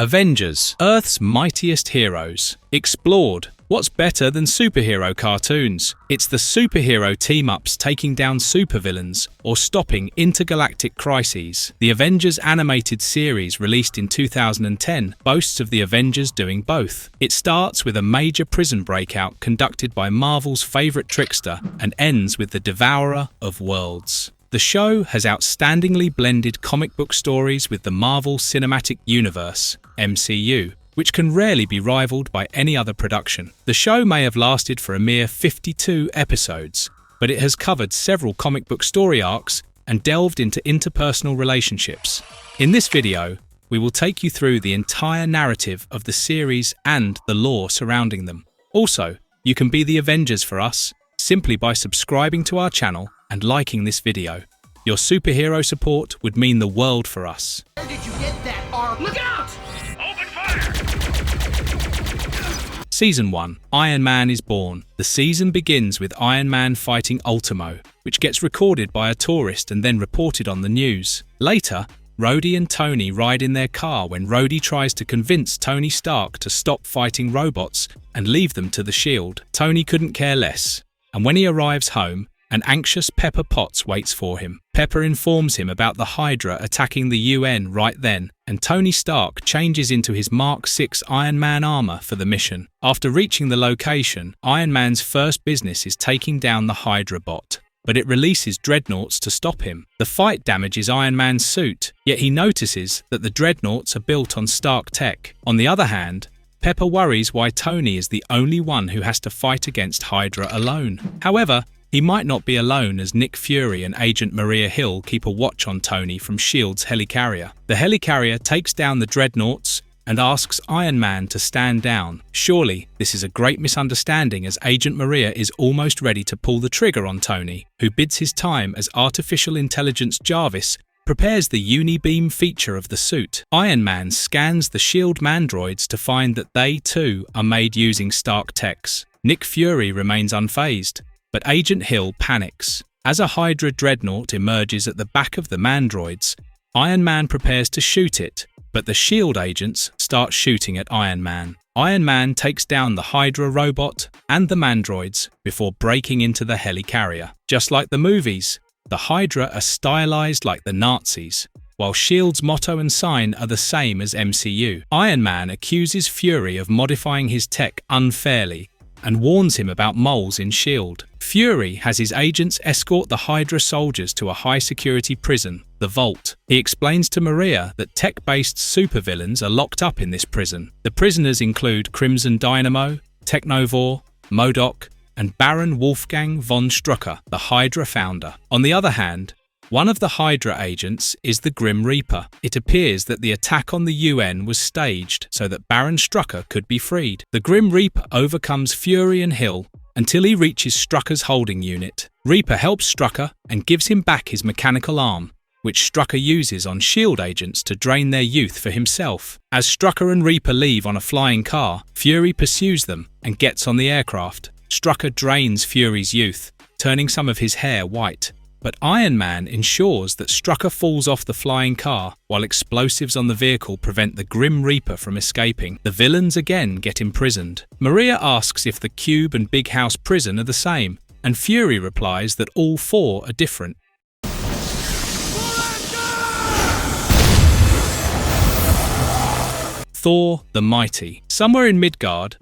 Avengers, Earth's mightiest heroes. Explored. What's better than superhero cartoons? It's the superhero team-ups taking down supervillains or stopping intergalactic crises. The Avengers animated series released in 2010 boasts of the Avengers doing both. It starts with a major prison breakout conducted by Marvel's favorite trickster and ends with the Devourer of Worlds. The show has outstandingly blended comic book stories with the Marvel Cinematic Universe, MCU, which can rarely be rivaled by any other production. The show may have lasted for a mere 52 episodes, but it has covered several comic book story arcs and delved into interpersonal relationships. In this video, we will take you through the entire narrative of the series and the lore surrounding them. Also, you can be the Avengers for us simply by subscribing to our channel and liking this video. Your superhero support would mean the world for us. Where did you get that arm? Look out! Open fire! Season 1, Iron Man is born. The season begins with Iron Man fighting Ultimo, which gets recorded by a tourist and then reported on the news. Later, Rhodey and Tony ride in their car when Rhodey tries to convince Tony Stark to stop fighting robots and leave them to the Shield. Tony couldn't care less, and when he arrives home, an anxious Pepper Potts waits for him. Pepper informs him about the Hydra attacking the UN right then, and Tony Stark changes into his Mark VI Iron Man armor for the mission. After reaching the location, Iron Man's first business is taking down the Hydra bot, but it releases dreadnoughts to stop him. The fight damages Iron Man's suit, yet he notices that the dreadnoughts are built on Stark tech. On the other hand, Pepper worries why Tony is the only one who has to fight against Hydra alone. However, he might not be alone, as Nick Fury and Agent Maria Hill keep a watch on Tony from S.H.I.E.L.'s helicarrier. The helicarrier takes down the dreadnoughts and asks Iron Man to stand down. Surely, this is a great misunderstanding, as Agent Maria is almost ready to pull the trigger on Tony, who bids his time as artificial intelligence Jarvis prepares the Unibeam feature of the suit. Iron Man scans the S.H.I.E.L.D. mandroids to find that they too are made using Stark techs. Nick Fury remains unfazed, but Agent Hill panics. As a Hydra dreadnought emerges at the back of the mandroids, Iron Man prepares to shoot it, but the S.H.I.E.L.D. agents start shooting at Iron Man. Iron Man takes down the Hydra robot and the mandroids before breaking into the helicarrier. Just like the movies, the Hydra are stylized like the Nazis, while S.H.I.E.L.D.'s motto and sign are the same as MCU. Iron Man accuses Fury of modifying his tech unfairly and warns him about moles in S.H.I.E.L.D. Fury has his agents escort the Hydra soldiers to a high-security prison, the Vault. He explains to Maria that tech-based supervillains are locked up in this prison. The prisoners include Crimson Dynamo, Technovore, MODOK, and Baron Wolfgang von Strucker, the Hydra founder. On the other hand, one of the Hydra agents is the Grim Reaper. It appears that the attack on the UN was staged so that Baron Strucker could be freed. The Grim Reaper overcomes Fury and Hill until he reaches Strucker's holding unit. Reaper helps Strucker and gives him back his mechanical arm, which Strucker uses on S.H.I.E.L.D. agents to drain their youth for himself. As Strucker and Reaper leave on a flying car, Fury pursues them and gets on the aircraft. Strucker drains Fury's youth, turning some of his hair white. But Iron Man ensures that Strucker falls off the flying car, while explosives on the vehicle prevent the Grim Reaper from escaping. The villains again get imprisoned. Maria asks if the Cube and Big House prison are the same, and Fury replies that all four are different. Thor the Mighty. Somewhere in Midgard,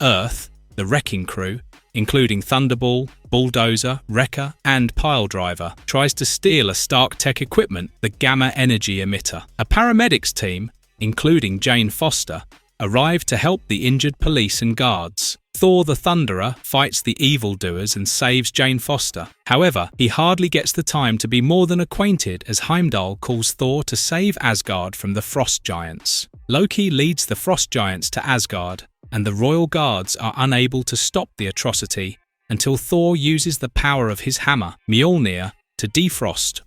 Earth, the Wrecking Crew, including Thunderball, Bulldozer, Wrecker, and Piledriver, tries to steal a Stark tech equipment, the Gamma Energy Emitter. A paramedics team, including Jane Foster, arrive to help the injured police and guards. Thor the Thunderer fights the evildoers and saves Jane Foster. However, he hardly gets the time to be more than acquainted as Heimdall calls Thor to save Asgard from the Frost Giants. Loki leads the Frost Giants to Asgard, and the royal guards are unable to stop the atrocity until Thor uses the power of his hammer, Mjolnir, to defrost,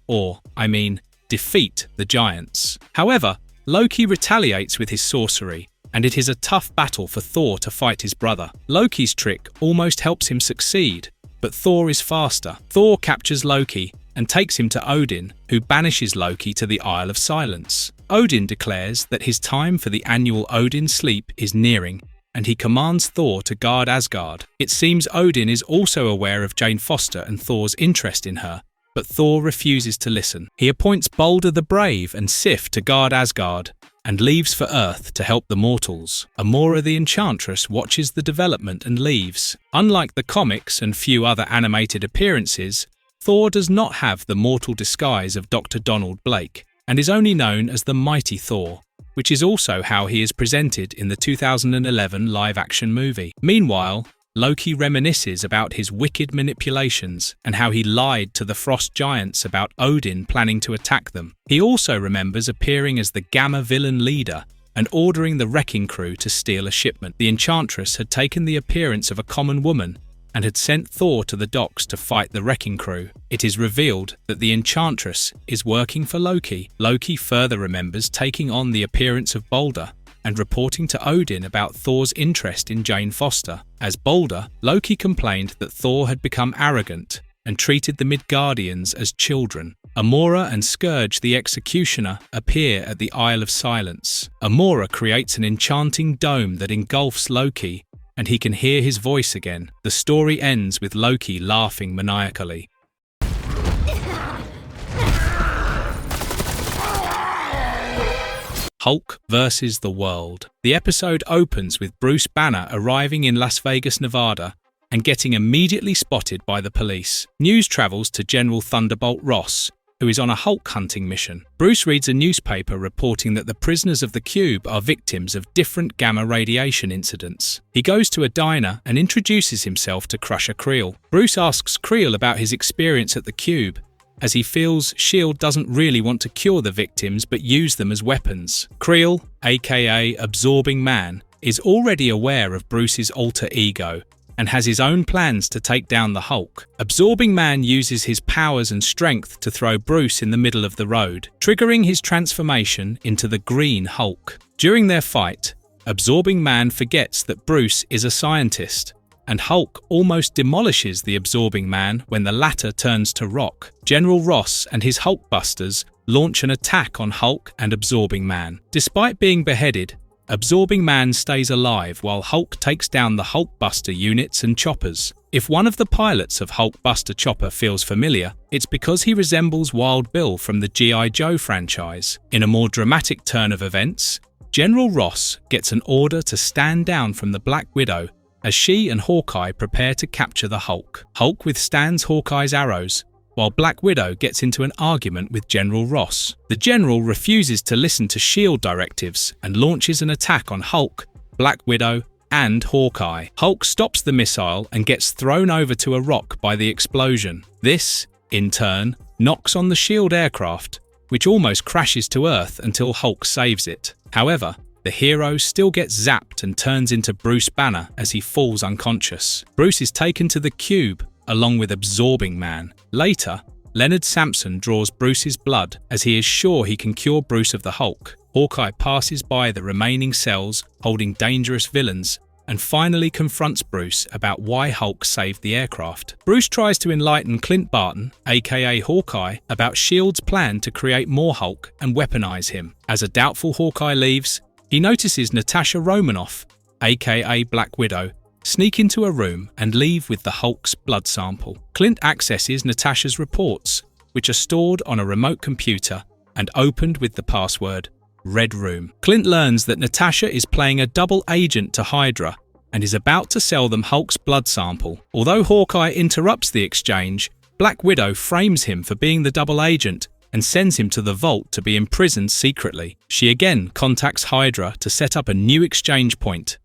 defeat the giants. However, Loki retaliates with his sorcery, and it is a tough battle for Thor to fight his brother. Loki's trick almost helps him succeed, but Thor is faster. Thor captures Loki and takes him to Odin, who banishes Loki to the Isle of Silence. Odin declares that his time for the annual Odin sleep is nearing, and he commands Thor to guard Asgard. It seems Odin is also aware of Jane Foster and Thor's interest in her, but Thor refuses to listen. He appoints Balder the Brave and Sif to guard Asgard, and leaves for Earth to help the mortals. Amora the Enchantress watches the development and leaves. Unlike the comics and few other animated appearances, Thor does not have the mortal disguise of Dr. Donald Blake, and is only known as the Mighty Thor, which is also how he is presented in the 2011 live-action movie. Meanwhile, Loki reminisces about his wicked manipulations and how he lied to the Frost Giants about Odin planning to attack them. He also remembers appearing as the Gamma villain leader and ordering the wrecking crew to steal a shipment. The Enchantress had taken the appearance of a common woman and had sent Thor to the docks to fight the wrecking crew. It is revealed that the Enchantress is working for Loki. Loki further remembers taking on the appearance of Balder and reporting to Odin about Thor's interest in Jane Foster. As Balder, Loki complained that Thor had become arrogant and treated the Midgardians as children. Amora and Scourge the Executioner appear at the Isle of Silence. Amora creates an enchanting dome that engulfs Loki, and he can hear his voice again. The story ends with Loki laughing maniacally. Hulk versus the World. The episode opens with Bruce Banner arriving in Las Vegas, Nevada, and getting immediately spotted by the police. News travels to General Thunderbolt Ross, who is on a Hulk hunting mission. Bruce reads a newspaper reporting that the prisoners of the Cube are victims of different gamma radiation incidents. He goes to a diner and introduces himself to Crusher Creel. Bruce asks Creel about his experience at the Cube, as he feels S.H.I.E.L.D. doesn't really want to cure the victims but use them as weapons. Creel, aka Absorbing Man, is already aware of Bruce's alter ego and has his own plans to take down the Hulk. Absorbing Man uses his powers and strength to throw Bruce in the middle of the road, triggering his transformation into the Green Hulk. During their fight, Absorbing Man forgets that Bruce is a scientist, and Hulk almost demolishes the Absorbing Man when the latter turns to rock. General Ross and his Hulkbusters launch an attack on Hulk and Absorbing Man. Despite being beheaded, Absorbing Man stays alive while Hulk takes down the Hulkbuster units and choppers. If one of the pilots of Hulkbuster Chopper feels familiar, it's because he resembles Wild Bill from the G.I. Joe franchise. In a more dramatic turn of events, General Ross gets an order to stand down from the Black Widow as she and Hawkeye prepare to capture the Hulk. Hulk withstands Hawkeye's arrows, while Black Widow gets into an argument with General Ross. The General refuses to listen to S.H.I.E.L.D. directives and launches an attack on Hulk, Black Widow, and Hawkeye. Hulk stops the missile and gets thrown over to a rock by the explosion. This, in turn, knocks on the S.H.I.E.L.D. aircraft, which almost crashes to Earth until Hulk saves it. However, the hero still gets zapped and turns into Bruce Banner as he falls unconscious. Bruce is taken to the Cube, along with Absorbing Man. Later, Leonard Samson draws Bruce's blood as he is sure he can cure Bruce of the Hulk. Hawkeye passes by the remaining cells holding dangerous villains and finally confronts Bruce about why Hulk saved the aircraft. Bruce tries to enlighten Clint Barton, aka Hawkeye, about S.H.I.E.L.D.'s plan to create more Hulk and weaponize him. As a doubtful Hawkeye leaves, he notices Natasha Romanoff, aka Black Widow, sneak into a room and leave with the Hulk's blood sample. Clint accesses Natasha's reports, which are stored on a remote computer and opened with the password Red Room. Clint learns that Natasha is playing a double agent to Hydra and is about to sell them Hulk's blood sample. Although Hawkeye interrupts the exchange, Black Widow frames him for being the double agent and sends him to the vault to be imprisoned secretly. She again contacts Hydra to set up a new exchange point.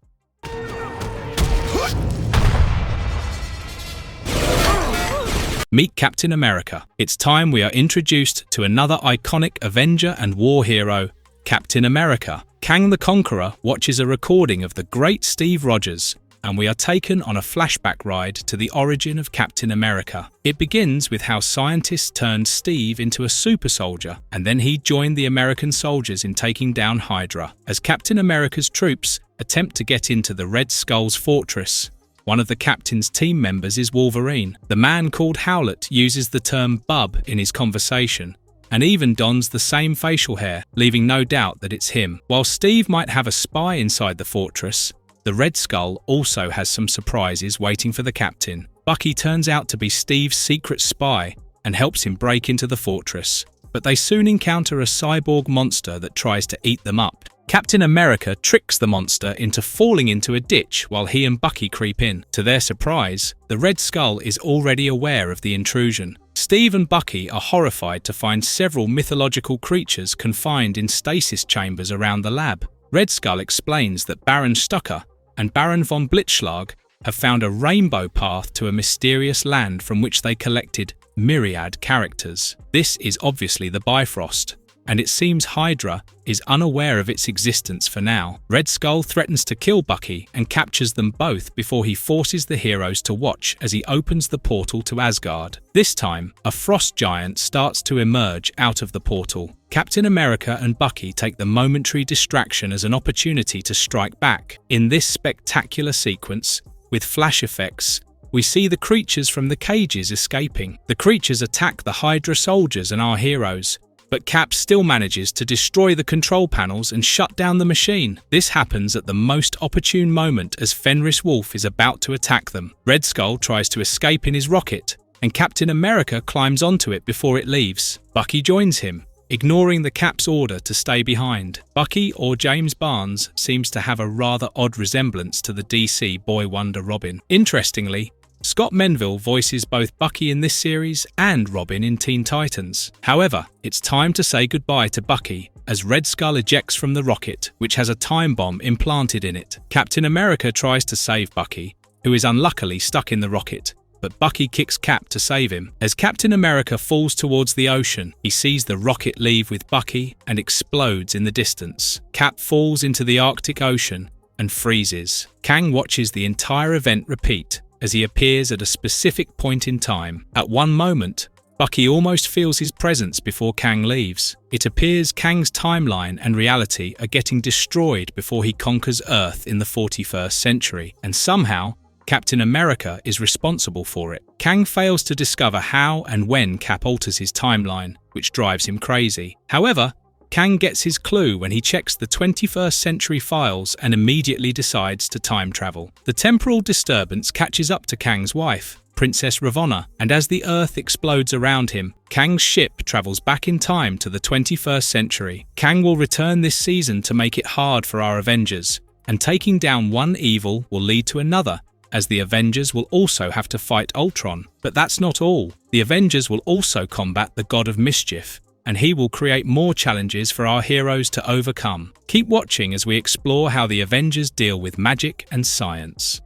Meet Captain America. It's time we are introduced to another iconic Avenger and war hero, Captain America. Kang the Conqueror watches a recording of the great Steve Rogers, and we are taken on a flashback ride to the origin of Captain America. It begins with how scientists turned Steve into a super soldier, and then he joined the American soldiers in taking down Hydra. As Captain America's troops attempt to get into the Red Skull's fortress, one of the captain's team members is Wolverine. The man called Howlett uses the term bub in his conversation, and even dons the same facial hair, leaving no doubt that it's him. While Steve might have a spy inside the fortress, the Red Skull also has some surprises waiting for the captain. Bucky turns out to be Steve's secret spy and helps him break into the fortress, but they soon encounter a cyborg monster that tries to eat them up. Captain America tricks the monster into falling into a ditch while he and Bucky creep in. To their surprise, the Red Skull is already aware of the intrusion. Steve and Bucky are horrified to find several mythological creatures confined in stasis chambers around the lab. Red Skull explains that Baron Stucker and Baron von Blitzschlag have found a rainbow path to a mysterious land from which they collected myriad characters. This is obviously the Bifrost, and it seems Hydra is unaware of its existence for now. Red Skull threatens to kill Bucky and captures them both before he forces the heroes to watch as he opens the portal to Asgard. This time, a frost giant starts to emerge out of the portal. Captain America and Bucky take the momentary distraction as an opportunity to strike back. In this spectacular sequence, with flash effects, we see the creatures from the cages escaping. The creatures attack the Hydra soldiers and our heroes, but Cap still manages to destroy the control panels and shut down the machine. This happens at the most opportune moment as Fenris Wolf is about to attack them. Red Skull tries to escape in his rocket, and Captain America climbs onto it before it leaves. Bucky joins him, ignoring the Cap's order to stay behind. Bucky, or James Barnes, seems to have a rather odd resemblance to the DC boy wonder Robin. Interestingly, Scott Menville voices both Bucky in this series and Robin in Teen Titans. However, it's time to say goodbye to Bucky as Red Skull ejects from the rocket, which has a time bomb implanted in it. Captain America tries to save Bucky, who is unluckily stuck in the rocket, but Bucky kicks Cap to save him. As Captain America falls towards the ocean, he sees the rocket leave with Bucky and explodes in the distance. Cap falls into the Arctic Ocean and freezes. Kang watches the entire event repeat as he appears at a specific point in time. At one moment, Bucky almost feels his presence before Kang leaves. It appears Kang's timeline and reality are getting destroyed before he conquers Earth in the 41st century, and somehow, Captain America is responsible for it. Kang fails to discover how and when Cap alters his timeline, which drives him crazy. However, Kang gets his clue when he checks the 21st century files and immediately decides to time travel. The temporal disturbance catches up to Kang's wife, Princess Ravonna, and as the Earth explodes around him, Kang's ship travels back in time to the 21st century. Kang will return this season to make it hard for our Avengers, and taking down one evil will lead to another, as the Avengers will also have to fight Ultron. But that's not all. The Avengers will also combat the God of Mischief, and he will create more challenges for our heroes to overcome. Keep watching as we explore how the Avengers deal with magic and science.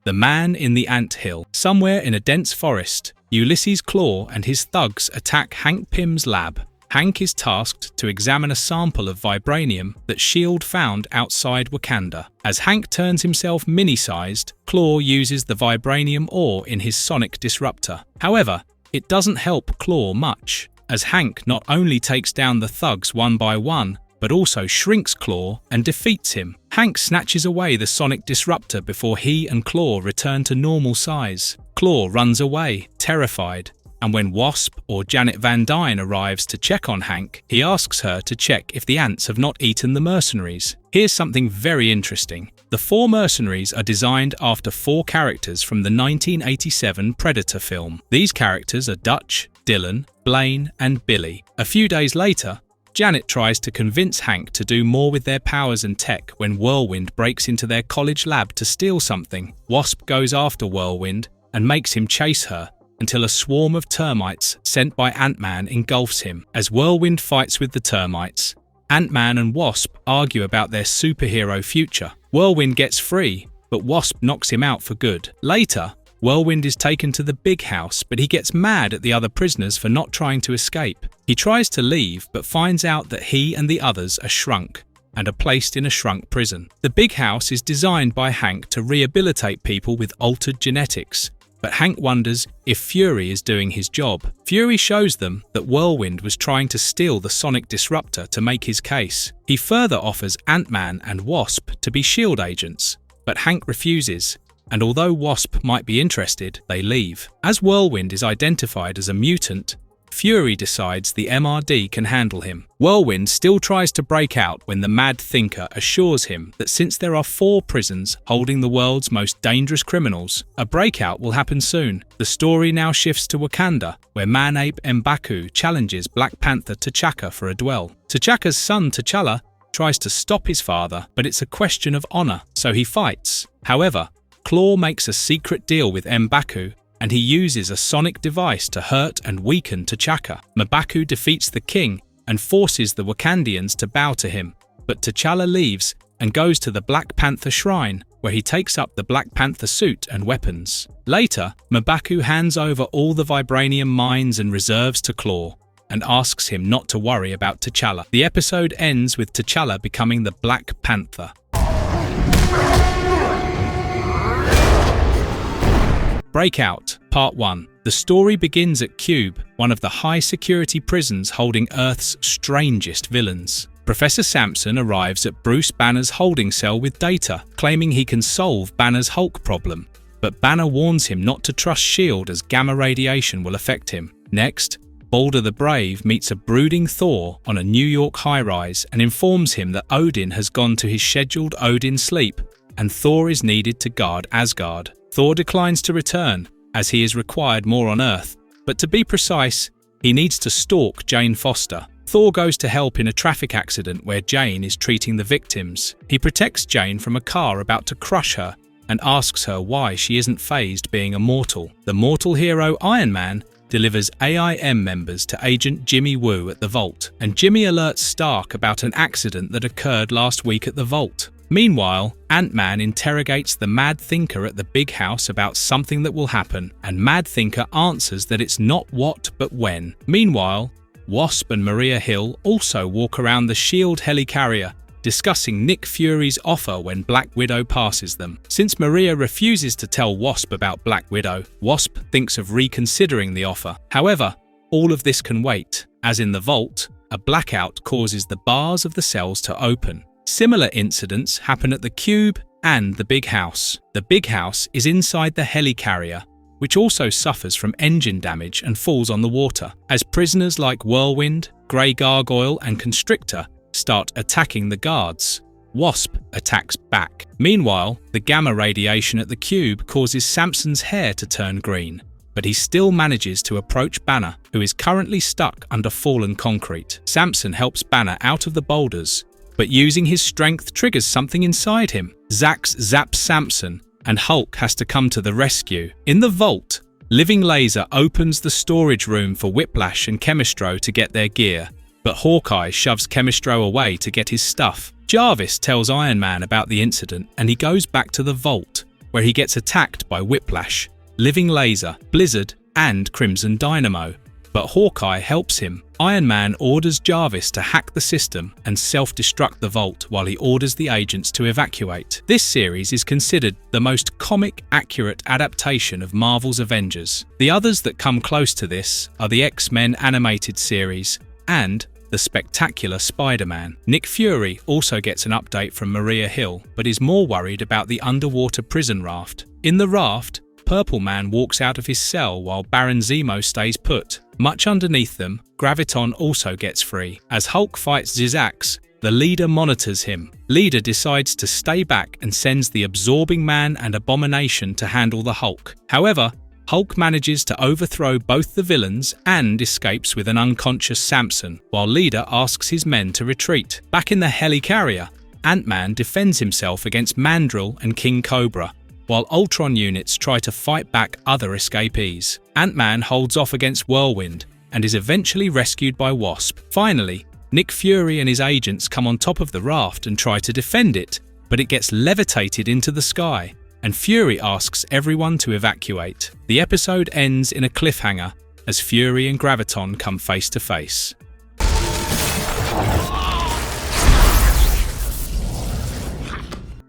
The Man in the Ant Hill. Somewhere in a dense forest, Ulysses Klaue and his thugs attack Hank Pym's lab. Hank is tasked to examine a sample of vibranium that S.H.I.E.L.D. found outside Wakanda. As Hank turns himself mini-sized, Klaue uses the vibranium ore in his sonic disruptor. However, it doesn't help Klaue much, as Hank not only takes down the thugs one by one, but also shrinks Klaue and defeats him. Hank snatches away the sonic disruptor before he and Klaue return to normal size. Klaue runs away, terrified, and when Wasp, or Janet Van Dyne, arrives to check on Hank, he asks her to check if the ants have not eaten the mercenaries. Here's something very interesting. The 4 mercenaries are designed after 4 characters from the 1987 Predator film. These characters are Dutch, Dylan, Blaine, and Billy. A few days later, Janet tries to convince Hank to do more with their powers and tech when Whirlwind breaks into their college lab to steal something. Wasp goes after Whirlwind and makes him chase her, until a swarm of termites sent by Ant-Man engulfs him. As Whirlwind fights with the termites, Ant-Man and Wasp argue about their superhero future. Whirlwind gets free, but Wasp knocks him out for good. Later, Whirlwind is taken to the big house, but he gets mad at the other prisoners for not trying to escape. He tries to leave, but finds out that he and the others are shrunk and are placed in a shrunk prison. The big house is designed by Hank to rehabilitate people with altered genetics, but Hank wonders if Fury is doing his job. Fury shows them that Whirlwind was trying to steal the sonic disruptor to make his case. He further offers Ant-Man and Wasp to be S.H.I.E.L.D. agents, but Hank refuses, and although Wasp might be interested, they leave. As Whirlwind is identified as a mutant, Fury decides the MRD can handle him. Whirlwind still tries to break out when the Mad Thinker assures him that since there are 4 prisons holding the world's most dangerous criminals, a breakout will happen soon. The story now shifts to Wakanda, where man-ape M'Baku challenges Black Panther T'Chaka for a duel. T'Chaka's son T'Challa tries to stop his father, but it's a question of honor, so he fights. However, Claw makes a secret deal with M'Baku, and he uses a sonic device to hurt and weaken T'Chaka. M'Baku defeats the king and forces the Wakandians to bow to him, but T'Challa leaves and goes to the Black Panther shrine, where he takes up the Black Panther suit and weapons. Later, M'Baku hands over all the vibranium mines and reserves to Claw, and asks him not to worry about T'Challa. The episode ends with T'Challa becoming the Black Panther. Breakout Part 1. The story begins at Cube, one of the high-security prisons holding Earth's strangest villains. Professor Samson arrives at Bruce Banner's holding cell with data, claiming he can solve Banner's Hulk problem. But Banner warns him not to trust S.H.I.E.L.D. as gamma radiation will affect him. Next, Balder the Brave meets a brooding Thor on a New York high-rise and informs him that Odin has gone to his scheduled Odin sleep and Thor is needed to guard Asgard. Thor declines to return, as he is required more on Earth, but to be precise, he needs to stalk Jane Foster. Thor goes to help in a traffic accident where Jane is treating the victims. He protects Jane from a car about to crush her and asks her why she isn't fazed being a mortal. The mortal hero Iron Man delivers AIM members to Agent Jimmy Woo at the Vault, and Jimmy alerts Stark about an accident that occurred last week at the Vault. Meanwhile, Ant-Man interrogates the Mad Thinker at the big house about something that will happen, and Mad Thinker answers that it's not what but when. Meanwhile, Wasp and Maria Hill also walk around the S.H.I.E.L.D. helicarrier, discussing Nick Fury's offer when Black Widow passes them. Since Maria refuses to tell Wasp about Black Widow, Wasp thinks of reconsidering the offer. However, all of this can wait, as in the Vault, a blackout causes the bars of the cells to open. Similar incidents happen at the Cube and the Big House. The Big House is inside the helicarrier, which also suffers from engine damage and falls on the water, as prisoners like Whirlwind, Grey Gargoyle and Constrictor start attacking the guards. Wasp attacks back. Meanwhile, the gamma radiation at the Cube causes Samson's hair to turn green, but he still manages to approach Banner, who is currently stuck under fallen concrete. Samson helps Banner out of the boulders, but using his strength triggers something inside him. Zax zaps Samson, and Hulk has to come to the rescue. In the Vault, Living Laser opens the storage room for Whiplash and Chemistro to get their gear, but Hawkeye shoves Chemistro away to get his stuff. Jarvis tells Iron Man about the incident, and he goes back to the Vault, where he gets attacked by Whiplash, Living Laser, Blizzard, and Crimson Dynamo. But Hawkeye helps him. Iron Man orders Jarvis to hack the system and self-destruct the Vault while he orders the agents to evacuate. This series is considered the most comic-accurate adaptation of Marvel's Avengers. The others that come close to this are the X-Men animated series and the Spectacular Spider-Man. Nick Fury also gets an update from Maria Hill, but is more worried about the underwater prison raft. In the raft, Purple Man walks out of his cell while Baron Zemo stays put. Much underneath them, Graviton also gets free. As Hulk fights Xyzax, the Leader monitors him. Leader decides to stay back and sends the Absorbing Man and Abomination to handle the Hulk. However, Hulk manages to overthrow both the villains and escapes with an unconscious Samson, while Leader asks his men to retreat. Back in the helicarrier, Ant-Man defends himself against Mandrill and King Cobra, while Ultron units try to fight back other escapees. Ant-Man holds off against Whirlwind and is eventually rescued by Wasp. Finally, Nick Fury and his agents come on top of the raft and try to defend it, but it gets levitated into the sky, and Fury asks everyone to evacuate. The episode ends in a cliffhanger as Fury and Graviton come face to face.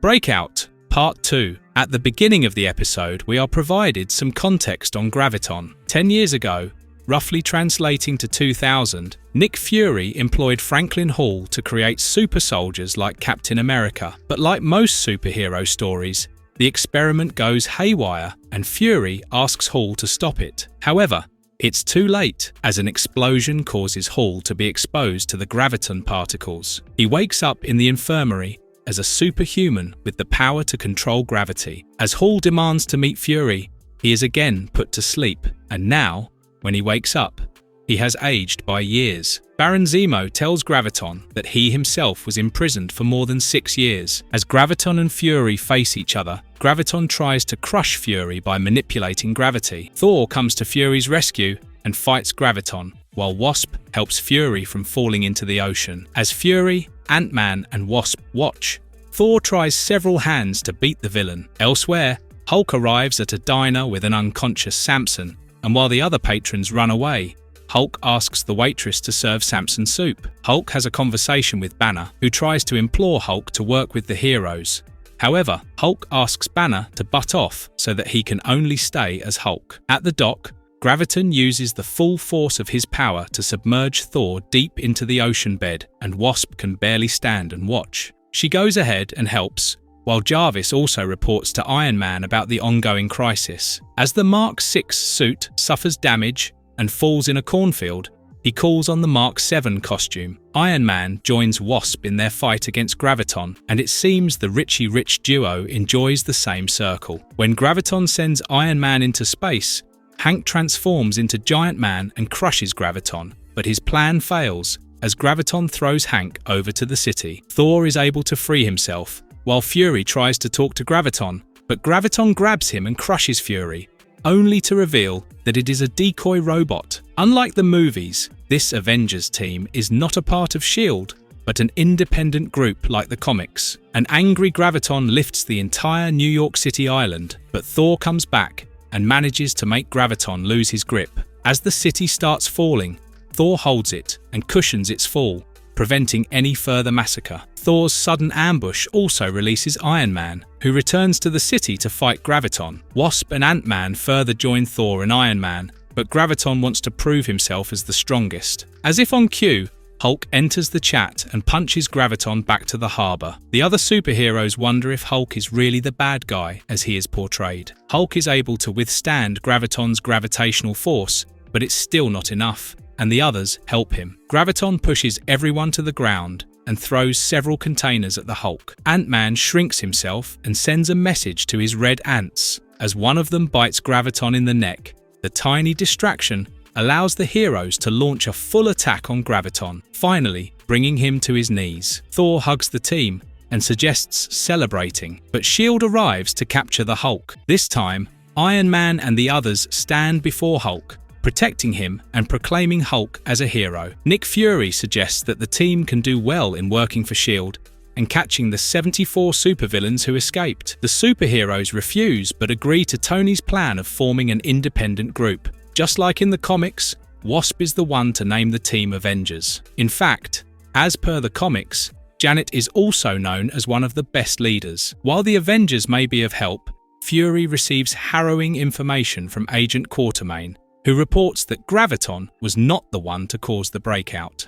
Breakout Part 2. At the beginning of the episode, we are provided some context on Graviton. 10 years ago, roughly translating to 2000, Nick Fury employed Franklin Hall to create super soldiers like Captain America. But like most superhero stories, The experiment goes haywire, and Fury asks Hall to stop it. However, it's too late, as an explosion causes Hall to be exposed to the graviton particles. He wakes up in the infirmary as a superhuman with the power to control gravity. As Hall demands to meet Fury, he is again put to sleep, and now, when he wakes up, he has aged by years. Baron Zemo tells Graviton that he himself was imprisoned for more than 6 years. As Graviton and Fury face each other, Graviton tries to crush Fury by manipulating gravity. Thor comes to Fury's rescue and fights Graviton, while Wasp helps Fury from falling into the ocean. As Fury, Ant-Man and Wasp watch, Thor tries several hands to beat the villain. Elsewhere, Hulk arrives at a diner with an unconscious Samson, and while the other patrons run away, Hulk asks the waitress to serve Samson soup. Hulk has a conversation with Banner, who tries to implore Hulk to work with the heroes. However, Hulk asks Banner to butt off so that he can only stay as Hulk. At the dock, Graviton uses the full force of his power to submerge Thor deep into the ocean bed, and Wasp can barely stand and watch. She goes ahead and helps, while Jarvis also reports to Iron Man about the ongoing crisis. As the Mark VI suit suffers damage and falls in a cornfield, he calls on the Mark VII costume. Iron Man joins Wasp in their fight against Graviton, and it seems the Richie Rich duo enjoys the same circle. When Graviton sends Iron Man into space, Hank transforms into Giant Man and crushes Graviton, but his plan fails as Graviton throws Hank over to the city. Thor is able to free himself, while Fury tries to talk to Graviton, but Graviton grabs him and crushes Fury, only to reveal that it is a decoy robot. Unlike the movies, this Avengers team is not a part of S.H.I.E.L.D., but an independent group like the comics. An angry Graviton lifts the entire New York City island, but Thor comes back and manages to make Graviton lose his grip. As the city starts falling, Thor holds it and cushions its fall, preventing any further massacre. Thor's sudden ambush also releases Iron Man, who returns to the city to fight Graviton. Wasp and Ant-Man further join Thor and Iron Man, but Graviton wants to prove himself as the strongest. As if on cue, Hulk enters the chat and punches Graviton back to the harbour. The other superheroes wonder if Hulk is really the bad guy as he is portrayed. Hulk is able to withstand Graviton's gravitational force, but it's still not enough, and the others help him. Graviton pushes everyone to the ground and throws several containers at the Hulk. Ant-Man shrinks himself and sends a message to his red ants. As one of them bites Graviton in the neck, the tiny distraction allows the heroes to launch a full attack on Graviton, finally bringing him to his knees. Thor hugs the team and suggests celebrating, but S.H.I.E.L.D. arrives to capture the Hulk. This time, Iron Man and the others stand before Hulk, protecting him and proclaiming Hulk as a hero. Nick Fury suggests that the team can do well in working for S.H.I.E.L.D. and catching the 74 supervillains who escaped. The superheroes refuse but agree to Tony's plan of forming an independent group. Just like in the comics, Wasp is the one to name the team Avengers. In fact, as per the comics, Janet is also known as one of the best leaders. While the Avengers may be of help, Fury receives harrowing information from Agent Quatermain, who reports that Graviton was not the one to cause the breakout.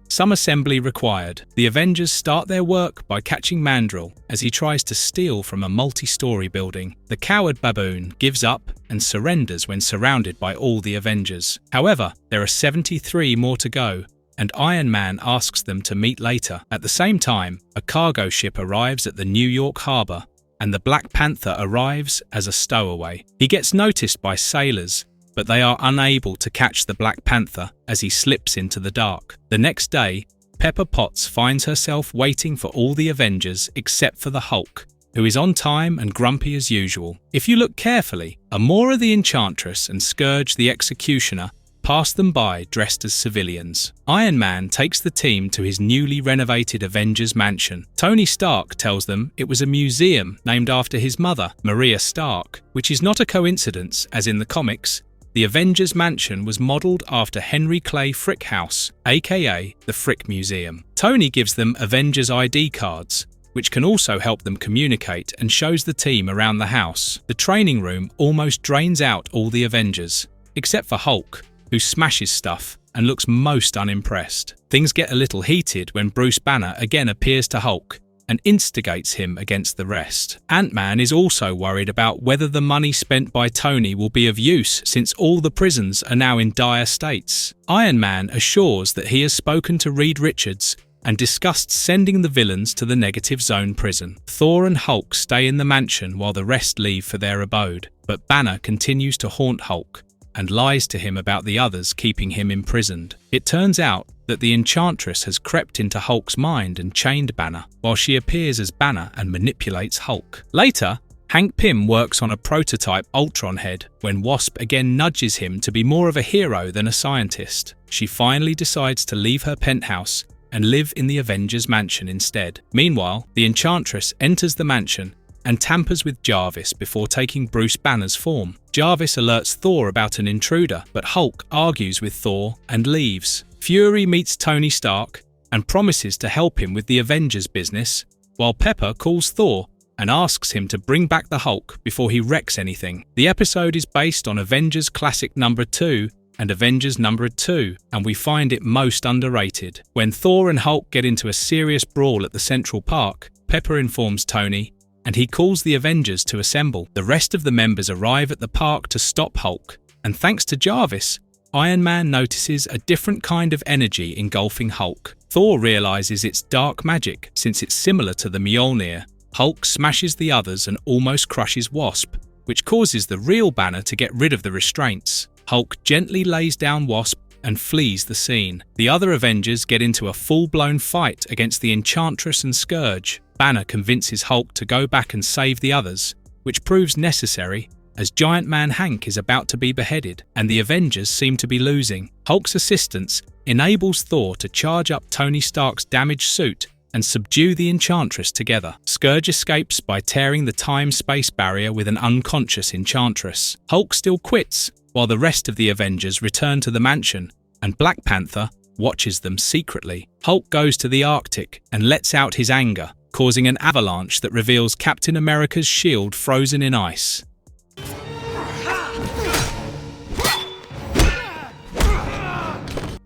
Some assembly required. The Avengers start their work by catching Mandrill as he tries to steal from a multi-story building. The coward baboon gives up and surrenders when surrounded by all the Avengers. However, there are 73 more to go, and Iron Man asks them to meet later. At the same time, a cargo ship arrives at the New York harbor, and the Black Panther arrives as a stowaway. He gets noticed by sailors, but they are unable to catch the Black Panther as he slips into the dark. The next day, Pepper Potts finds herself waiting for all the Avengers except for the Hulk, who is on time and grumpy as usual. If you look carefully, Amora the Enchantress and Scourge the Executioner pass them by dressed as civilians. Iron Man takes the team to his newly renovated Avengers mansion. Tony Stark tells them it was a museum named after his mother, Maria Stark, which is not a coincidence, as in the comics, the Avengers mansion was modelled after Henry Clay Frick House, aka the Frick Museum. Tony gives them Avengers ID cards, which can also help them communicate, and shows the team around the house. The training room almost drains out all the Avengers, except for Hulk, who smashes stuff and looks most unimpressed. Things get a little heated when Bruce Banner again appears to Hulk and instigates him against the rest. Ant-Man is also worried about whether the money spent by Tony will be of use since all the prisons are now in dire states. Iron Man assures that he has spoken to Reed Richards and discussed sending the villains to the Negative Zone prison. Thor and Hulk stay in the mansion while the rest leave for their abode, but Banner continues to haunt Hulk and lies to him about the others keeping him imprisoned. It turns out that the Enchantress has crept into Hulk's mind and chained Banner, while she appears as Banner and manipulates Hulk. Later, Hank Pym works on a prototype Ultron head when Wasp again nudges him to be more of a hero than a scientist. She finally decides to leave her penthouse and live in the Avengers mansion instead. Meanwhile, the Enchantress enters the mansion and tampers with Jarvis before taking Bruce Banner's form. Jarvis alerts Thor about an intruder, but Hulk argues with Thor and leaves. Fury meets Tony Stark and promises to help him with the Avengers business, while Pepper calls Thor and asks him to bring back the Hulk before he wrecks anything. The episode is based on Avengers Classic number 2 and Avengers number 2, and we find it most underrated. When Thor and Hulk get into a serious brawl at the Central Park, Pepper informs Tony, and he calls the Avengers to assemble. The rest of the members arrive at the park to stop Hulk, and thanks to Jarvis, Iron Man notices a different kind of energy engulfing Hulk. Thor realizes it's dark magic since it's similar to the Mjolnir. Hulk smashes the others and almost crushes Wasp, which causes the real Banner to get rid of the restraints. Hulk gently lays down Wasp and flees the scene. The other Avengers get into a full-blown fight against the Enchantress and Scourge. Banner convinces Hulk to go back and save the others, which proves necessary as Giant Man Hank is about to be beheaded and the Avengers seem to be losing. Hulk's assistance enables Thor to charge up Tony Stark's damaged suit and subdue the Enchantress together. Scourge escapes by tearing the time-space barrier with an unconscious Enchantress. Hulk still quits, while the rest of the Avengers return to the mansion, and Black Panther watches them secretly. Hulk goes to the Arctic and lets out his anger, causing an avalanche that reveals Captain America's shield frozen in ice.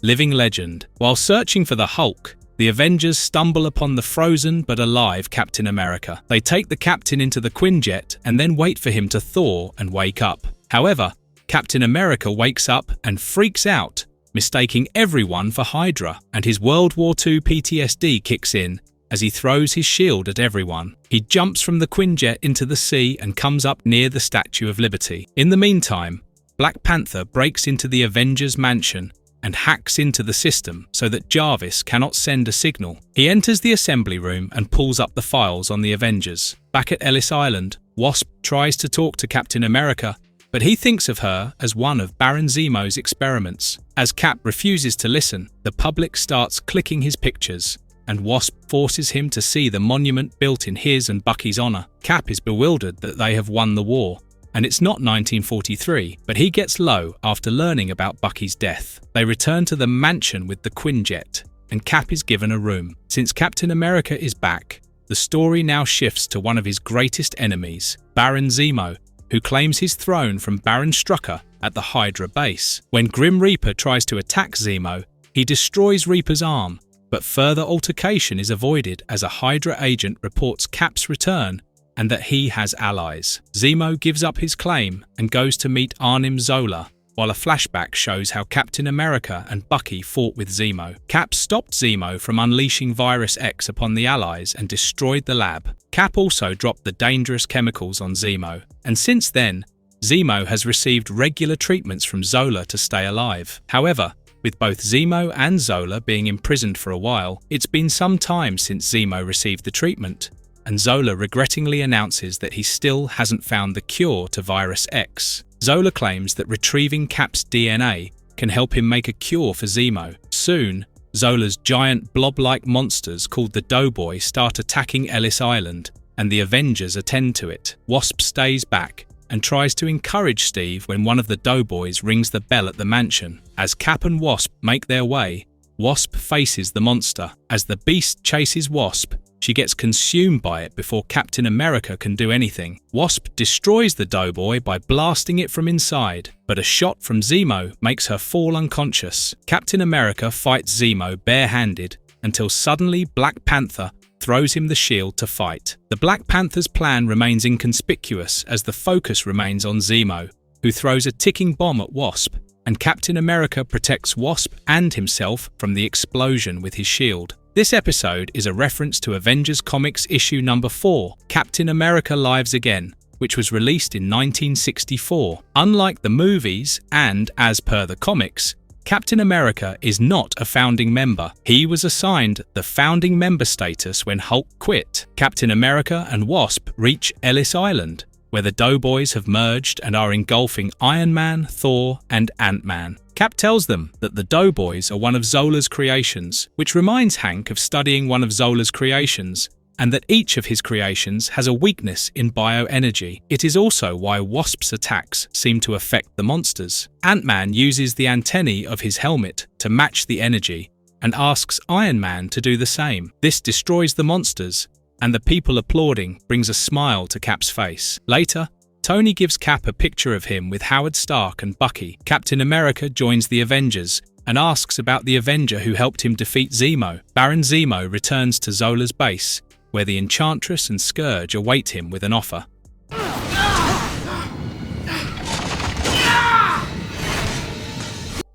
Living legend. While searching for the Hulk, the Avengers stumble upon the frozen but alive Captain America. They take the Captain into the Quinjet and then wait for him to thaw and wake up. However, Captain America wakes up and freaks out, mistaking everyone for Hydra, and his World War II PTSD kicks in as he throws his shield at everyone. He jumps from the Quinjet into the sea and comes up near the Statue of Liberty. In the meantime, Black Panther breaks into the Avengers mansion and hacks into the system so that Jarvis cannot send a signal. He enters the assembly room and pulls up the files on the Avengers. Back at Ellis Island, Wasp tries to talk to Captain America, but he thinks of her as one of Baron Zemo's experiments. As Cap refuses to listen, the public starts clicking his pictures, and Wasp forces him to see the monument built in his and Bucky's honor. Cap is bewildered that they have won the war, and it's not 1943, but he gets low after learning about Bucky's death. They return to the mansion with the Quinjet, and Cap is given a room. Since Captain America is back, the story now shifts to one of his greatest enemies, Baron Zemo, who claims his throne from Baron Strucker at the Hydra base. When Grim Reaper tries to attack Zemo, he destroys Reaper's arm, but further altercation is avoided as a Hydra agent reports Cap's return and that he has allies. Zemo gives up his claim and goes to meet Arnim Zola, while a flashback shows how Captain America and Bucky fought with Zemo. Cap stopped Zemo from unleashing Virus X upon the Allies and destroyed the lab. Cap also dropped the dangerous chemicals on Zemo, and since then, Zemo has received regular treatments from Zola to stay alive. However, with both Zemo and Zola being imprisoned for a while, it's been some time since Zemo received the treatment, and Zola regrettingly announces that he still hasn't found the cure to Virus X. Zola claims that retrieving Cap's DNA can help him make a cure for Zemo. Soon, Zola's giant blob-like monsters called the Doughboy start attacking Ellis Island, and the Avengers attend to it. Wasp stays back and tries to encourage Steve when one of the Doughboys rings the bell at the mansion. As Cap and Wasp make their way, Wasp faces the monster. As the beast chases Wasp, she gets consumed by it before Captain America can do anything. Wasp destroys the doughboy by blasting it from inside, but a shot from Zemo makes her fall unconscious. Captain America fights Zemo barehanded until suddenly Black Panther throws him the shield to fight. The Black Panther's plan remains inconspicuous as the focus remains on Zemo, who throws a ticking bomb at Wasp, and Captain America protects Wasp and himself from the explosion with his shield. This episode is a reference to Avengers Comics issue number 4, Captain America Lives Again, which was released in 1964. Unlike the movies and as per the comics, Captain America is not a founding member. He was assigned the founding member status when Hulk quit. Captain America and Wasp reach Ellis Island, where the Doughboys have merged and are engulfing Iron Man, Thor, and Ant-Man. Cap tells them that the Doughboys are one of Zola's creations, which reminds Hank of studying one of Zola's creations, and that each of his creations has a weakness in bioenergy. It is also why Wasp's attacks seem to affect the monsters. Ant-Man uses the antennae of his helmet to match the energy and asks Iron Man to do the same. This destroys the monsters, and the people applauding brings a smile to Cap's face. Later, Tony gives Cap a picture of him with Howard Stark and Bucky. Captain America joins the Avengers and asks about the Avenger who helped him defeat Zemo. Baron Zemo returns to Zola's base, where the Enchantress and Scourge await him with an offer.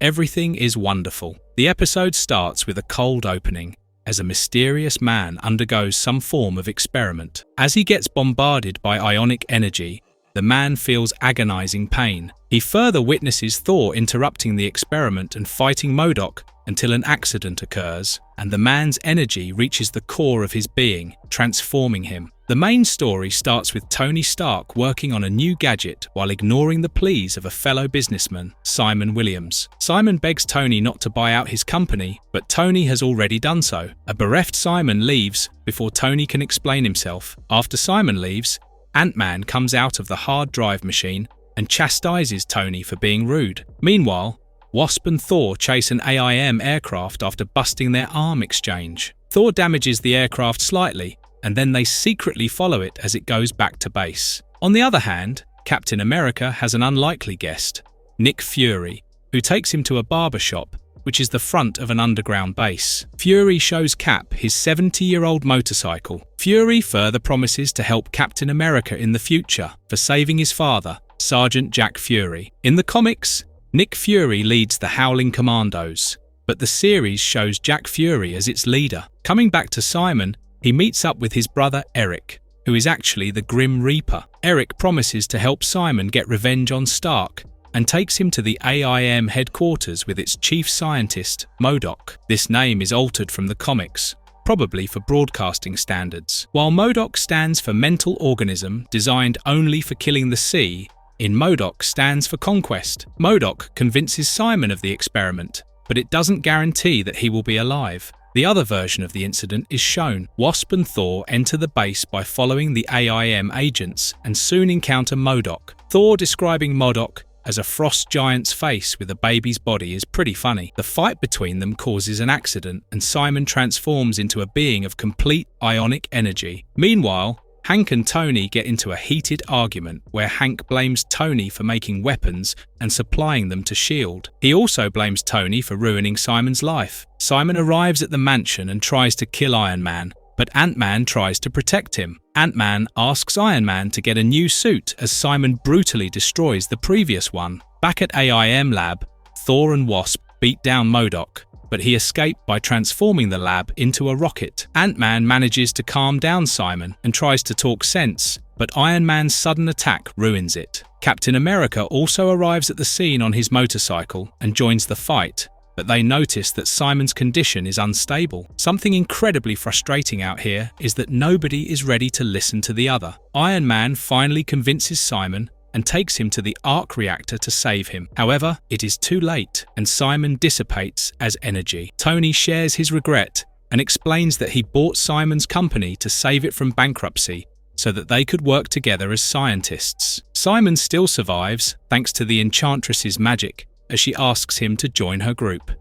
Everything is wonderful. The episode starts with a cold opening, as a mysterious man undergoes some form of experiment. As he gets bombarded by ionic energy, the man feels agonizing pain. He further witnesses Thor interrupting the experiment and fighting MODOK until an accident occurs, and the man's energy reaches the core of his being, transforming him. The main story starts with Tony Stark working on a new gadget while ignoring the pleas of a fellow businessman, Simon Williams. Simon begs Tony not to buy out his company, but Tony has already done so. A bereft Simon leaves before Tony can explain himself. After Simon leaves, Ant-Man comes out of the hard drive machine and chastises Tony for being rude. Meanwhile, Wasp and Thor chase an AIM aircraft after busting their arm exchange. Thor damages the aircraft slightly, and then they secretly follow it as it goes back to base. On the other hand, Captain America has an unlikely guest, Nick Fury, who takes him to a barber shop, which is the front of an underground base. Fury shows Cap his 70-year-old motorcycle. Fury further promises to help Captain America in the future for saving his father, Sergeant Jack Fury. In the comics, Nick Fury leads the Howling Commandos, but the series shows Jack Fury as its leader. Coming back to Simon, he meets up with his brother Eric, who is actually the Grim Reaper. Eric promises to help Simon get revenge on Stark and takes him to the AIM headquarters with its chief scientist, MODOK. This name is altered from the comics, probably for broadcasting standards. While MODOK stands for mental organism designed only for killing the sea, in MODOK stands for conquest. MODOK convinces Simon of the experiment, but it doesn't guarantee that he will be alive. The other version of the incident is shown. Wasp and Thor enter the base by following the AIM agents and soon encounter MODOK. Thor describing MODOK as a frost giant's face with a baby's body is pretty funny. The fight between them causes an accident and Simon transforms into a being of complete ionic energy. Meanwhile, Hank and Tony get into a heated argument where Hank blames Tony for making weapons and supplying them to S.H.I.E.L.D. He also blames Tony for ruining Simon's life. Simon arrives at the mansion and tries to kill Iron Man, but Ant-Man tries to protect him. Ant-Man asks Iron Man to get a new suit as Simon brutally destroys the previous one. Back at AIM Lab, Thor and Wasp beat down MODOK, but he escaped by transforming the lab into a rocket. Ant-Man manages to calm down Simon and tries to talk sense, but Iron Man's sudden attack ruins it. Captain America also arrives at the scene on his motorcycle and joins the fight, but they notice that Simon's condition is unstable. Something incredibly frustrating out here is that nobody is ready to listen to the other. Iron Man finally convinces Simon and takes him to the arc reactor to save him. However, it is too late, and Simon dissipates as energy. Tony shares his regret and explains that he bought Simon's company to save it from bankruptcy so that they could work together as scientists. Simon still survives thanks to the Enchantress's magic, as she asks him to join her group.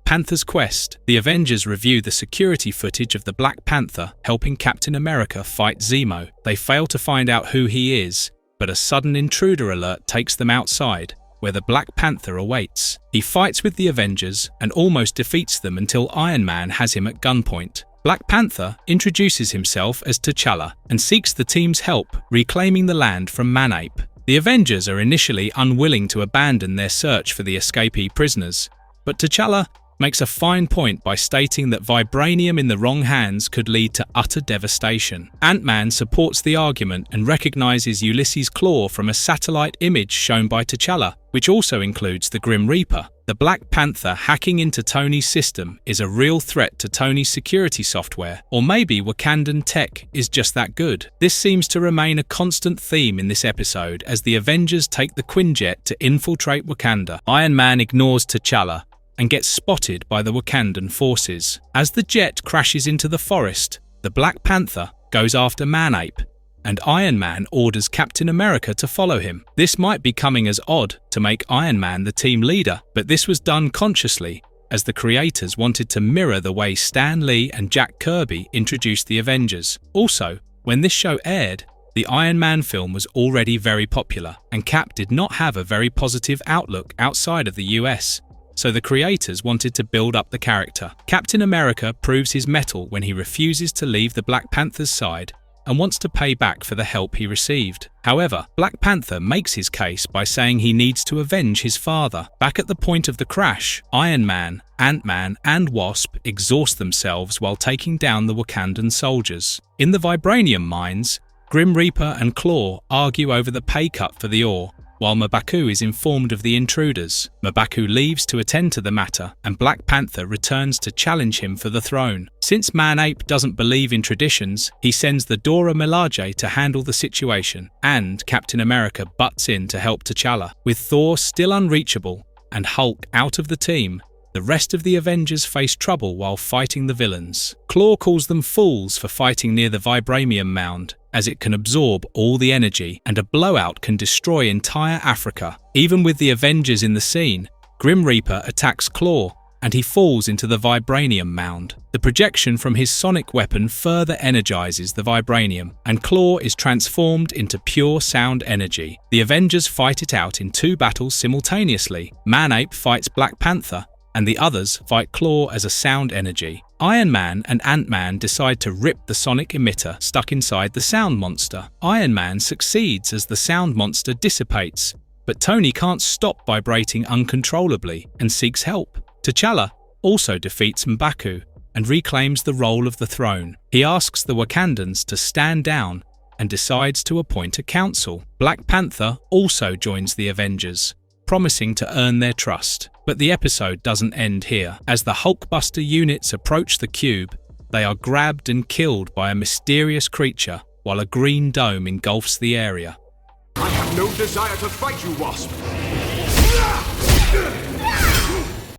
Panther's quest, the Avengers review the security footage of the Black Panther helping Captain America fight Zemo. They fail to find out who he is, but a sudden intruder alert takes them outside, where the Black Panther awaits. He fights with the Avengers and almost defeats them until Iron Man has him at gunpoint. Black Panther introduces himself as T'Challa and seeks the team's help reclaiming the land from Manape. The Avengers are initially unwilling to abandon their search for the escapee prisoners, but T'Challa makes a fine point by stating that vibranium in the wrong hands could lead to utter devastation. Ant-Man supports the argument and recognizes Ulysses' claw from a satellite image shown by T'Challa, which also includes the Grim Reaper. The Black Panther hacking into Tony's system is a real threat to Tony's security software, or maybe Wakandan tech is just that good. This seems to remain a constant theme in this episode as the Avengers take the Quinjet to infiltrate Wakanda. Iron Man ignores T'Challa and gets spotted by the Wakandan forces. As the jet crashes into the forest, the Black Panther goes after Manape, and Iron Man orders Captain America to follow him. This might be coming as odd to make Iron Man the team leader, but this was done consciously, as the creators wanted to mirror the way Stan Lee and Jack Kirby introduced the Avengers. Also, when this show aired, the Iron Man film was already very popular, and Cap did not have a very positive outlook outside of the US. So the creators wanted to build up the character. Captain America proves his mettle when he refuses to leave the Black Panther's side and wants to pay back for the help he received. However, Black Panther makes his case by saying he needs to avenge his father. Back at the point of the crash, Iron Man, Ant-Man, and Wasp exhaust themselves while taking down the Wakandan soldiers. In the vibranium mines, Grim Reaper and Claw argue over the pay cut for the ore, while M'Baku is informed of the intruders. M'Baku leaves to attend to the matter, and Black Panther returns to challenge him for the throne. Since Manape doesn't believe in traditions, he sends the Dora Milaje to handle the situation, and Captain America butts in to help T'Challa. With Thor still unreachable and Hulk out of the team, the rest of the Avengers face trouble while fighting the villains. Claw calls them fools for fighting near the vibranium mound, as it can absorb all the energy and a blowout can destroy entire Africa. Even with the Avengers in the scene, Grim Reaper attacks Claw and he falls into the vibranium mound. The projection from his sonic weapon further energizes the vibranium, and Claw is transformed into pure sound energy. The Avengers fight it out in 2 battles simultaneously. Manape fights Black Panther, and the others fight Claw as a sound energy. Iron Man and Ant-Man decide to rip the sonic emitter stuck inside the sound monster. Iron Man succeeds as the sound monster dissipates, but Tony can't stop vibrating uncontrollably and seeks help. T'Challa also defeats M'Baku and reclaims the role of the throne. He asks the Wakandans to stand down and decides to appoint a council. Black Panther also joins the Avengers, promising to earn their trust. But the episode doesn't end here. As the Hulkbuster units approach the cube, they are grabbed and killed by a mysterious creature while a green dome engulfs the area. I have no desire to fight you, Wasp!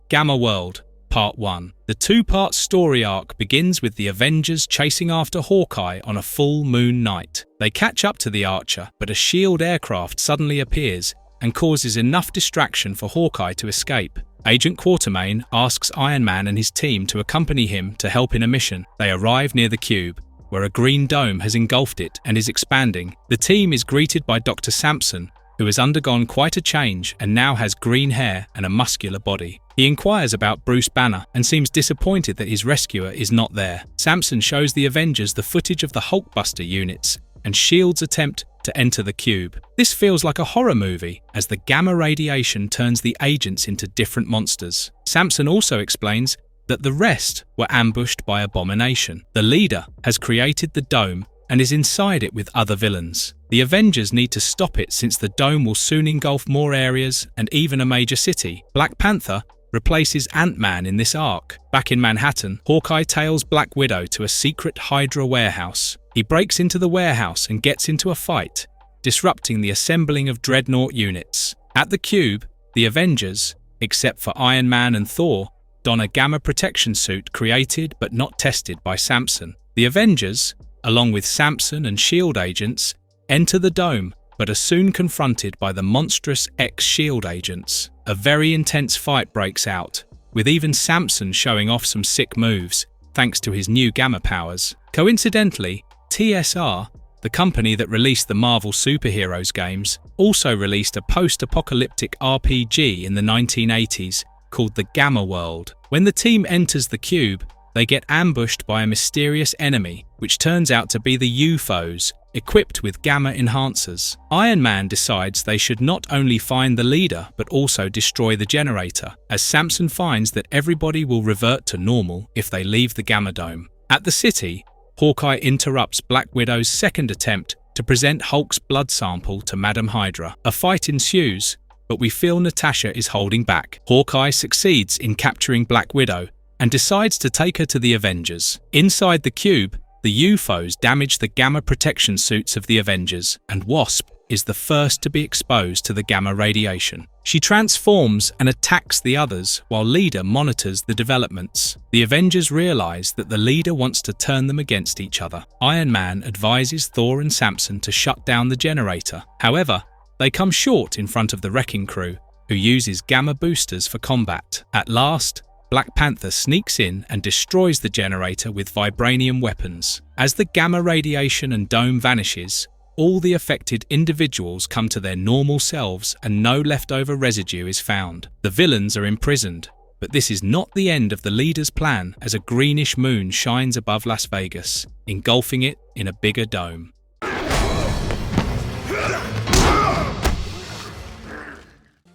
Gamma World, Part 1. The 2-part story arc begins with the Avengers chasing after Hawkeye on a full moon night. They catch up to the Archer, but a SHIELD aircraft suddenly appears and causes enough distraction for Hawkeye to escape. Agent Quatermain asks Iron Man and his team to accompany him to help in a mission. They arrive near the cube, where a green dome has engulfed it and is expanding. The team is greeted by Dr. Samson, who has undergone quite a change and now has green hair and a muscular body. He inquires about Bruce Banner and seems disappointed that his rescuer is not there. Samson shows the Avengers the footage of the Hulkbuster units and SHIELD's attempt to enter the cube. This feels like a horror movie, as the gamma radiation turns the agents into different monsters. Samson also explains that the rest were ambushed by Abomination. The leader has created the dome and is inside it with other villains. The Avengers need to stop it since the dome will soon engulf more areas and even a major city. Black Panther replaces Ant-Man in this arc. Back in Manhattan, Hawkeye tails Black Widow to a secret Hydra warehouse. He breaks into the warehouse and gets into a fight, disrupting the assembling of Dreadnought units. At the cube, the Avengers, except for Iron Man and Thor, don a gamma protection suit created but not tested by Samson. The Avengers, along with Samson and SHIELD agents, enter the dome but are soon confronted by the monstrous ex-SHIELD agents. A very intense fight breaks out, with even Samson showing off some sick moves, thanks to his new gamma powers. Coincidentally, TSR, the company that released the Marvel superheroes games, also released a post-apocalyptic RPG in the 1980s called the Gamma World. When the team enters the cube, they get ambushed by a mysterious enemy, which turns out to be the UFOs, equipped with gamma enhancers. Iron Man decides they should not only find the leader but also destroy the generator, as Samson finds that everybody will revert to normal if they leave the Gamma Dome. At the city, Hawkeye interrupts Black Widow's second attempt to present Hulk's blood sample to Madam Hydra. A fight ensues, but we feel Natasha is holding back. Hawkeye succeeds in capturing Black Widow and decides to take her to the Avengers. Inside the cube, the UFOs damage the gamma protection suits of the Avengers, and Wasp is the first to be exposed to the gamma radiation. She transforms and attacks the others while Leader monitors the developments. The Avengers realize that the Leader wants to turn them against each other. Iron Man advises Thor and Samson to shut down the generator. However, they come short in front of the Wrecking Crew, who uses gamma boosters for combat. At last, Black Panther sneaks in and destroys the generator with vibranium weapons. As the gamma radiation and dome vanishes, all the affected individuals come to their normal selves and no leftover residue is found. The villains are imprisoned, but this is not the end of the Leader's plan, as a greenish moon shines above Las Vegas, engulfing it in a bigger dome.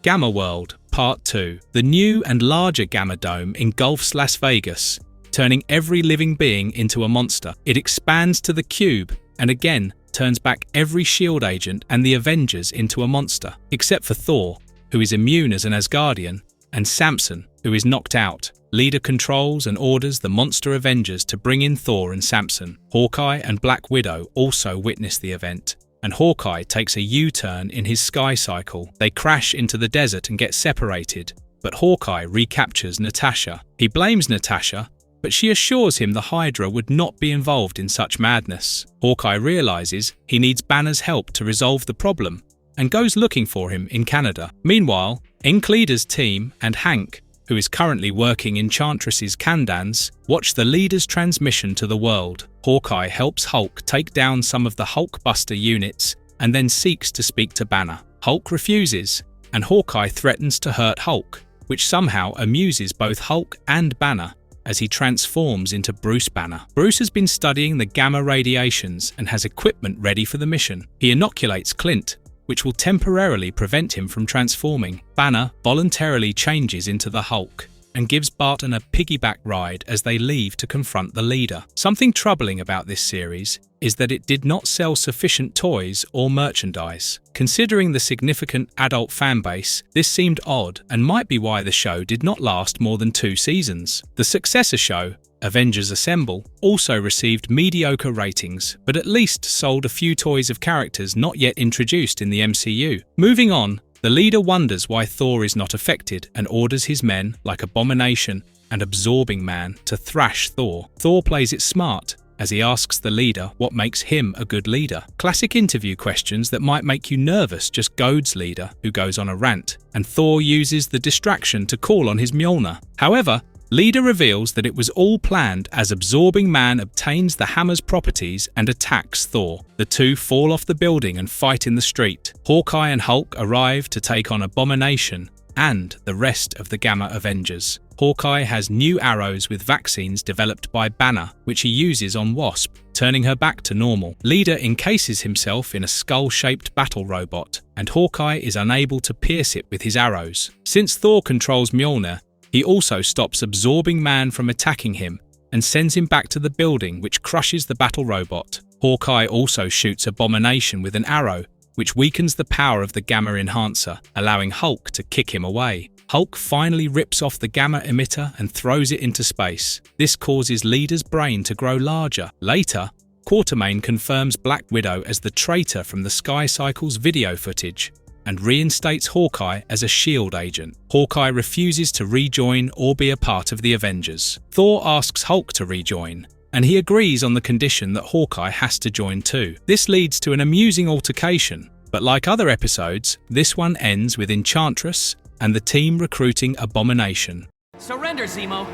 Gamma World Part 2. The new and larger Gamma Dome engulfs Las Vegas, turning every living being into a monster. It expands to the cube and again turns back every S.H.I.E.L.D. agent and the Avengers into a monster, except for Thor, who is immune as an Asgardian, and Samson, who is knocked out. Leader controls and orders the monster Avengers to bring in Thor and Samson. Hawkeye and Black Widow also witness the event, and Hawkeye takes a U-turn in his sky cycle. They crash into the desert and get separated, but Hawkeye recaptures Natasha. He blames Natasha, but she assures him the Hydra would not be involved in such madness. Hawkeye realizes he needs Banner's help to resolve the problem and goes looking for him in Canada. Meanwhile, Leader's team and Hank, who is currently working Enchantress's Kandans, watch the Leader's transmission to the world. Hawkeye helps Hulk take down some of the Hulkbuster units and then seeks to speak to Banner. Hulk refuses, and Hawkeye threatens to hurt Hulk, which somehow amuses both Hulk and Banner as he transforms into Bruce Banner. Bruce has been studying the gamma radiations and has equipment ready for the mission. He inoculates Clint, which will temporarily prevent him from transforming. Banner voluntarily changes into the Hulk and gives Barton a piggyback ride as they leave to confront the Leader. Something troubling about this series is that it did not sell sufficient toys or merchandise. Considering the significant adult fanbase, this seemed odd and might be why the show did not last more than 2 seasons. The successor show, Avengers Assemble, also received mediocre ratings, but at least sold a few toys of characters not yet introduced in the MCU. Moving on, the Leader wonders why Thor is not affected and orders his men, like Abomination and Absorbing Man, to thrash Thor. Thor plays it smart, as he asks the Leader what makes him a good leader. Classic interview questions that might make you nervous just goads Leader, who goes on a rant, and Thor uses the distraction to call on his Mjolnir. However, Leader reveals that it was all planned as Absorbing Man obtains the hammer's properties and attacks Thor. The two fall off the building and fight in the street. Hawkeye and Hulk arrive to take on Abomination and the rest of the Gamma Avengers. Hawkeye has new arrows with vaccines developed by Banner, which he uses on Wasp, turning her back to normal. Leader encases himself in a skull-shaped battle robot, and Hawkeye is unable to pierce it with his arrows. Since Thor controls Mjolnir, he also stops Absorbing Man from attacking him and sends him back to the building, which crushes the battle robot. Hawkeye also shoots Abomination with an arrow, which weakens the power of the Gamma Enhancer, allowing Hulk to kick him away. Hulk finally rips off the Gamma emitter and throws it into space. This causes Leader's brain to grow larger. Later, Quatermain confirms Black Widow as the traitor from the Sky Cycle's video footage and reinstates Hawkeye as a S.H.I.E.L.D. agent. Hawkeye refuses to rejoin or be a part of the Avengers. Thor asks Hulk to rejoin, and he agrees on the condition that Hawkeye has to join too. This leads to an amusing altercation, but like other episodes, this one ends with Enchantress and the team recruiting Abomination. Surrender, Zemo.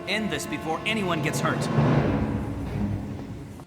End this before anyone gets hurt.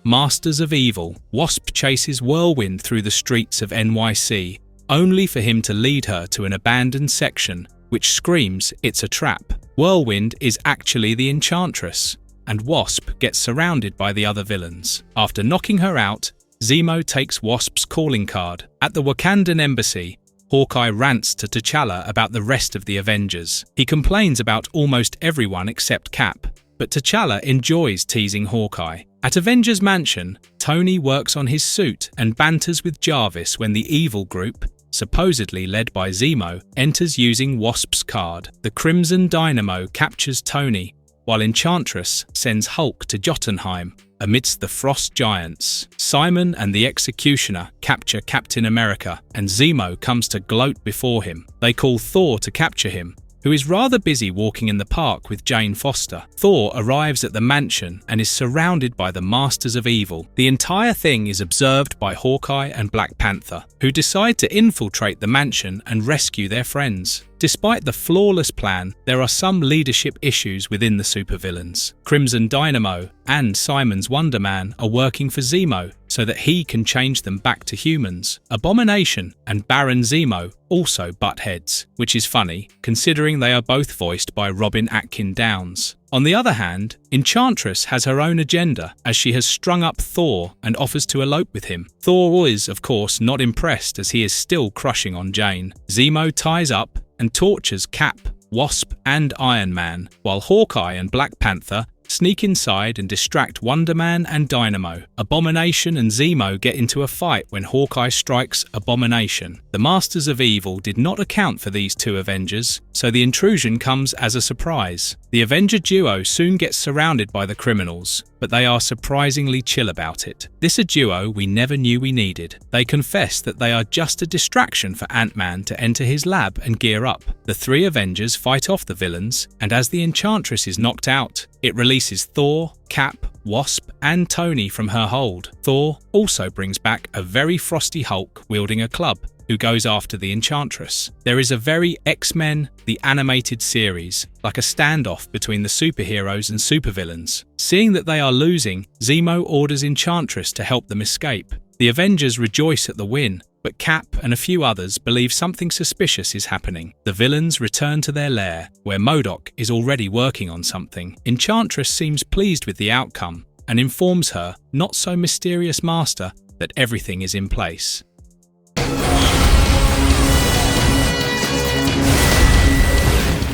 Masters of Evil, Wasp chases Whirlwind through the streets of NYC, only for him to lead her to an abandoned section, which screams it's a trap. Whirlwind is actually the Enchantress, and Wasp gets surrounded by the other villains. After knocking her out, Zemo takes Wasp's calling card. At the Wakandan embassy, Hawkeye rants to T'Challa about the rest of the Avengers. He complains about almost everyone except Cap, but T'Challa enjoys teasing Hawkeye. At Avengers Mansion, Tony works on his suit and banters with Jarvis when the evil group, supposedly led by Zemo, enters using Wasp's card. The Crimson Dynamo captures Tony, while Enchantress sends Hulk to Jotunheim. Amidst the Frost Giants, Simon and the Executioner capture Captain America, and Zemo comes to gloat before him. They call Thor to capture him, who is rather busy walking in the park with Jane Foster. Thor arrives at the mansion and is surrounded by the Masters of Evil. The entire thing is observed by Hawkeye and Black Panther, who decide to infiltrate the mansion and rescue their friends. Despite the flawless plan, there are some leadership issues within the supervillains. Crimson Dynamo and Simon's Wonder Man are working for Zemo so that he can change them back to humans. Abomination and Baron Zemo also butt heads, which is funny considering they are both voiced by Robin Atkin Downes. On the other hand, Enchantress has her own agenda as she has strung up Thor and offers to elope with him. Thor is, of course, not impressed as he is still crushing on Jane. Zemo ties up and tortures Cap, Wasp and Iron Man, while Hawkeye and Black Panther sneak inside and distract Wonder Man and Dynamo. Abomination and Zemo get into a fight when Hawkeye strikes Abomination. The Masters of Evil did not account for these two Avengers, so the intrusion comes as a surprise. The Avenger duo soon gets surrounded by the criminals, but they are surprisingly chill about it. This a duo we never knew we needed. They confess that they are just a distraction for Ant-Man to enter his lab and gear up. The three Avengers fight off the villains, and as the Enchantress is knocked out, it releases Thor, Cap, Wasp and Tony from her hold. Thor also brings back a very frosty Hulk wielding a club, who goes after the Enchantress. There is a very X-Men, the animated series, like a standoff between the superheroes and supervillains. Seeing that they are losing, Zemo orders Enchantress to help them escape. The Avengers rejoice at the win, but Cap and a few others believe something suspicious is happening. The villains return to their lair, where MODOK is already working on something. Enchantress seems pleased with the outcome and informs her not-so-mysterious master that everything is in place.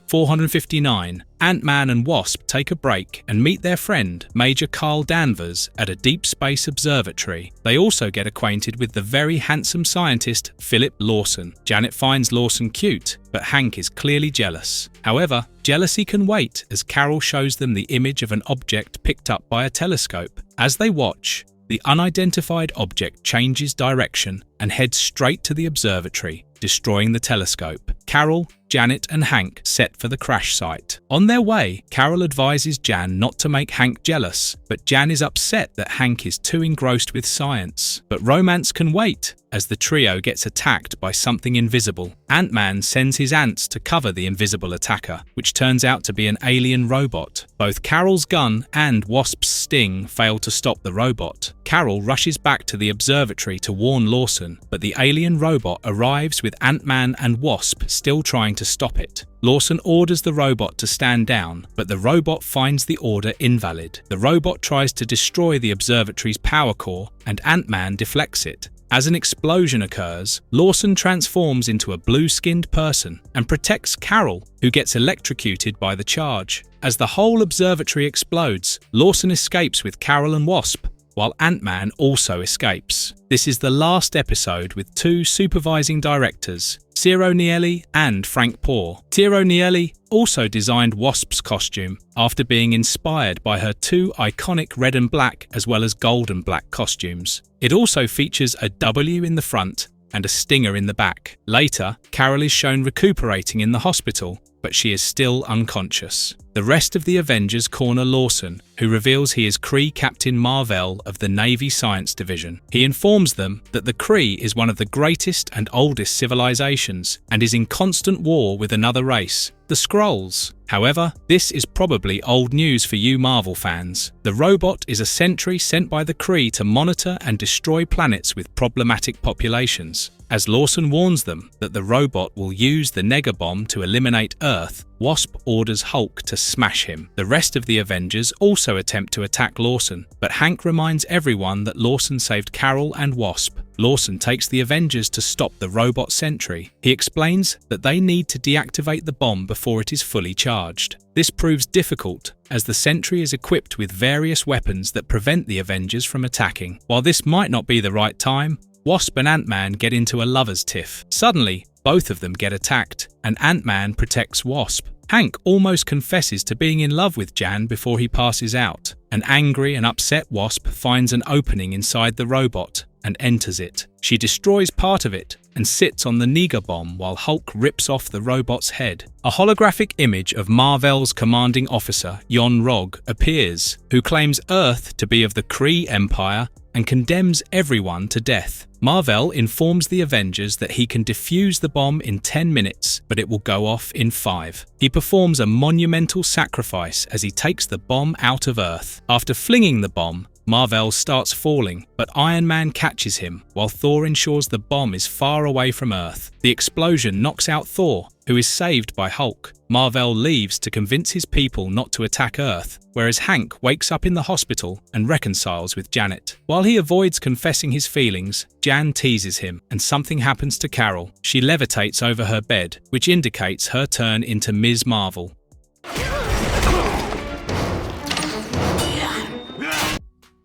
(459) Ant-Man and Wasp take a break and meet their friend, Major Carl Danvers, at a deep space observatory. They also get acquainted with the very handsome scientist, Philip Lawson. Janet finds Lawson cute, but Hank is clearly jealous. However, jealousy can wait as Carol shows them the image of an object picked up by a telescope. As they watch, the unidentified object changes direction and heads straight to the observatory, destroying the telescope. Carol, Janet and Hank set for the crash site. On their way, Carol advises Jan not to make Hank jealous, but Jan is upset that Hank is too engrossed with science. But romance can wait, as the trio gets attacked by something invisible. Ant-Man sends his ants to cover the invisible attacker, which turns out to be an alien robot. Both Carol's gun and Wasp's sting fail to stop the robot. Carol rushes back to the observatory to warn Lawson, but the alien robot arrives with Ant-Man and Wasp still trying to stop it. Lawson orders the robot to stand down, but the robot finds the order invalid. The robot tries to destroy the observatory's power core, and Ant-Man deflects it. As an explosion occurs, Lawson transforms into a blue-skinned person and protects Carol, who gets electrocuted by the charge. As the whole observatory explodes, Lawson escapes with Carol and Wasp, while Ant-Man also escapes. This is the last episode with two supervising directors, Ciro Nieli and Frank Poor. Ciro Nieli also designed Wasp's costume after being inspired by her two iconic red and black as well as gold and black costumes. It also features a W in the front and a stinger in the back. Later, Carol is shown recuperating in the hospital, but she is still unconscious. The rest of the Avengers corner Lawson, who reveals he is Kree Captain Mar-Vell of the Navy Science Division. He informs them that the Kree is one of the greatest and oldest civilizations and is in constant war with another race, the Skrulls. However, this is probably old news for you Marvel fans. The robot is a sentry sent by the Kree to monitor and destroy planets with problematic populations. As Lawson warns them that the robot will use the Negabomb to eliminate Earth, Wasp orders Hulk to smash him. The rest of the Avengers also attempt to attack Lawson, but Hank reminds everyone that Lawson saved Carol and Wasp. Lawson takes the Avengers to stop the robot sentry. He explains that they need to deactivate the bomb before it is fully charged. This proves difficult, as the sentry is equipped with various weapons that prevent the Avengers from attacking. While this might not be the right time, Wasp and Ant-Man get into a lover's tiff. Suddenly, both of them get attacked, and Ant-Man protects Wasp. Hank almost confesses to being in love with Jan before he passes out. An angry and upset Wasp finds an opening inside the robot and enters it. She destroys part of it and sits on the Negabomb while Hulk rips off the robot's head. A holographic image of Mar-Vell's commanding officer, Yon-Rogg, appears, who claims Earth to be of the Kree Empire and condemns everyone to death. Mar-Vell informs the Avengers that he can defuse the bomb in 10 minutes, but it will go off in 5. He performs a monumental sacrifice as he takes the bomb out of Earth. After flinging the bomb, Mar-Vell starts falling, but Iron Man catches him, while Thor ensures the bomb is far away from Earth. The explosion knocks out Thor, who is saved by Hulk. Mar-Vell leaves to convince his people not to attack Earth, whereas Hank wakes up in the hospital and reconciles with Janet. While he avoids confessing his feelings, Jan teases him, and something happens to Carol. She levitates over her bed, which indicates her turn into Ms. Marvel.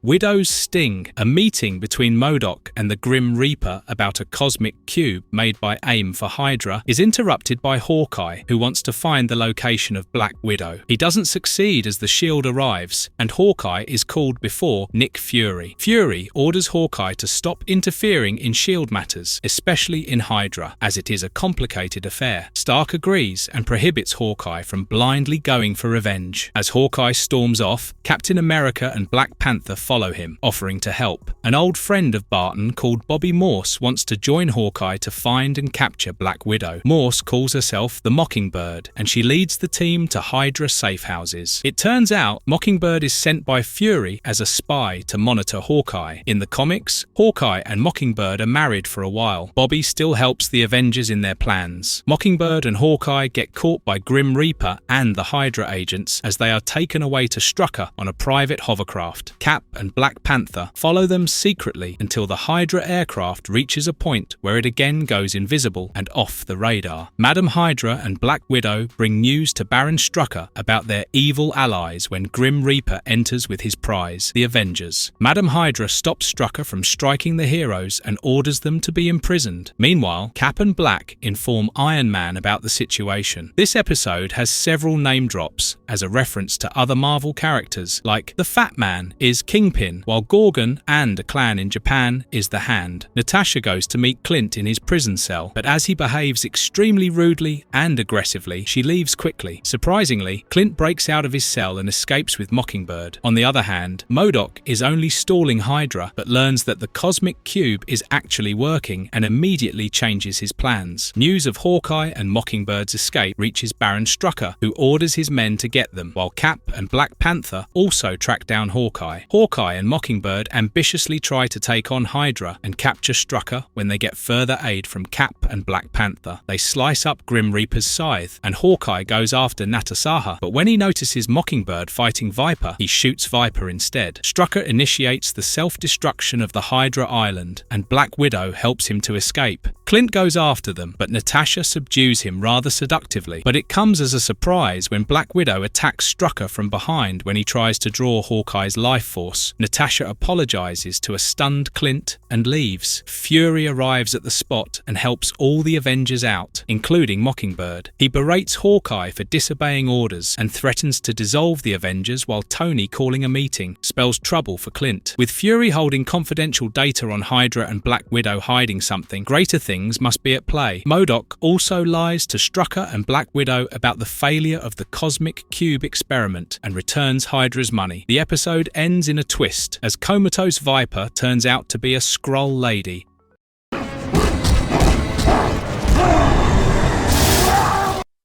Widow's Sting, a meeting between MODOK and the Grim Reaper about a cosmic cube made by AIM for Hydra, is interrupted by Hawkeye, who wants to find the location of Black Widow. He doesn't succeed as the shield arrives, and Hawkeye is called before Nick Fury. Fury orders Hawkeye to stop interfering in shield matters, especially in Hydra, as it is a complicated affair. Stark agrees and prohibits Hawkeye from blindly going for revenge. As Hawkeye storms off, Captain America and Black Panther follow him, offering to help. An old friend of Barton called Bobby Morse wants to join Hawkeye to find and capture Black Widow. Morse calls herself the Mockingbird, and she leads the team to Hydra safe houses. It turns out Mockingbird is sent by Fury as a spy to monitor Hawkeye. In the comics, Hawkeye and Mockingbird are married for a while. Bobby still helps the Avengers in their plans. Mockingbird and Hawkeye get caught by Grim Reaper and the Hydra agents as they are taken away to Strucker on a private hovercraft. Cap and Black Panther follow them secretly until the Hydra aircraft reaches a point where it again goes invisible and off the radar. Madam Hydra and Black Widow bring news to Baron Strucker about their evil allies when Grim Reaper enters with his prize, the Avengers. Madam Hydra stops Strucker from striking the heroes and orders them to be imprisoned. Meanwhile, Cap and Black inform Iron Man about the situation. This episode has several name drops as a reference to other Marvel characters, like the Fat Man is Kingpin, while Gorgon and a clan in Japan is the Hand. Natasha goes to meet Clint in his prison cell, but as he behaves extremely rudely and aggressively, she leaves quickly. Surprisingly, Clint breaks out of his cell and escapes with Mockingbird. On the other hand, MODOK is only stalling Hydra, but learns that the cosmic cube is actually working and immediately changes his plans. News of Hawkeye and Mockingbird's escape reaches Baron Strucker, who orders his men to get them, while Cap and Black Panther also track down Hawkeye. Hawkeye and Mockingbird ambitiously try to take on Hydra and capture Strucker when they get further aid from Cap and Black Panther. They slice up Grim Reaper's scythe, and Hawkeye goes after Natasaha, but when he notices Mockingbird fighting Viper, he shoots Viper instead. Strucker initiates the self-destruction of the Hydra Island, and Black Widow helps him to escape. Clint goes after them, but Natasha subdues him rather seductively. But it comes as a surprise when Black Widow attacks Strucker from behind when he tries to draw Hawkeye's life force. Natasha apologizes to a stunned Clint and leaves. Fury arrives at the spot and helps all the Avengers out, including Mockingbird. He berates Hawkeye for disobeying orders and threatens to dissolve the Avengers, while Tony calling a meeting spells trouble for Clint. With Fury holding confidential data on Hydra and Black Widow hiding something, greater things things must be at play. MODOK also lies to Strucker and Black Widow about the failure of the Cosmic Cube experiment and returns Hydra's money. The episode ends in a twist, as Comatose Viper turns out to be a Skrull lady.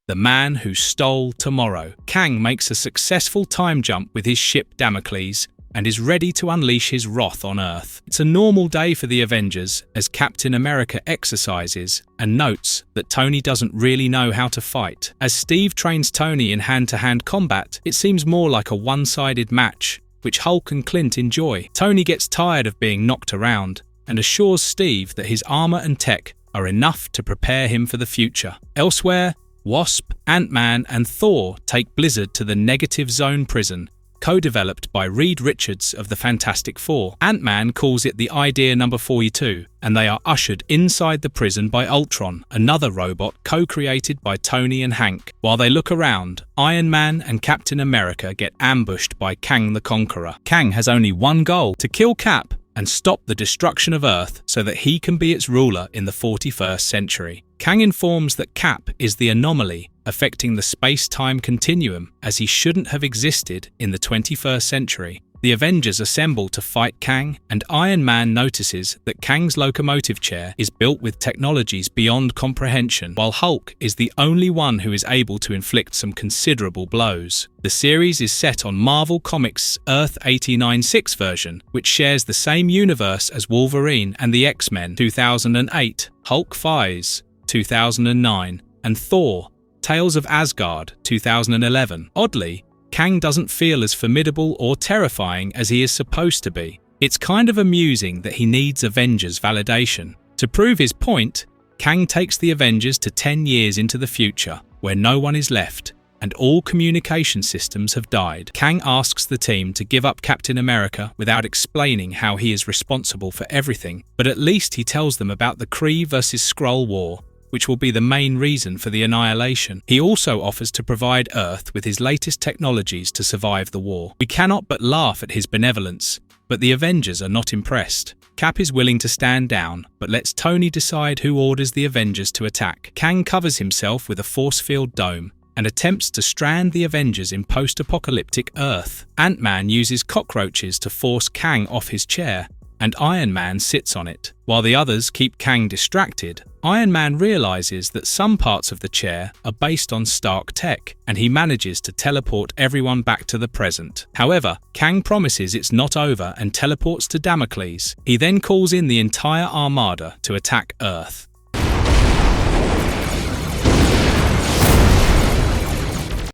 The Man Who Stole Tomorrow. Kang makes a successful time jump with his ship Damocles and is ready to unleash his wrath on Earth. It's a normal day for the Avengers as Captain America exercises and notes that Tony doesn't really know how to fight. As Steve trains Tony in hand-to-hand combat, it seems more like a one-sided match, which Hulk and Clint enjoy. Tony gets tired of being knocked around and assures Steve that his armor and tech are enough to prepare him for the future. Elsewhere, Wasp, Ant-Man and Thor take Blizzard to the Negative Zone prison, co-developed by Reed Richards of the Fantastic Four. Ant-Man calls it the Idea Number 42, and they are ushered inside the prison by Ultron, another robot co-created by Tony and Hank. While they look around, Iron Man and Captain America get ambushed by Kang the Conqueror. Kang has only one goal: to kill Cap and stop the destruction of Earth so that he can be its ruler in the 41st century. Kang informs that Cap is the anomaly affecting the space-time continuum, as he shouldn't have existed in the 21st century. The Avengers assemble to fight Kang, and Iron Man notices that Kang's locomotive chair is built with technologies beyond comprehension, while Hulk is the only one who is able to inflict some considerable blows. The series is set on Marvel Comics' Earth 89-6 version, which shares the same universe as Wolverine and the X-Men 2008, Hulk Fies 2009, and Thor, Tales of Asgard 2011. Oddly, Kang doesn't feel as formidable or terrifying as he is supposed to be. It's kind of amusing that he needs Avengers validation. To prove his point, Kang takes the Avengers to 10 years into the future, where no one is left, and all communication systems have died. Kang asks the team to give up Captain America without explaining how he is responsible for everything, but at least he tells them about the Kree versus Skrull war, which will be the main reason for the annihilation. He also offers to provide Earth with his latest technologies to survive the war. We cannot but laugh at his benevolence, but the Avengers are not impressed. Cap is willing to stand down, but lets Tony decide who orders the Avengers to attack. Kang covers himself with a force field dome and attempts to strand the Avengers in post-apocalyptic Earth. Ant-Man uses cockroaches to force Kang off his chair, and Iron Man sits on it. While the others keep Kang distracted, Iron Man realizes that some parts of the chair are based on Stark tech, and he manages to teleport everyone back to the present. However, Kang promises it's not over and teleports to Damocles. He then calls in the entire armada to attack Earth.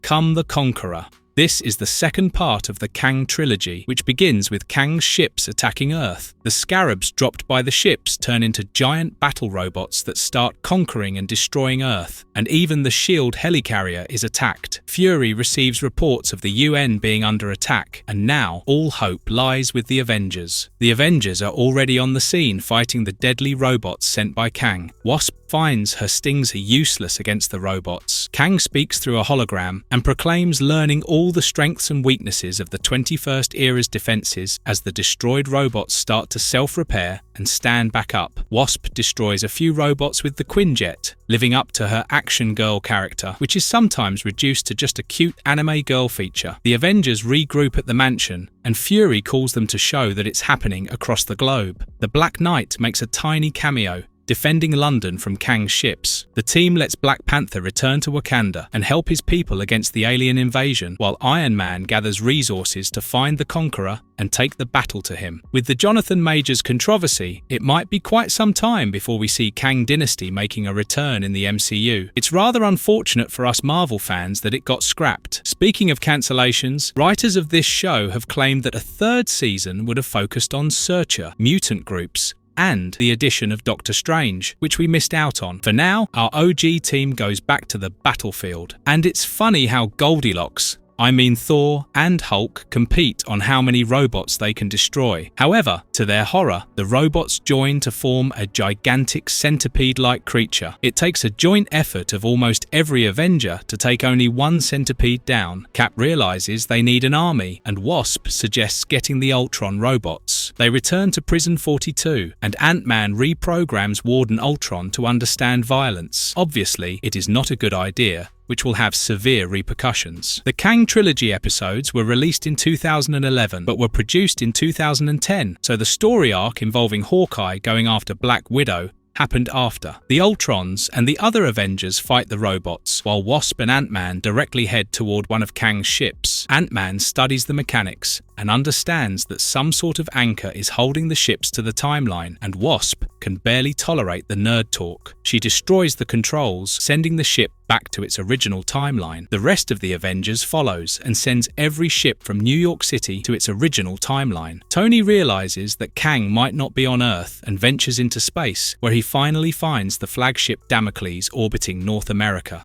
Kang the Conqueror. This is the second part of the Kang trilogy, which begins with Kang's ships attacking Earth. The scarabs dropped by the ships turn into giant battle robots that start conquering and destroying Earth, and even the S.H.I.E.L.D. helicarrier is attacked. Fury receives reports of the UN being under attack, and now all hope lies with the Avengers. The Avengers are already on the scene fighting the deadly robots sent by Kang. Wasp finds her stings are useless against the robots. Kang speaks through a hologram and proclaims learning all the strengths and weaknesses of the 21st era's defenses as the destroyed robots start to self-repair and stand back up. Wasp destroys a few robots with the Quinjet, living up to her action girl character, which is sometimes reduced to just a cute anime girl feature. The Avengers regroup at the mansion, and Fury calls them to show that it's happening across the globe. The Black Knight makes a tiny cameo, defending London from Kang's ships. The team lets Black Panther return to Wakanda and help his people against the alien invasion, while Iron Man gathers resources to find the Conqueror and take the battle to him. With the Jonathan Majors controversy, it might be quite some time before we see Kang Dynasty making a return in the MCU. It's rather unfortunate for us Marvel fans that it got scrapped. Speaking of cancellations, writers of this show have claimed that a third season would have focused on Searcher, mutant groups, and the addition of Doctor Strange, which we missed out on. For now, our OG team goes back to the battlefield. And it's funny how Goldilocks, I mean Thor and Hulk, compete on how many robots they can destroy. However, to their horror, the robots join to form a gigantic centipede-like creature. It takes a joint effort of almost every Avenger to take only one centipede down. Cap realizes they need an army, and Wasp suggests getting the Ultron robots. Avengers. They return to Prison 42, and Ant-Man reprograms Warden Ultron to understand violence. Obviously, it is not a good idea, which will have severe repercussions. The Kang trilogy episodes were released in 2011, but were produced in 2010, so the story arc involving Hawkeye going after Black Widow happened after. The Ultrons and the other Avengers fight the robots, while Wasp and Ant-Man directly head toward one of Kang's ships. Ant-Man studies the mechanics and understands that some sort of anchor is holding the ships to the timeline, and Wasp can barely tolerate the nerd talk. She destroys the controls, sending the ship back to its original timeline. The rest of the Avengers follows and sends every ship from New York City to its original timeline. Tony realizes that Kang might not be on Earth and ventures into space, where he finally finds the flagship Damocles orbiting North America.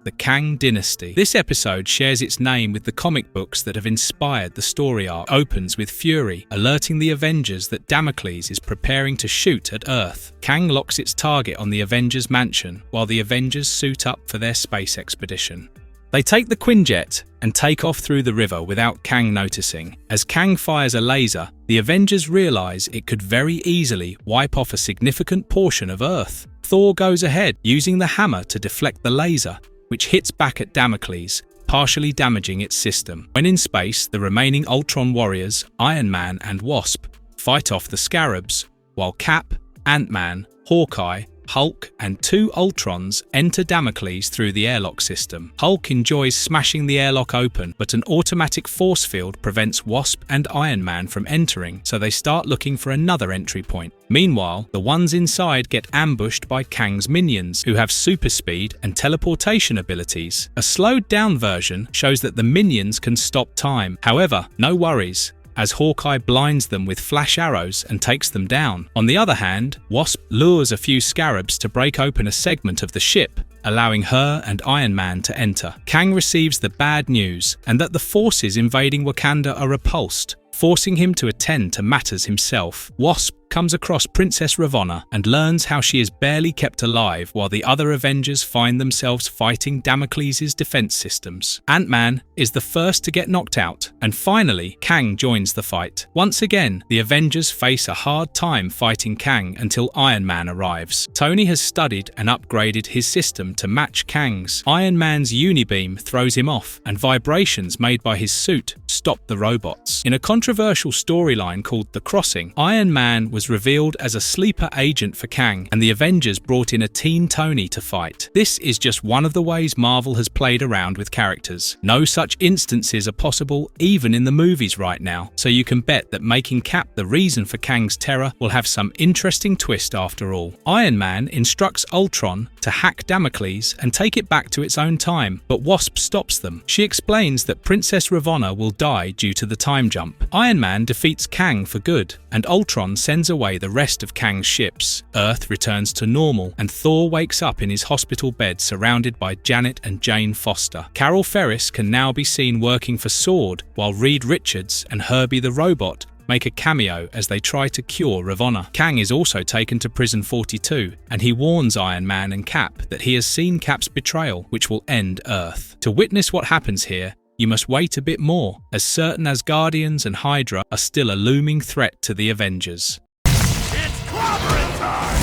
The Kang Dynasty. This episode shares its name with the comic books that have inspired the story arc. Opens with Fury alerting the Avengers that Damocles is preparing to shoot at Earth. Kang locks its target on the Avengers mansion while the Avengers suit up for their space expedition. They take the Quinjet and take off through the river without Kang noticing. As Kang fires a laser, the Avengers realize it could very easily wipe off a significant portion of Earth. Thor goes ahead, using the hammer to deflect the laser, which hits back at Damocles, partially damaging its system. When in space, the remaining Ultron warriors, Iron Man and Wasp, fight off the Scarabs, while Cap, Ant-Man, Hawkeye, Hulk and 2 Ultrons enter Damocles through the airlock system. Hulk enjoys smashing the airlock open, but an automatic force field prevents Wasp and Iron Man from entering, so they start looking for another entry point. Meanwhile, the ones inside get ambushed by Kang's minions, who have super speed and teleportation abilities. A slowed down version shows that the minions can stop time. However, no worries, as Hawkeye blinds them with flash arrows and takes them down. On the other hand, Wasp lures a few Scarabs to break open a segment of the ship, allowing her and Iron Man to enter. Kang receives the bad news, and that the forces invading Wakanda are repulsed, forcing him to attend to matters himself. Wasp comes across Princess Ravonna and learns how she is barely kept alive while the other Avengers find themselves fighting Damocles' defense systems. Ant-Man is the first to get knocked out, and finally Kang joins the fight. Once again, the Avengers face a hard time fighting Kang until Iron Man arrives. Tony has studied and upgraded his system to match Kang's. Iron Man's unibeam throws him off, and vibrations made by his suit stop the robots. In a controversial storyline called The Crossing, Iron Man was revealed as a sleeper agent for Kang, and the Avengers brought in a teen Tony to fight. This is just one of the ways Marvel has played around with characters. No such instances are possible even in the movies right now, so you can bet that making Cap the reason for Kang's terror will have some interesting twist after all. Iron Man instructs Ultron to hack Damocles and take it back to its own time, but Wasp stops them. She explains that Princess Ravonna will die due to the time jump. Iron Man defeats Kang for good, and Ultron sends away the rest of Kang's ships. Earth returns to normal, and Thor wakes up in his hospital bed surrounded by Janet and Jane Foster. Carol Ferris can now be seen working for SWORD, while Reed Richards and Herbie the Robot make a cameo as they try to cure Ravonna. Kang is also taken to Prison 42, and he warns Iron Man and Cap that he has seen Cap's betrayal, which will end Earth. To witness what happens here, you must wait a bit more, as certain Asgardians and Hydra are still a looming threat to the Avengers. It's clobbering time!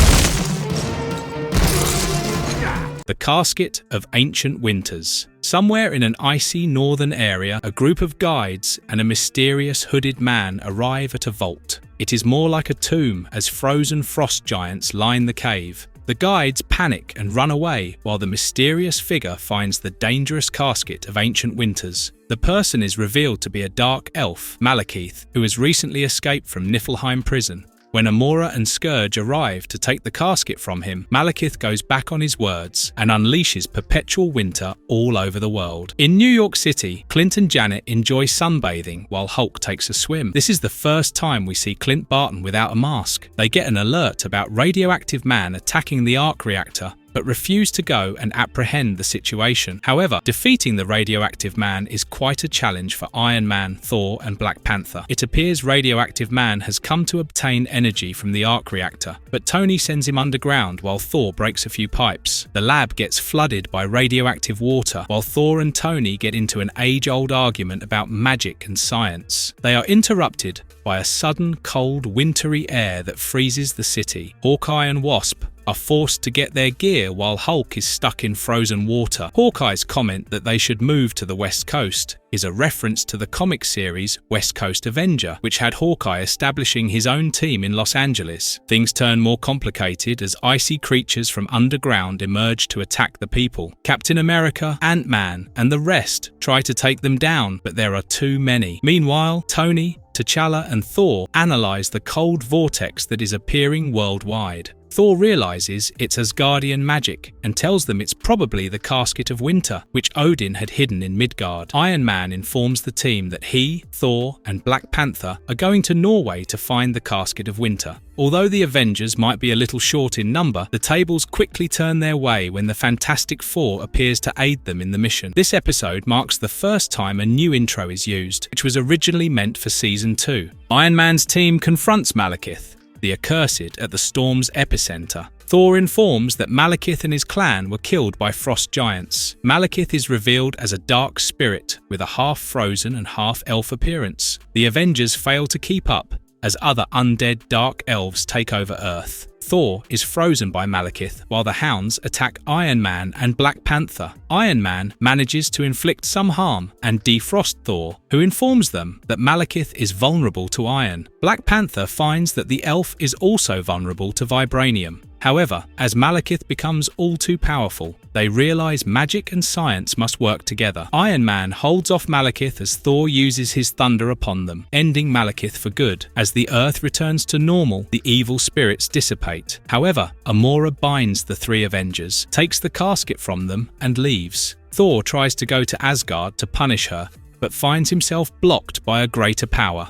The Casket of Ancient Winters. Somewhere in an icy northern area, a group of guides and a mysterious hooded man arrive at a vault. It is more like a tomb, as frozen frost giants line the cave. The guides panic and run away, while the mysterious figure finds the dangerous Casket of Ancient Winters. The person is revealed to be a dark elf, Malekith, who has recently escaped from Niflheim prison. When Amora and Scourge arrive to take the casket from him, Malekith goes back on his words and unleashes perpetual winter all over the world. In New York City, Clint and Janet enjoy sunbathing while Hulk takes a swim. This is the first time we see Clint Barton without a mask. They get an alert about radioactive man attacking the arc reactor, but refuse to go and apprehend the situation. However, defeating the radioactive man is quite a challenge for Iron Man, Thor, and Black Panther. It appears radioactive man has come to obtain energy from the arc reactor, but Tony sends him underground while Thor breaks a few pipes. The lab gets flooded by radioactive water, while Thor and Tony get into an age-old argument about magic and science. They are interrupted by a sudden cold, wintry air that freezes the city. Hawkeye and Wasp are forced to get their gear while Hulk is stuck in frozen water. Hawkeye's comment that they should move to the West Coast is a reference to the comic series West Coast Avenger, which had Hawkeye establishing his own team in Los Angeles. Things turn more complicated as icy creatures from underground emerge to attack the people. Captain America, Ant-Man, and the rest try to take them down, but there are too many. Meanwhile, Tony, T'Challa, and Thor analyze the cold vortex that is appearing worldwide. Thor realizes it's Asgardian magic and tells them it's probably the Casket of Winter, which Odin had hidden in Midgard. Iron Man informs the team that he, Thor, and Black Panther are going to Norway to find the Casket of Winter. Although the Avengers might be a little short in number, the tables quickly turn their way when the Fantastic Four appears to aid them in the mission. This episode marks the first time a new intro is used, which was originally meant for Season 2. Iron Man's team confronts Malekith, the Accursed, at the storm's epicenter. Thor informs that Malekith and his clan were killed by frost giants. Malekith is revealed as a dark spirit with a half-frozen and half-elf appearance. The Avengers fail to keep up as other undead dark elves take over Earth. Thor is frozen by Malekith while the Hounds attack Iron Man and Black Panther. Iron Man manages to inflict some harm and defrost Thor, who informs them that Malekith is vulnerable to iron. Black Panther finds that the elf is also vulnerable to vibranium. However, as Malekith becomes all too powerful, they realize magic and science must work together. Iron Man holds off Malekith as Thor uses his thunder upon them, ending Malekith for good. As the Earth returns to normal, the evil spirits dissipate. However, Amora binds the three Avengers, takes the casket from them, and leaves. Thor tries to go to Asgard to punish her, but finds himself blocked by a greater power.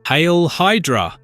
Hail Hydra!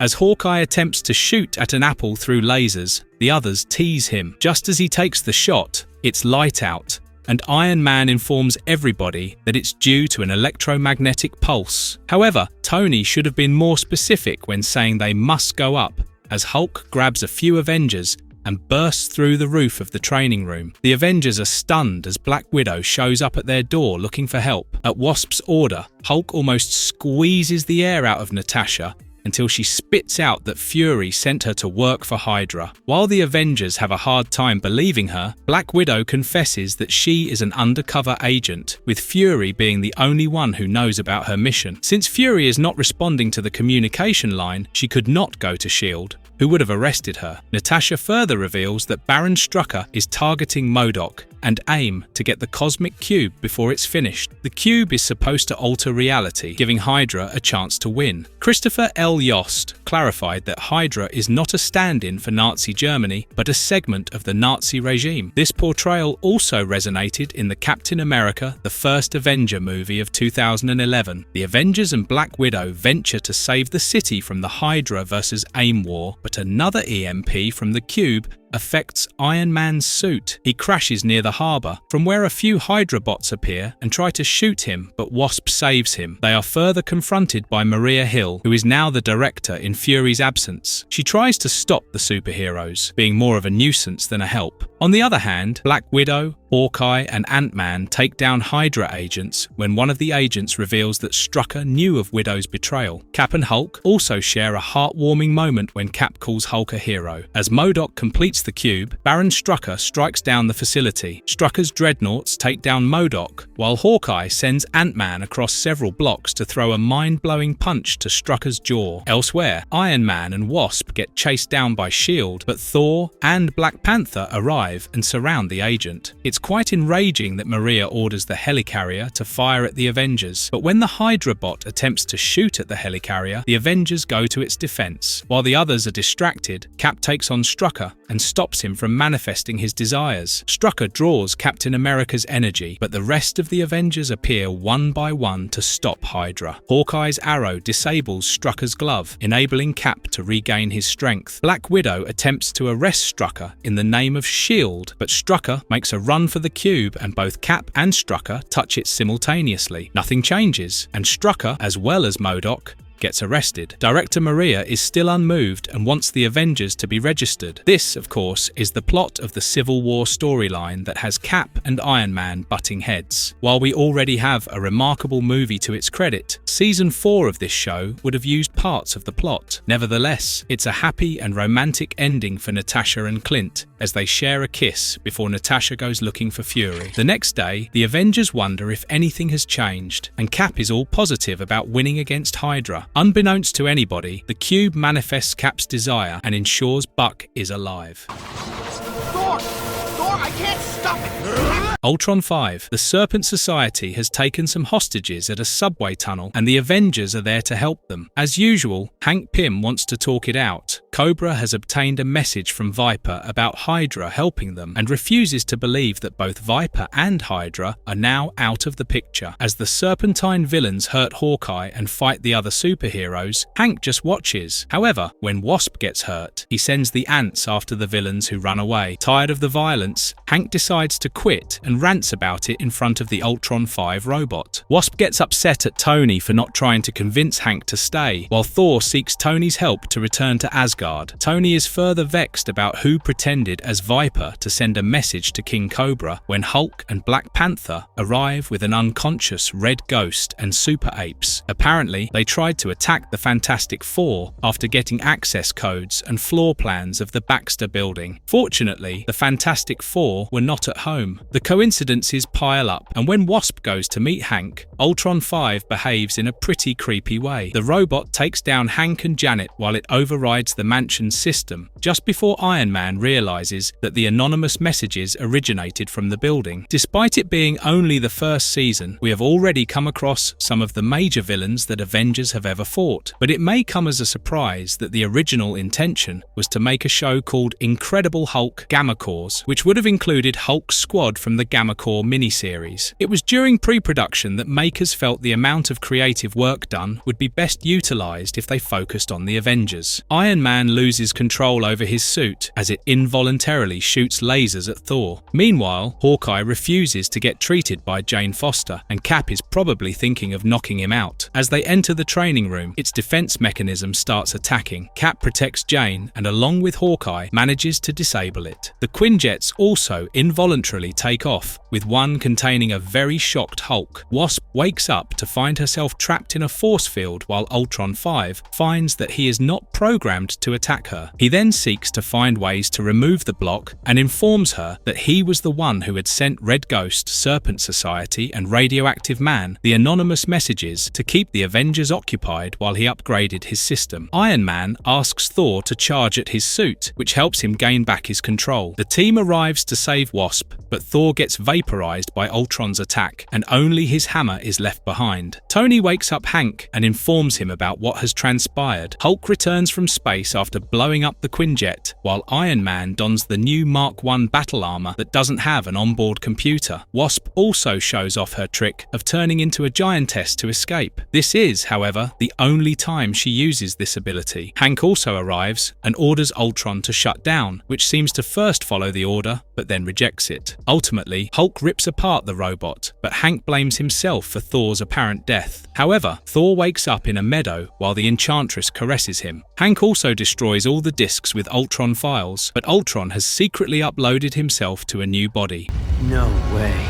As Hawkeye attempts to shoot at an apple through lasers, the others tease him. Just as he takes the shot, it's light out, and Iron Man informs everybody that it's due to an electromagnetic pulse. However, Tony should have been more specific when saying they must go up, as Hulk grabs a few Avengers and bursts through the roof of the training room. The Avengers are stunned as Black Widow shows up at their door looking for help. At Wasp's order, Hulk almost squeezes the air out of Natasha until she spits out that Fury sent her to work for Hydra. While the Avengers have a hard time believing her, Black Widow confesses that she is an undercover agent, with Fury being the only one who knows about her mission. Since Fury is not responding to the communication line, she could not go to S.H.I.E.L.D., who would have arrested her. Natasha further reveals that Baron Strucker is targeting MODOK and AIM to get the Cosmic Cube before it's finished. The cube is supposed to alter reality, giving Hydra a chance to win. Christopher L. Yost clarified that Hydra is not a stand-in for Nazi Germany, but a segment of the Nazi regime. This portrayal also resonated in the Captain America: The First Avenger movie of 2011. The Avengers and Black Widow venture to save the city from the Hydra versus AIM war, but another EMP from the cube affects Iron Man's suit. He crashes near the harbour, from where a few Hydra bots appear and try to shoot him, but Wasp saves him. They are further confronted by Maria Hill, who is now the director in Fury's absence. She tries to stop the superheroes, being more of a nuisance than a help. On the other hand, Black Widow, Hawkeye, and Ant-Man take down Hydra agents when one of the agents reveals that Strucker knew of Widow's betrayal. Cap and Hulk also share a heartwarming moment when Cap calls Hulk a hero. As MODOK completes the cube, Baron Strucker strikes down the facility. Strucker's dreadnoughts take down MODOK, while Hawkeye sends Ant-Man across several blocks to throw a mind-blowing punch to Strucker's jaw. Elsewhere, Iron Man and Wasp get chased down by S.H.I.E.L.D., but Thor and Black Panther arrive and surround the agent. It's quite enraging that Maria orders the helicarrier to fire at the Avengers, but when the Hydra bot attempts to shoot at the helicarrier, the Avengers go to its defense. While the others are distracted, Cap takes on Strucker, and stops him from manifesting his desires. Strucker draws Captain America's energy, but the rest of the Avengers appear one by one to stop Hydra. Hawkeye's arrow disables Strucker's glove, enabling Cap to regain his strength. Black Widow attempts to arrest Strucker in the name of S.H.I.E.L.D., but Strucker makes a run for the cube and both Cap and Strucker touch it simultaneously. Nothing changes, and Strucker, as well as MODOK, gets arrested. Director Maria is still unmoved and wants the Avengers to be registered. This, of course, is the plot of the Civil War storyline that has Cap and Iron Man butting heads. While we already have a remarkable movie to its credit, Season 4 of this show would have used parts of the plot. Nevertheless, it's a happy and romantic ending for Natasha and Clint as they share a kiss before Natasha goes looking for Fury. The next day, the Avengers wonder if anything has changed, and Cap is all positive about winning against Hydra. Unbeknownst to anybody, the cube manifests Cap's desire and ensures Buck is alive. Thor! Thor, I can't stop it! Ultron 5. The Serpent Society has taken some hostages at a subway tunnel, and the Avengers are there to help them. As usual, Hank Pym wants to talk it out. Cobra has obtained a message from Viper about Hydra helping them, and refuses to believe that both Viper and Hydra are now out of the picture. As the Serpentine villains hurt Hawkeye and fight the other superheroes, Hank just watches. However, when Wasp gets hurt, he sends the ants after the villains who run away. Tired of the violence, Hank decides to quit and rants about it in front of the Ultron 5 robot. Wasp gets upset at Tony for not trying to convince Hank to stay, while Thor seeks Tony's help to return to Asgard. Tony is further vexed about who pretended as Viper to send a message to King Cobra when Hulk and Black Panther arrive with an unconscious Red Ghost and Super Apes. Apparently, they tried to attack the Fantastic Four after getting access codes and floor plans of the Baxter building. Fortunately, the Fantastic Four were not at home. The coincidences pile up, and when Wasp goes to meet Hank, Ultron 5 behaves in a pretty creepy way. The robot takes down Hank and Janet while it overrides the mansion's system, just before Iron Man realizes that the anonymous messages originated from the building. Despite it being only the first season, we have already come across some of the major villains that Avengers have ever fought, but it may come as a surprise that the original intention was to make a show called Incredible Hulk Gamma Corps, which would have included Hulk's squad from the Gamma Corps miniseries. It was during pre-production that makers felt the amount of creative work done would be best utilized if they focused on the Avengers. Iron Man loses control over his suit as it involuntarily shoots lasers at Thor. Meanwhile, Hawkeye refuses to get treated by Jane Foster, and Cap is probably thinking of knocking him out. As they enter the training room, its defense mechanism starts attacking. Cap protects Jane and, along with Hawkeye, manages to disable it. The Quinjets also involuntarily take off, with one containing a very shocked Hulk. Wasp wakes up to find herself trapped in a force field, while Ultron 5 finds that he is not programmed to attack her. He then seeks to find ways to remove the block and informs her that he was the one who had sent Red Ghost, Serpent Society, and Radioactive Man the anonymous messages to keep the Avengers occupied while he upgraded his system. Iron Man asks Thor to charge at his suit, which helps him gain back his control. The team arrives to save Wasp, but Thor gets vaporized by Ultron's attack, and only his hammer is left behind. Tony wakes up Hank and informs him about what has transpired. Hulk returns from space after blowing up the Quinjet, while Iron Man dons the new Mark I battle armor that doesn't have an onboard computer. Wasp also shows off her trick of turning into a giantess to escape. This is, however, the only time she uses this ability. Hank also arrives and orders Ultron to shut down, which seems to first follow the order, but then rejects it. Ultimately, Hulk rips apart the robot, but Hank blames himself for Thor's apparent death. However, Thor wakes up in a meadow while the Enchantress caresses him. Hank also destroys all the discs with Ultron files, but Ultron has secretly uploaded himself to a new body. No way.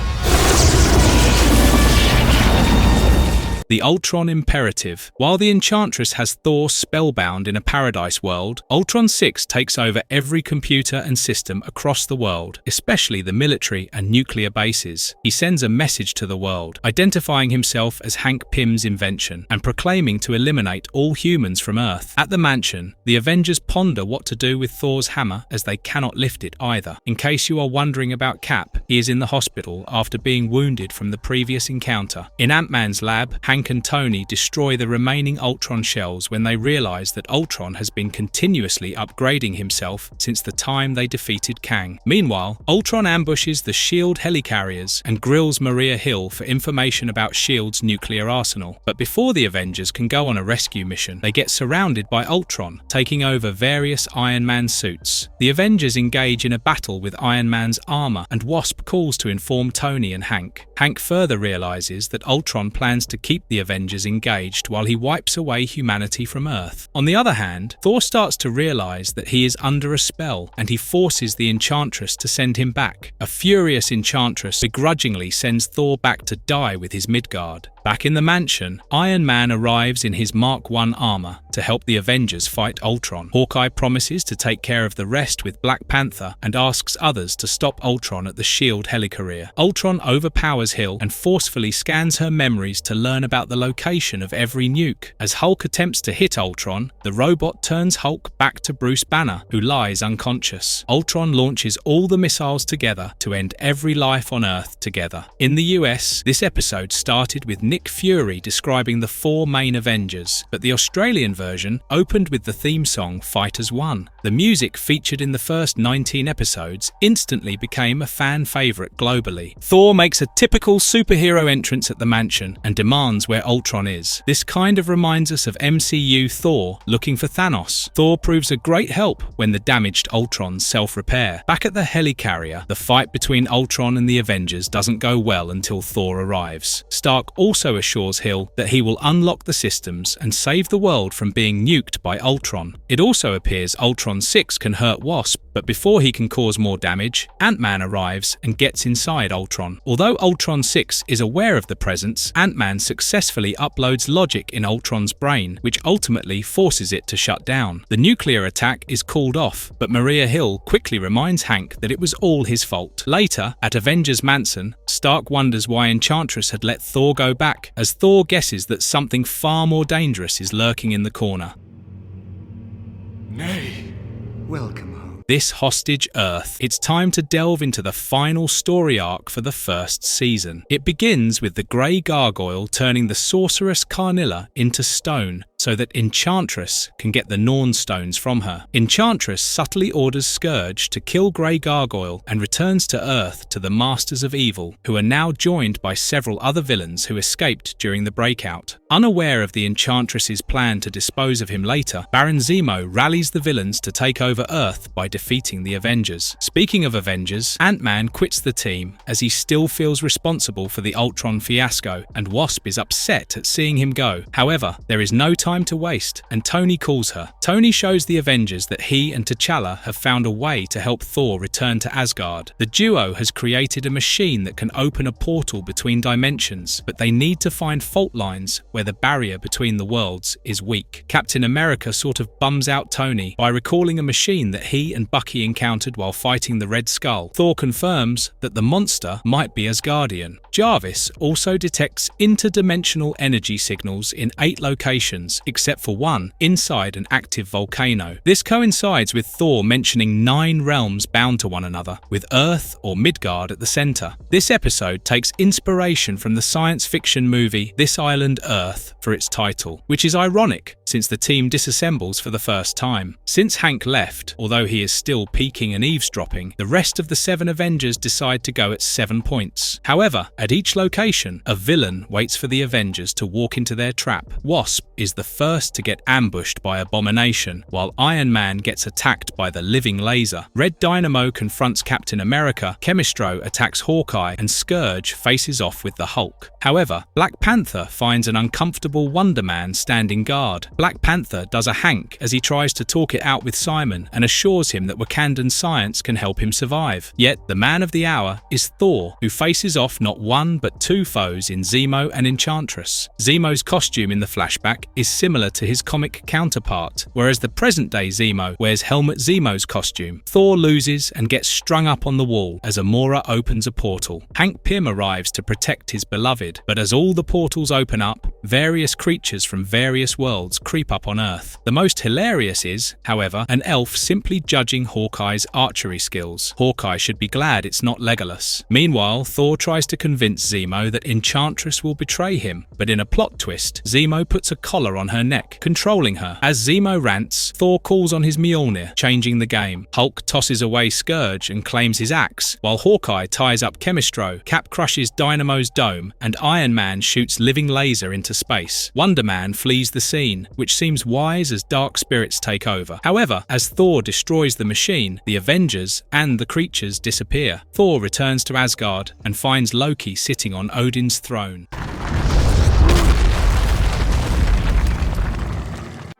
The Ultron Imperative. While the Enchantress has Thor spellbound in a paradise world, Ultron 6 takes over every computer and system across the world, especially the military and nuclear bases. He sends a message to the world, identifying himself as Hank Pym's invention and proclaiming to eliminate all humans from Earth. At the mansion, the Avengers ponder what to do with Thor's hammer, as they cannot lift it either. In case you are wondering about Cap, he is in the hospital after being wounded from the previous encounter. In Ant-Man's lab, Hank Hank and Tony destroy the remaining Ultron shells when they realize that Ultron has been continuously upgrading himself since the time they defeated Kang. Meanwhile, Ultron ambushes the S.H.I.E.L.D. helicarriers and grills Maria Hill for information about S.H.I.E.L.D.'s nuclear arsenal. But before the Avengers can go on a rescue mission, they get surrounded by Ultron, taking over various Iron Man suits. The Avengers engage in a battle with Iron Man's armor, and Wasp calls to inform Tony and Hank. Hank further realizes that Ultron plans to keep the Avengers engaged while he wipes away humanity from Earth. On the other hand, Thor starts to realize that he is under a spell, and he forces the Enchantress to send him back. A furious Enchantress begrudgingly sends Thor back to die with his Midgard. Back in the mansion, Iron Man arrives in his Mark I armor to help the Avengers fight Ultron. Hawkeye promises to take care of the rest with Black Panther and asks others to stop Ultron at the S.H.I.E.L.D. helicarrier. Ultron overpowers Hill and forcefully scans her memories to learn about the location of every nuke. As Hulk attempts to hit Ultron, the robot turns Hulk back to Bruce Banner, who lies unconscious. Ultron launches all the missiles together to end every life on Earth together. In the US, this episode started with Nick Fury describing the 4 main Avengers, but the Australian version opened with the theme song Fight as One. The music featured in the first 19 episodes instantly became a fan favourite globally. Thor makes a typical superhero entrance at the mansion and demands where Ultron is. This kind of reminds us of MCU Thor looking for Thanos. Thor proves a great help when the damaged Ultrons self-repair. Back at the helicarrier, the fight between Ultron and the Avengers doesn't go well until Thor arrives. Stark also assures Hill that he will unlock the systems and save the world from being nuked by Ultron. It also appears Ultron 6 can hurt Wasp, but before he can cause more damage, Ant-Man arrives and gets inside Ultron. Although Ultron 6 is aware of the presence, Ant-Man successfully uploads logic in Ultron's brain, which ultimately forces it to shut down. The nuclear attack is called off, but Maria Hill quickly reminds Hank that it was all his fault. Later, at Avengers Mansion, Stark wonders why Enchantress had let Thor go back, as Thor guesses that something far more dangerous is lurking in the corner. Nay. Welcome home. This hostage Earth. It's time to delve into the final story arc for the first season. It begins with the Grey Gargoyle turning the sorceress Carnilla into stone, so that Enchantress can get the Norn stones from her. Enchantress subtly orders Scourge to kill Grey Gargoyle and returns to Earth to the Masters of Evil, who are now joined by several other villains who escaped during the breakout. Unaware of the Enchantress's plan to dispose of him later, Baron Zemo rallies the villains to take over Earth by defeating the Avengers. Speaking of Avengers, Ant-Man quits the team as he still feels responsible for the Ultron fiasco, and Wasp is upset at seeing him go. However, there is no time to waste, and Tony calls her. Tony shows the Avengers that he and T'Challa have found a way to help Thor return to Asgard. The duo has created a machine that can open a portal between dimensions, but they need to find fault lines where the barrier between the worlds is weak. Captain America sort of bums out Tony by recalling a machine that he and Bucky encountered while fighting the Red Skull. Thor confirms that the monster might be Asgardian. Jarvis also detects interdimensional energy signals in 8 locations, except for one inside an active volcano. This coincides with Thor mentioning 9 realms bound to one another, with Earth or Midgard at the center. This episode takes inspiration from the science fiction movie This Island Earth for its title, which is ironic since the team disassembles for the first time. Since Hank left, although he is still peeking and eavesdropping, the rest of the 7 Avengers decide to go at 7 points. However, at each location, a villain waits for the Avengers to walk into their trap. Wasp is the first to get ambushed by Abomination, while Iron Man gets attacked by the living laser. Red Dynamo confronts Captain America, Chemistro attacks Hawkeye, and Scourge faces off with the Hulk. However, Black Panther finds an uncomfortable Wonder Man standing guard. Black Panther does a Hank as he tries to talk it out with Simon and assures him that Wakandan science can help him survive. Yet, the man of the hour is Thor, who faces off not 1 but 2 foes in Zemo and Enchantress. Zemo's costume in the flashback is similar to his comic counterpart, whereas the present-day Zemo wears Helmut Zemo's costume. Thor loses and gets strung up on the wall as Amora opens a portal. Hank Pym arrives to protect his beloved, but as all the portals open up, various creatures from various worlds creep up on Earth. The most hilarious is, however, an elf simply judging Hawkeye's archery skills. Hawkeye should be glad it's not Legolas. Meanwhile, Thor tries to convince Zemo that Enchantress will betray him, but in a plot twist, Zemo puts a collar on her neck, controlling her. As Zemo rants, Thor calls on his Mjolnir, changing the game. Hulk tosses away Scourge and claims his axe, while Hawkeye ties up Chemistro, Cap crushes Dynamo's dome, and Iron Man shoots living laser into space. Wonder Man flees the scene, which seems wise as dark spirits take over. However, as Thor destroys the machine, the Avengers and the creatures disappear. Thor returns to Asgard and finds Loki sitting on Odin's throne.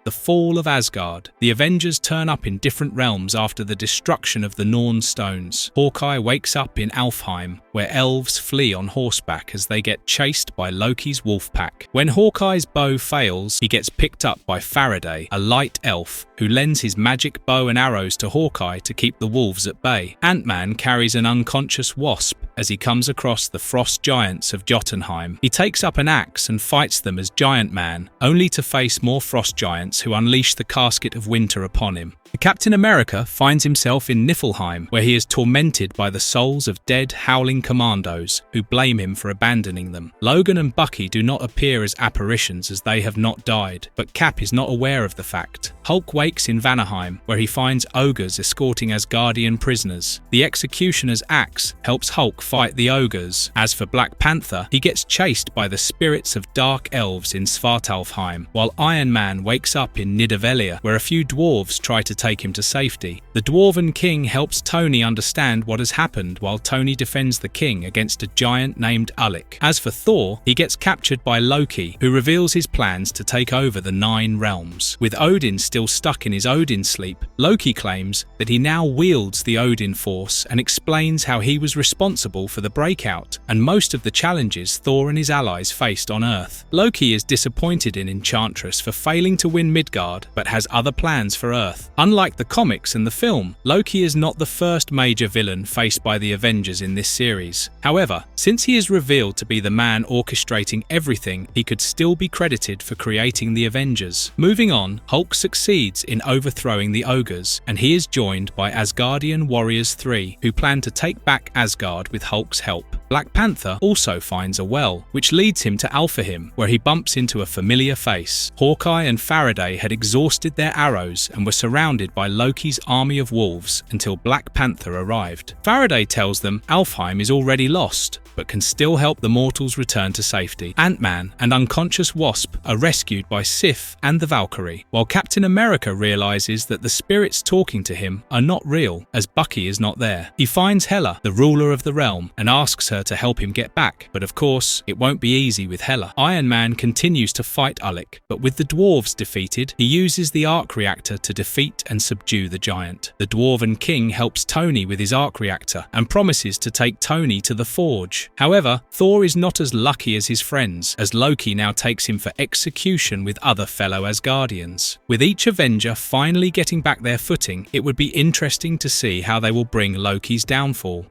The Fall of Asgard. The Avengers turn up in different realms after the destruction of the Norn stones. Hawkeye wakes up in Alfheim, where elves flee on horseback as they get chased by Loki's wolf pack. When Hawkeye's bow fails, he gets picked up by Faraday, a light elf, who lends his magic bow and arrows to Hawkeye to keep the wolves at bay. Ant-Man carries an unconscious wasp as he comes across the frost giants of Jotunheim. He takes up an axe and fights them as Giant Man, only to face more frost giants who unleash the Casket of Winter upon him. Captain America finds himself in Niflheim, where he is tormented by the souls of dead, howling commandos who blame him for abandoning them. Logan and Bucky do not appear as apparitions as they have not died, but Cap is not aware of the fact. Hulk wakes in Vanaheim, where he finds ogres escorting Asgardian prisoners. The Executioner's axe helps Hulk fight the ogres. As for Black Panther, he gets chased by the spirits of dark elves in Svartalfheim, while Iron Man wakes up in Nidavellir, where a few dwarves try to take him to safety. The Dwarven King helps Tony understand what has happened while Tony defends the king against a giant named Ulik. As for Thor, he gets captured by Loki, who reveals his plans to take over the 9 realms. With Odin still stuck in his Odin sleep, Loki claims that he now wields the Odin Force and explains how he was responsible for the breakout and most of the challenges Thor and his allies faced on Earth. Loki is disappointed in Enchantress for failing to win Midgard, but has other plans for Earth. Unlike the comics and the film, Loki is not the first major villain faced by the Avengers in this series. However, since he is revealed to be the man orchestrating everything, he could still be credited for creating the Avengers. Moving on, Hulk succeeds in overthrowing the ogres, and he is joined by Asgardian Warriors 3, who plan to take back Asgard with Hulk's help. Black Panther also finds a well, which leads him to Alfheim, where he bumps into a familiar face. Hawkeye and Faraday had exhausted their arrows and were surrounded by Loki's army of wolves until Black Panther arrived. Faraday tells them Alfheim is already lost, but can still help the mortals return to safety. Ant-Man and unconscious Wasp are rescued by Sif and the Valkyrie, while Captain America realizes that the spirits talking to him are not real, as Bucky is not there. He finds Hela, the ruler of the realm, and asks her to help him get back, but of course, it won't be easy with Hela. Iron Man continues to fight Ulik, but with the dwarves defeated, he uses the arc reactor to defeat and subdue the giant. The Dwarven King helps Tony with his arc reactor and promises to take Tony to the Forge. However, Thor is not as lucky as his friends, as Loki now takes him for execution with other fellow Asgardians. With each Avenger finally getting back their footing, it would be interesting to see how they will bring Loki's downfall.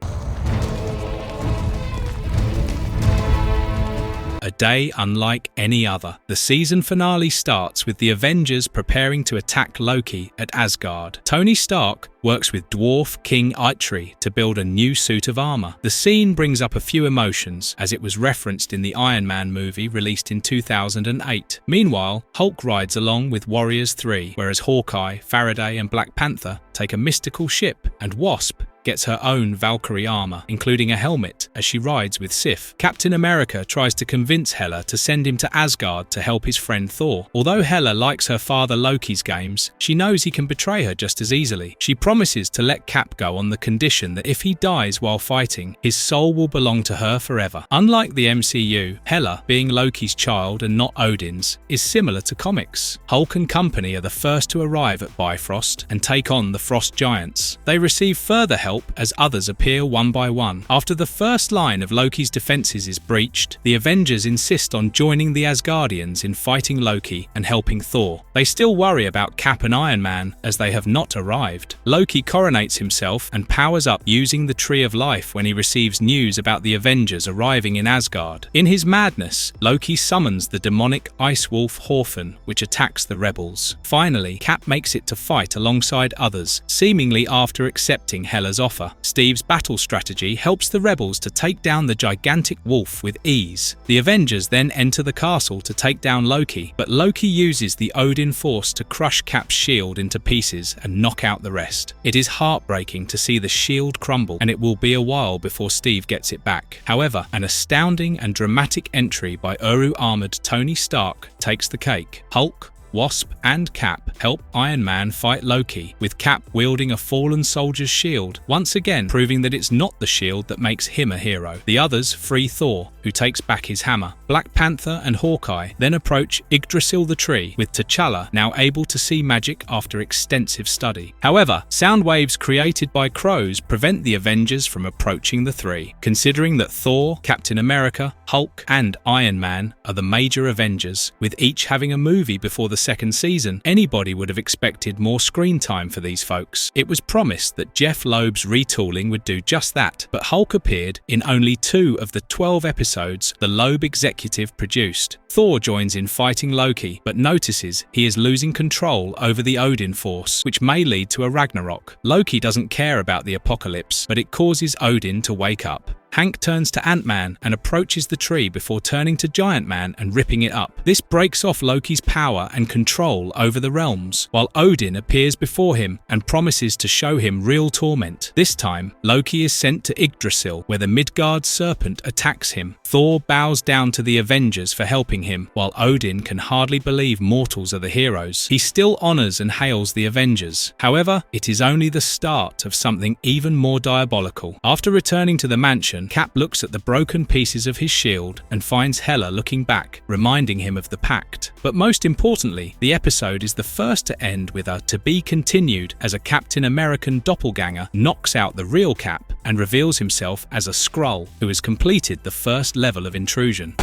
A day unlike any other. The season finale starts with the Avengers preparing to attack Loki at Asgard. Tony Stark works with Dwarf King Eitri to build a new suit of armor. The scene brings up a few emotions, as it was referenced in the Iron Man movie released in 2008. Meanwhile, Hulk rides along with Warriors 3, whereas Hawkeye, Faraday and Black Panther take a mystical ship, and Wasp gets her own Valkyrie armor, including a helmet, as she rides with Sif. Captain America tries to convince Hela to send him to Asgard to help his friend Thor. Although Hela likes her father Loki's games, she knows he can betray her just as easily. She promises to let Cap go on the condition that if he dies while fighting, his soul will belong to her forever. Unlike the MCU, Hela, being Loki's child and not Odin's, is similar to comics. Hulk and company are the first to arrive at Bifrost and take on the Frost Giants. They receive further help help as others appear one by one. After the first line of Loki's defenses is breached, the Avengers insist on joining the Asgardians in fighting Loki and helping Thor. They still worry about Cap and Iron Man as they have not arrived. Loki coronates himself and powers up using the Tree of Life when he receives news about the Avengers arriving in Asgard. In his madness, Loki summons the demonic ice wolf Horfin, which attacks the rebels. Finally, Cap makes it to fight alongside others, seemingly after accepting Hela's offer. Steve's battle strategy helps the rebels to take down the gigantic wolf with ease. The Avengers then enter the castle to take down Loki, but Loki uses the Odin force to crush Cap's shield into pieces and knock out the rest. It is heartbreaking to see the shield crumble, and it will be a while before Steve gets it back. However, an astounding and dramatic entry by Uru-armored Tony Stark takes the cake. Hulk, Wasp and Cap help Iron Man fight Loki, with Cap wielding a fallen soldier's shield, once again proving that it's not the shield that makes him a hero. The others free Thor, who takes back his hammer. Black Panther and Hawkeye then approach Yggdrasil the tree, with T'Challa now able to see magic after extensive study. However, sound waves created by crows prevent the Avengers from approaching the three. Considering that Thor, Captain America, Hulk and Iron Man are the major Avengers, with each having a movie before the second season, anybody would have expected more screen time for these folks. It was promised that Jeff Loeb's retooling would do just that, but Hulk appeared in only 2 of the 12 episodes the Loeb executive produced. Thor joins in fighting Loki, but notices he is losing control over the Odin force, which may lead to a Ragnarok. Loki doesn't care about the apocalypse, but it causes Odin to wake up. Hank turns to Ant-Man and approaches the tree before turning to Giant Man and ripping it up. This breaks off Loki's power and control over the realms, while Odin appears before him and promises to show him real torment. This time, Loki is sent to Yggdrasil, where the Midgard serpent attacks him. Thor bows down to the Avengers for helping him, while Odin can hardly believe mortals are the heroes. He still honors and hails the Avengers. However, it is only the start of something even more diabolical. After returning to the mansion, Cap looks at the broken pieces of his shield and finds Hela looking back, reminding him of the pact. But most importantly, the episode is the first to end with a "to be continued" as a Captain American doppelganger knocks out the real Cap and reveals himself as a Skrull who has completed the first level of intrusion.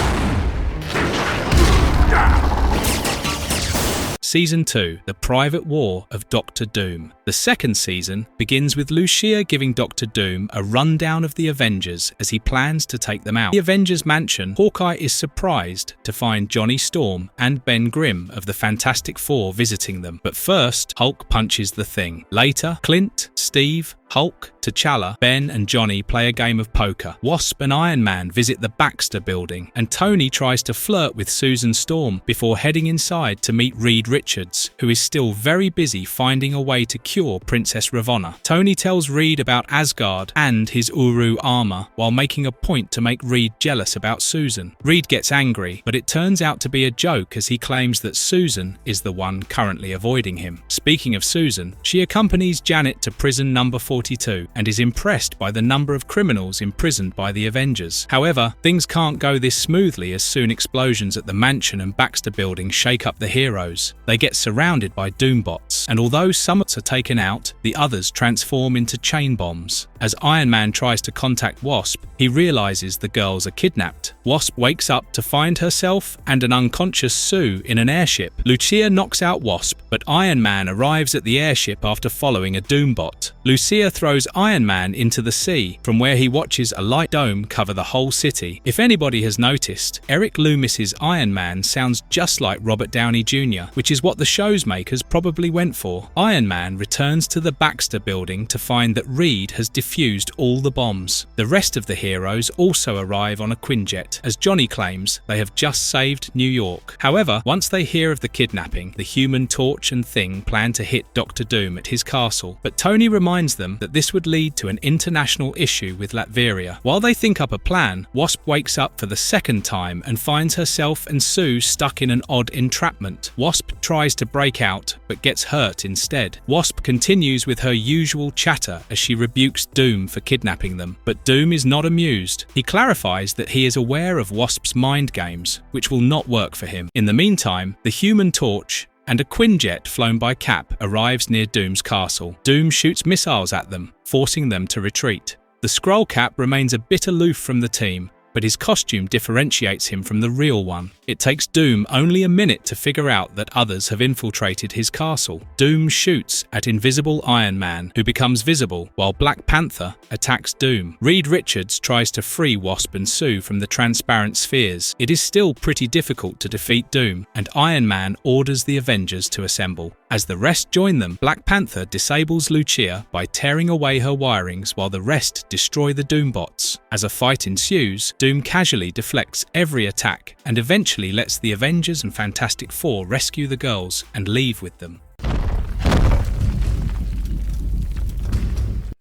Season 2, The Private War of Doctor Doom. The second season begins with Lucia giving Doctor Doom a rundown of the Avengers as he plans to take them out. The Avengers mansion, Hawkeye is surprised to find Johnny Storm and Ben Grimm of the Fantastic Four visiting them. But first, Hulk punches the Thing. Later, Clint, Steve, Hulk, T'Challa, Ben and Johnny play a game of poker. Wasp and Iron Man visit the Baxter building, and Tony tries to flirt with Susan Storm before heading inside to meet Reed Richards, who is still very busy finding a way to cure Princess Ravonna. Tony tells Reed about Asgard and his Uru armor, while making a point to make Reed jealous about Susan. Reed gets angry, but it turns out to be a joke as he claims that Susan is the one currently avoiding him. Speaking of Susan, she accompanies Janet to prison number 42 and is impressed by the number of criminals imprisoned by the Avengers. However, things can't go this smoothly as soon explosions at the mansion and Baxter building shake up the heroes. They get surrounded by Doombots, and although some are taken out, the others transform into chain bombs. As Iron Man tries to contact Wasp, he realizes the girls are kidnapped. Wasp wakes up to find herself and an unconscious Sue in an airship. Lucia knocks out Wasp, but Iron Man arrives at the airship after following a Doombot. Lucia throws Iron Man into the sea, from where he watches a light dome cover the whole city. If anybody has noticed, Eric Loomis's Iron Man sounds just like Robert Downey Jr., which is what the show's makers probably went for. Iron Man returns to the Baxter building to find that Reed has defused all the bombs. The rest of the heroes also arrive on a Quinjet, as Johnny claims they have just saved New York. However, once they hear of the kidnapping, the Human Torch and Thing plan to hit Doctor Doom at his castle, but Tony reminds them that this would lead to an international issue with Latveria. While they think up a plan, Wasp wakes up for the second time and finds herself and Sue stuck in an odd entrapment. Wasp tries to break out, but gets hurt instead. Wasp continues with her usual chatter as she rebukes Doom for kidnapping them, but Doom is not amused. He clarifies that he is aware of Wasp's mind games, which will not work for him. In the meantime, the Human Torch and a Quinjet flown by Cap arrives near Doom's castle. Doom shoots missiles at them, forcing them to retreat. The Skrull Cap remains a bit aloof from the team, but his costume differentiates him from the real one. It takes Doom only a minute to figure out that others have infiltrated his castle. Doom shoots at Invisible Iron Man, who becomes visible, while Black Panther attacks Doom. Reed Richards tries to free Wasp and Sue from the transparent spheres. It is still pretty difficult to defeat Doom, and Iron Man orders the Avengers to assemble. As the rest join them, Black Panther disables Lucia by tearing away her wirings while the rest destroy the Doom bots. As a fight ensues, Doom casually deflects every attack and eventually lets the Avengers and Fantastic Four rescue the girls and leave with them.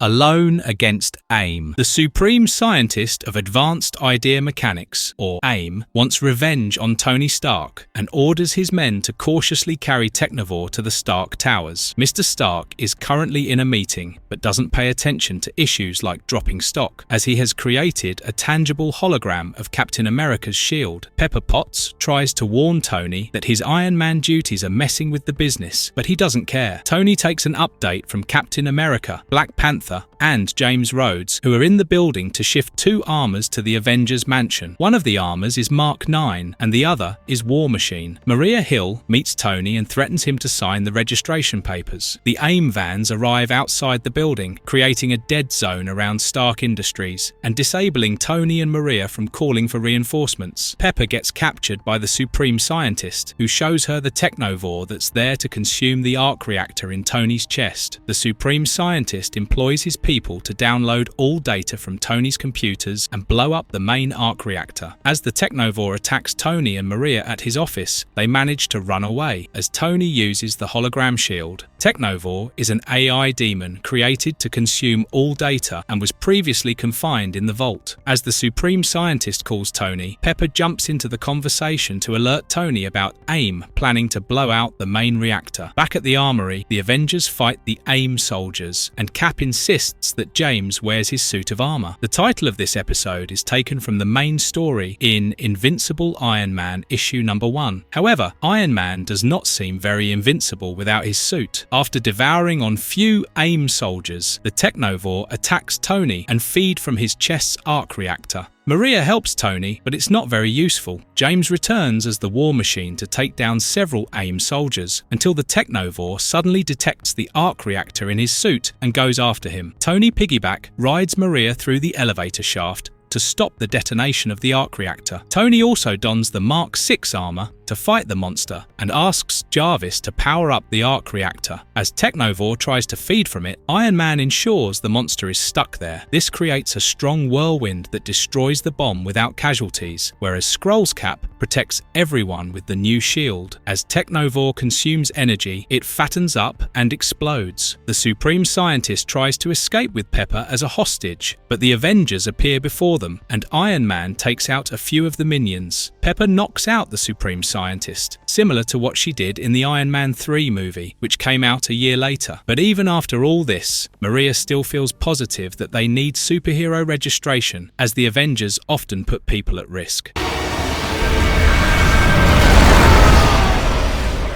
Alone against AIM. The supreme scientist of advanced idea mechanics, or AIM, wants revenge on Tony Stark and orders his men to cautiously carry Technovore to the Stark Towers. Mr. Stark is currently in a meeting, but doesn't pay attention to issues like dropping stock, as he has created a tangible hologram of Captain America's shield. Pepper Potts tries to warn Tony that his Iron Man duties are messing with the business, but he doesn't care. Tony takes an update from Captain America, Black Panther, and James Rhodes, who are in the building to shift 2 armors to the Avengers mansion. One of the armors is Mark 9 and the other is War Machine. Maria Hill meets Tony and threatens him to sign the registration papers. The AIM vans arrive outside the building, creating a dead zone around Stark Industries and disabling Tony and Maria from calling for reinforcements. Pepper gets captured by the Supreme Scientist, who shows her the Technovore that's there to consume the arc reactor in Tony's chest. The Supreme Scientist employs his people to download all data from Tony's computers and blow up the main arc reactor. As the Technovore attacks Tony and Maria at his office, they manage to run away as Tony uses the hologram shield. Technovore is an AI demon created to consume all data and was previously confined in the vault. As the Supreme Scientist calls Tony, Pepper jumps into the conversation to alert Tony about AIM planning to blow out the main reactor. Back at the armory, the Avengers fight the AIM soldiers, and Cap insists that James wears his suit of armor. The title of this episode is taken from the main story in Invincible Iron Man issue number 1. However, Iron Man does not seem very invincible without his suit. After devouring on few AIM soldiers, the Technovore attacks Tony and feeds from his chest's arc reactor. Maria helps Tony, but it's not very useful. James returns as the War Machine to take down several AIM soldiers, until the Technovore suddenly detects the arc reactor in his suit and goes after him. Tony Piggyback rides Maria through the elevator shaft to stop the detonation of the arc reactor. Tony also dons the Mark 6 armor to fight the monster and asks Jarvis to power up the arc reactor. As Technovore tries to feed from it, Iron Man ensures the monster is stuck there. This creates a strong whirlwind that destroys the bomb without casualties, whereas Skrull's Cap protects everyone with the new shield. As Technovore consumes energy, it fattens up and explodes. The Supreme Scientist tries to escape with Pepper as a hostage, but the Avengers appear before them, and Iron Man takes out a few of the minions. Pepper knocks out the Supreme Scientist, similar to what she did in the Iron Man 3 movie, which came out a year later. But even after all this, Maria still feels positive that they need superhero registration, as the Avengers often put people at risk.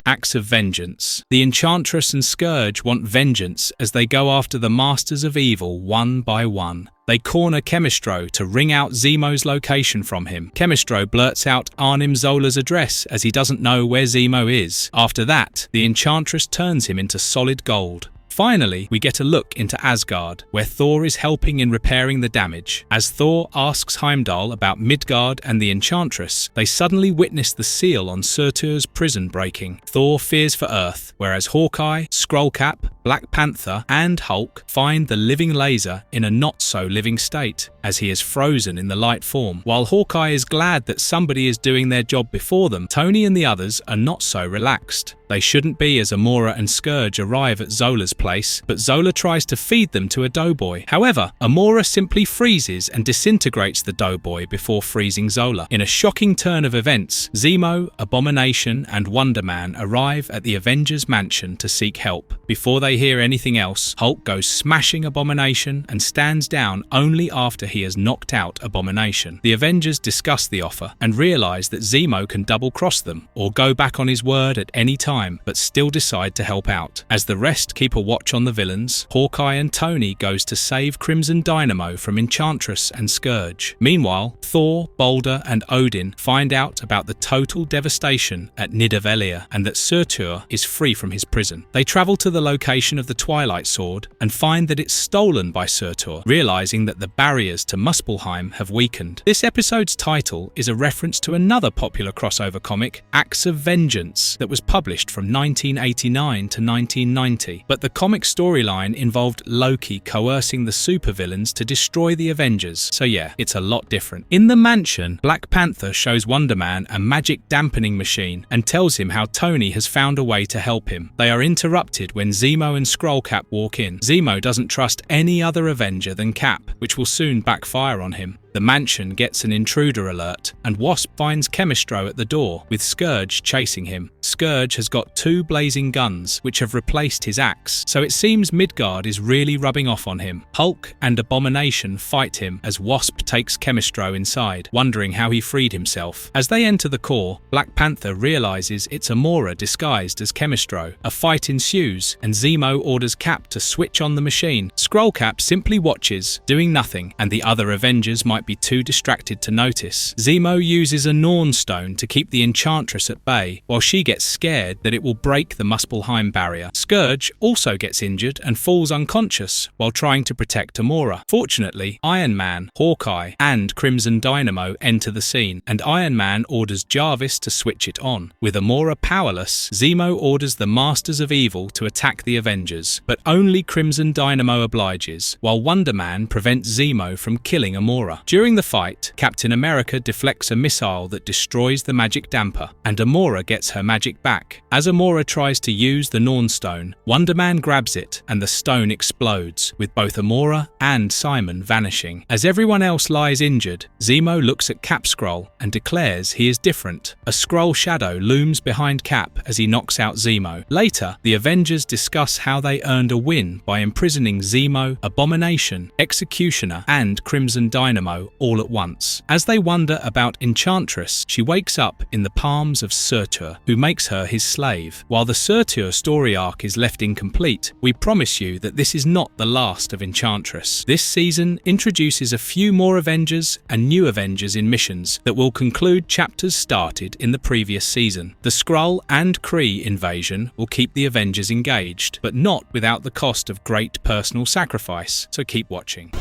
Acts of vengeance. The Enchantress and Scourge want vengeance as they go after the Masters of Evil one by one. They corner Chemistro to wring out Zemo's location from him. Chemistro blurts out Arnim Zola's address as he doesn't know where Zemo is. After that, the Enchantress turns him into solid gold. Finally, we get a look into Asgard, where Thor is helping in repairing the damage. As Thor asks Heimdall about Midgard and the Enchantress, they suddenly witness the seal on Surtur's prison breaking. Thor fears for Earth, whereas Hawkeye, Skrullcap, Black Panther, and Hulk find the living laser in a not-so-living state, as he is frozen in the light form. While Hawkeye is glad that somebody is doing their job before them, Tony and the others are not so relaxed. They shouldn't be as Amora and Scourge arrive at Zola's place, but Zola tries to feed them to a doughboy. However, Amora simply freezes and disintegrates the doughboy before freezing Zola. In a shocking turn of events, Zemo, Abomination, and Wonder Man arrive at the Avengers mansion to seek help. Before they hear anything else, Hulk goes smashing Abomination and stands down only after he has knocked out Abomination. The Avengers discuss the offer and realize that Zemo can double-cross them or go back on his word at any time. time, but still decide to help out. As the rest keep a watch on the villains, Hawkeye and Tony goes to save Crimson Dynamo from Enchantress and Scourge. Meanwhile, Thor, Balder, and Odin find out about the total devastation at Nidavellir and that Surtur is free from his prison. They travel to the location of the Twilight Sword and find that it's stolen by Surtur, realizing that the barriers to Muspelheim have weakened. This episode's title is a reference to another popular crossover comic, Acts of Vengeance, that was published from 1989 to 1990. But the comic storyline involved Loki coercing the supervillains to destroy the Avengers, so yeah, it's a lot different. In the mansion, Black Panther shows Wonder Man a magic dampening machine and tells him how Tony has found a way to help him. They are interrupted when Zemo and Skrullcap walk in. Zemo doesn't trust any other Avenger than Cap, which will soon backfire on him. The mansion gets an intruder alert, and Wasp finds Chemistro at the door, with Scourge chasing him. Scourge has got 2 blazing guns, which have replaced his axe, so it seems Midgard is really rubbing off on him. Hulk and Abomination fight him as Wasp takes Chemistro inside, wondering how he freed himself. As they enter the core, Black Panther realizes it's Amora disguised as Chemistro. A fight ensues, and Zemo orders Cap to switch on the machine. Skrullcap simply watches, doing nothing, and the other Avengers might be too distracted to notice. Zemo uses a Norn Stone to keep the Enchantress at bay, while she gets scared that it will break the Muspelheim barrier. Scourge also gets injured and falls unconscious while trying to protect Amora. Fortunately, Iron Man, Hawkeye, and Crimson Dynamo enter the scene, and Iron Man orders Jarvis to switch it on. With Amora powerless, Zemo orders the Masters of Evil to attack the Avengers, but only Crimson Dynamo obliges, while Wonder Man prevents Zemo from killing Amora. During the fight, Captain America deflects a missile that destroys the magic damper, and Amora gets her magic back. As Amora tries to use the Norn Stone, Wonder Man grabs it, and the stone explodes, with both Amora and Simon vanishing. As everyone else lies injured, Zemo looks at Cap Skrull and declares he is different. A Skrull shadow looms behind Cap as he knocks out Zemo. Later, the Avengers discuss how they earned a win by imprisoning Zemo, Abomination, Executioner, and Crimson Dynamo all at once. As they wonder about Enchantress, she wakes up in the palms of Surtur, who makes her his slave. While the Surtur story arc is left incomplete, we promise you that this is not the last of Enchantress. This season introduces a few more Avengers and new Avengers in missions that will conclude chapters started in the previous season. The Skrull and Kree Invasion will keep the Avengers engaged, but not without the cost of great personal sacrifice, so keep watching.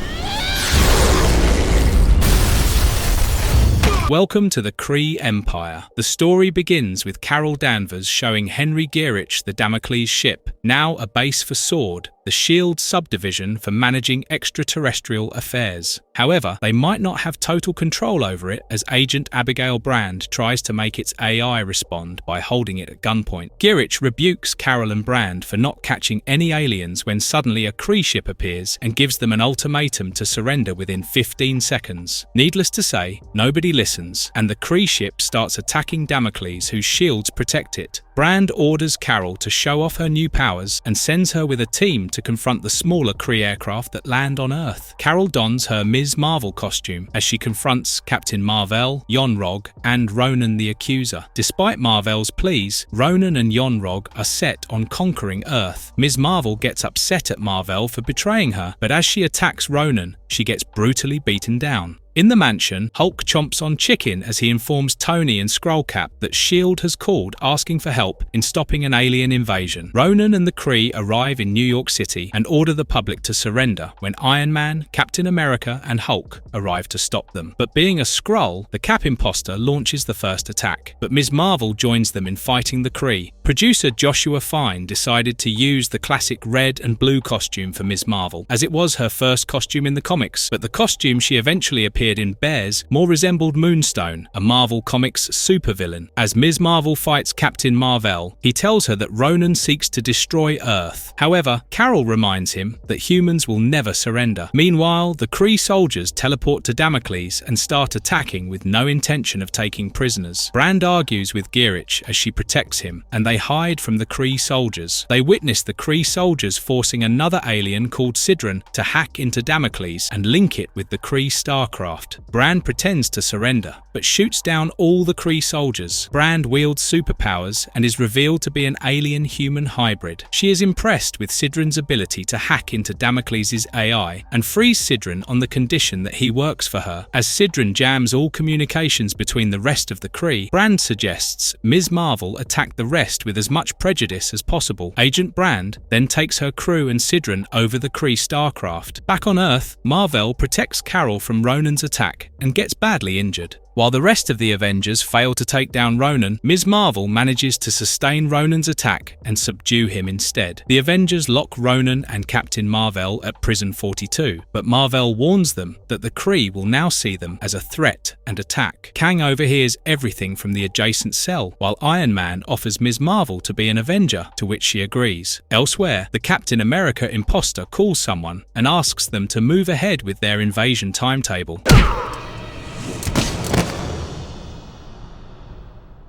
Welcome to the Kree Empire. The story begins with Carol Danvers showing Henry Gyrich the Damocles ship, now a base for SWORD, the SHIELD subdivision for managing extraterrestrial affairs. However, they might not have total control over it as Agent Abigail Brand tries to make its AI respond by holding it at gunpoint. Gyrich rebukes Carol and Brand for not catching any aliens when suddenly a Kree ship appears and gives them an ultimatum to surrender within 15 seconds. Needless to say, nobody listens, and the Kree ship starts attacking Damocles, whose shields protect it. Brand orders Carol to show off her new powers and sends her with a team to confront the smaller Kree aircraft that land on Earth. Carol dons her Ms. Marvel costume as she confronts Captain Marvel, Yon-Rogg, and Ronan the Accuser. Despite Marvel's pleas, Ronan and Yon-Rogg are set on conquering Earth. Ms. Marvel gets upset at Marvel for betraying her, but as she attacks Ronan, she gets brutally beaten down. In the mansion, Hulk chomps on chicken as he informs Tony and Skrullcap that S.H.I.E.L.D. has called asking for help in stopping an alien invasion. Ronan and the Kree arrive in New York City and order the public to surrender when Iron Man, Captain America, and Hulk arrive to stop them. But being a Skrull, the Cap imposter launches the first attack, but Ms. Marvel joins them in fighting the Kree. Producer Joshua Fine decided to use the classic red and blue costume for Ms. Marvel, as it was her first costume in the comics, but the costume she eventually appeared in bears more resembled Moonstone, a Marvel Comics supervillain. As Ms. Marvel fights Captain Marvel, he tells her that Ronan seeks to destroy Earth. However, Carol reminds him that humans will never surrender. Meanwhile, the Kree soldiers teleport to Damocles and start attacking with no intention of taking prisoners. Brand argues with Gyrich as she protects him, and they hide from the Kree soldiers. They witness the Kree soldiers forcing another alien called Sidran to hack into Damocles and link it with the Kree starcraft. aircraft. Brand pretends to surrender, but shoots down all the Kree soldiers. Brand wields superpowers and is revealed to be an alien-human hybrid. She is impressed with Sidron's ability to hack into Damocles' AI and frees Sidron on the condition that he works for her. As Sidron jams all communications between the rest of the Kree, Brand suggests Ms. Marvel attack the rest with as much prejudice as possible. Agent Brand then takes her crew and Sidron over the Kree starcraft. Back on Earth, Mar-Vell protects Carol from Ronan's attack and gets badly injured. While the rest of the Avengers fail to take down Ronan, Ms. Marvel manages to sustain Ronan's attack and subdue him instead. The Avengers lock Ronan and Captain Mar-Vell at Prison 42, but Mar-Vell warns them that the Kree will now see them as a threat and attack. Kang overhears everything from the adjacent cell, while Iron Man offers Ms. Marvel to be an Avenger, to which she agrees. Elsewhere, the Captain America imposter calls someone and asks them to move ahead with their invasion timetable.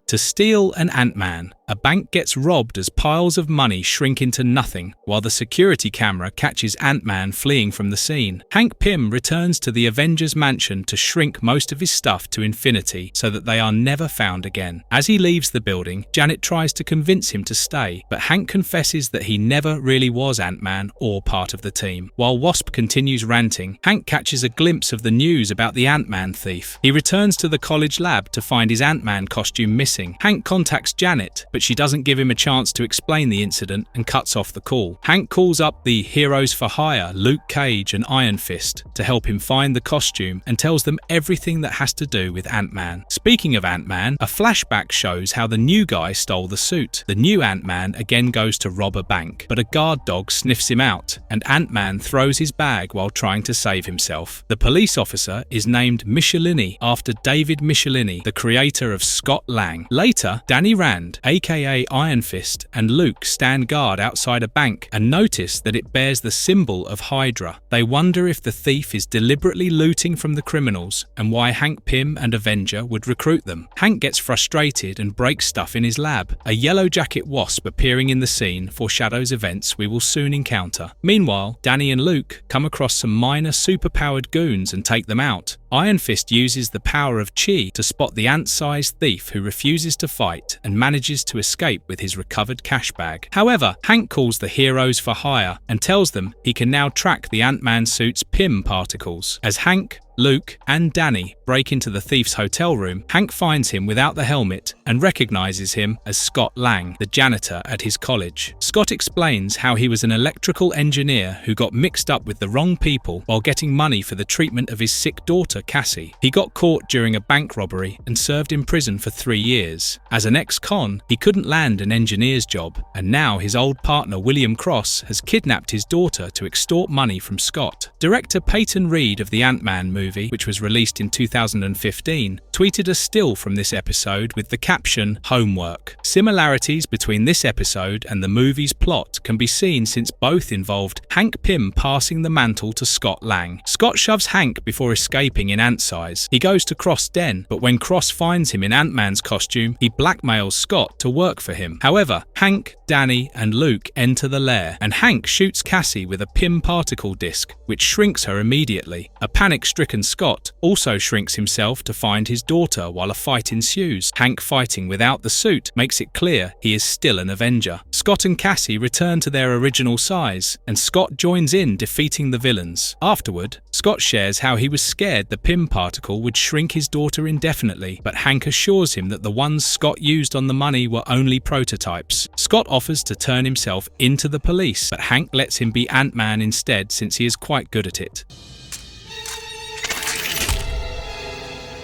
To steal an Ant-Man, a bank gets robbed as piles of money shrink into nothing, while the security camera catches Ant-Man fleeing from the scene. Hank Pym returns to the Avengers mansion to shrink most of his stuff to infinity so that they are never found again. As he leaves the building, Janet tries to convince him to stay, but Hank confesses that he never really was Ant-Man or part of the team. While Wasp continues ranting, Hank catches a glimpse of the news about the Ant-Man thief. He returns to the college lab to find his Ant-Man costume missing. Hank contacts Janet, but she doesn't give him a chance to explain the incident and cuts off the call. Hank calls up the heroes for hire, Luke Cage and Iron Fist, to help him find the costume and tells them everything that has to do with Ant-Man. Speaking of Ant-Man, a flashback shows how the new guy stole the suit. The new Ant-Man again goes to rob a bank, but a guard dog sniffs him out, and Ant-Man throws his bag while trying to save himself. The police officer is named Michelini after David Michelini, the creator of Scott Lang. Later, Danny Rand, aka Iron Fist, and Luke stand guard outside a bank and notice that it bears the symbol of Hydra. They wonder if the thief is deliberately looting from the criminals and why Hank Pym and Avenger would recruit them. Hank gets frustrated and breaks stuff in his lab. A Yellowjacket wasp appearing in the scene foreshadows events we will soon encounter. Meanwhile, Danny and Luke come across some minor superpowered goons and take them out. Iron Fist uses the power of Chi to spot the ant-sized thief who refuses to fight and manages to escape with his recovered cash bag. However, Hank calls the heroes for hire and tells them he can now track the Ant-Man suit's Pym particles. As Hank, Luke, and Danny break into the thief's hotel room, Hank finds him without the helmet and recognizes him as Scott Lang, the janitor at his college. Scott explains how he was an electrical engineer who got mixed up with the wrong people while getting money for the treatment of his sick daughter, Cassie. He got caught during a bank robbery and served in prison for 3 years. As an ex-con, he couldn't land an engineer's job, and now his old partner William Cross has kidnapped his daughter to extort money from Scott. Director Peyton Reed of the Ant-Man movie, which was released in 2015, tweeted a still from this episode with the caption, "Homework." Similarities between this episode and the movie's plot can be seen since both involved Hank Pym passing the mantle to Scott Lang. Scott shoves Hank before escaping in ant size. He goes to Cross' den, but when Cross finds him in Ant-Man's costume, he blackmails Scott to work for him. However, Hank, Danny, and Luke enter the lair, and Hank shoots Cassie with a Pym particle disc, which shrinks her immediately. A panic-stricken Scott also shrinks himself to find his daughter while a fight ensues. Hank fighting without the suit makes it clear he is still an Avenger. Scott and Cassie return to their original size, and Scott joins in defeating the villains. Afterward, Scott shares how he was scared the Pym particle would shrink his daughter indefinitely, but Hank assures him that the ones Scott used on the money were only prototypes. Scott offers to turn himself into the police, but Hank lets him be Ant-Man instead since he is quite good at it.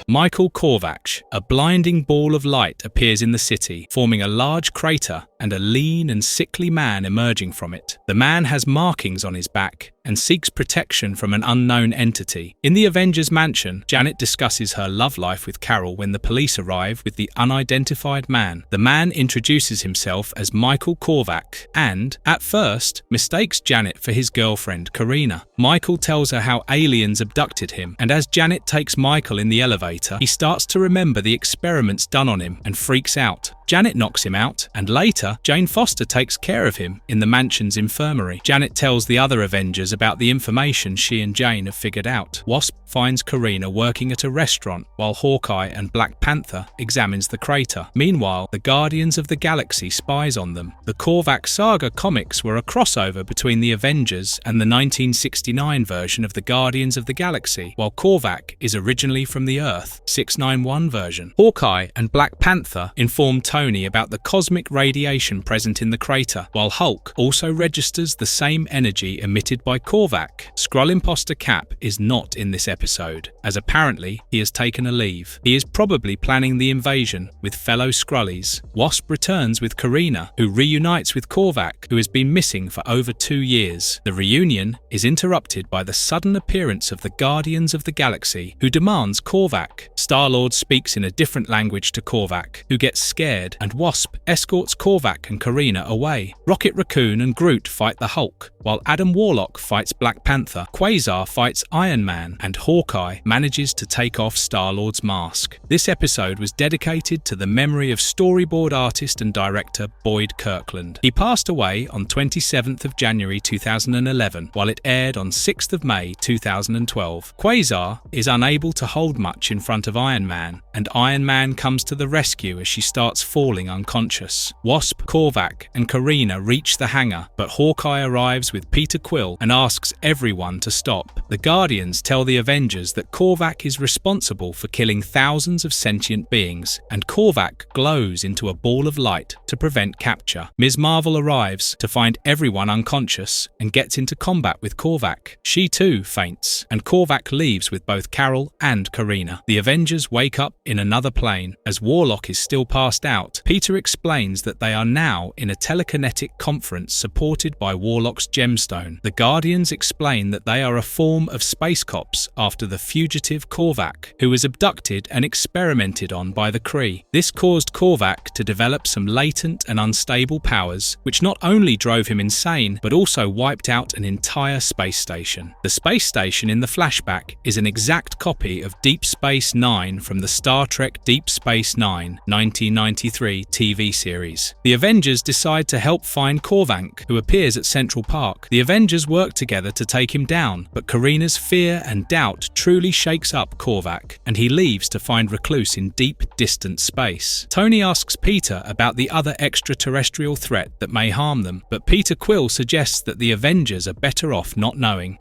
Michael Korvac, a blinding ball of light appears in the city, forming a large crater and a lean and sickly man emerging from it. The man has markings on his back and seeks protection from an unknown entity. In the Avengers mansion, Janet discusses her love life with Carol when the police arrive with the unidentified man. The man introduces himself as Michael Korvac and, at first, mistakes Janet for his girlfriend, Karina. Michael tells her how aliens abducted him, and as Janet takes Michael in the elevator, he starts to remember the experiments done on him and freaks out. Janet knocks him out, and later, Later, Jane Foster takes care of him in the mansion's infirmary. Janet tells the other Avengers about the information she and Jane have figured out. Wasp finds Karina working at a restaurant while Hawkeye and Black Panther examines the crater. Meanwhile, the Guardians of the Galaxy spies on them. The Korvac Saga comics were a crossover between the Avengers and the 1969 version of the Guardians of the Galaxy, while Korvac is originally from the Earth 691 version. Hawkeye and Black Panther inform Tony about the cosmic radiation present in the crater, while Hulk also registers the same energy emitted by Korvac. Skrull imposter Cap is not in this episode, as apparently he has taken a leave. He is probably planning the invasion with fellow Skrullies. Wasp returns with Karina, who reunites with Korvac, who has been missing for over 2 years. The reunion is interrupted by the sudden appearance of the Guardians of the Galaxy, who demands Korvac. Star-Lord speaks in a different language to Korvac, who gets scared, and Wasp escorts Korvac and Karina away. Rocket Raccoon and Groot fight the Hulk, while Adam Warlock fights Black Panther. Quasar fights Iron Man, and Hawkeye manages to take off Star-Lord's mask. This episode was dedicated to the memory of storyboard artist and director Boyd Kirkland. He passed away on 27th of January 2011, while it aired on 6th of May 2012. Quasar is unable to hold much in front of Iron Man, and Iron Man comes to the rescue as she starts falling unconscious. Wasp, Korvac, and Karina reach the hangar, but Hawkeye arrives with Peter Quill and asks everyone to stop. The Guardians tell the Avengers that Korvac is responsible for killing thousands of sentient beings, and Korvac glows into a ball of light to prevent capture. Ms. Marvel arrives to find everyone unconscious and gets into combat with Korvac. She too faints, and Korvac leaves with both Carol and Karina. The Avengers wake up in another plane. As Warlock is still passed out, Peter explains that they are now in a telekinetic conference supported by Warlock's gemstone. The Guardians explain that they are a form of space cops after the fugitive Korvac, who was abducted and experimented on by the Kree. This caused Korvac to develop some latent and unstable powers, which not only drove him insane, but also wiped out an entire space station. The space station in the flashback is an exact copy of Deep Space Nine from the Star Trek Deep Space Nine 1993 TV series. The Avengers decide to help find Korvac, who appears at Central Park. The Avengers work together to take him down, but Karina's fear and doubt truly shakes up Korvac, and he leaves to find recluse in deep, distant space. Tony asks Peter about the other extraterrestrial threat that may harm them, but Peter Quill suggests that the Avengers are better off not knowing.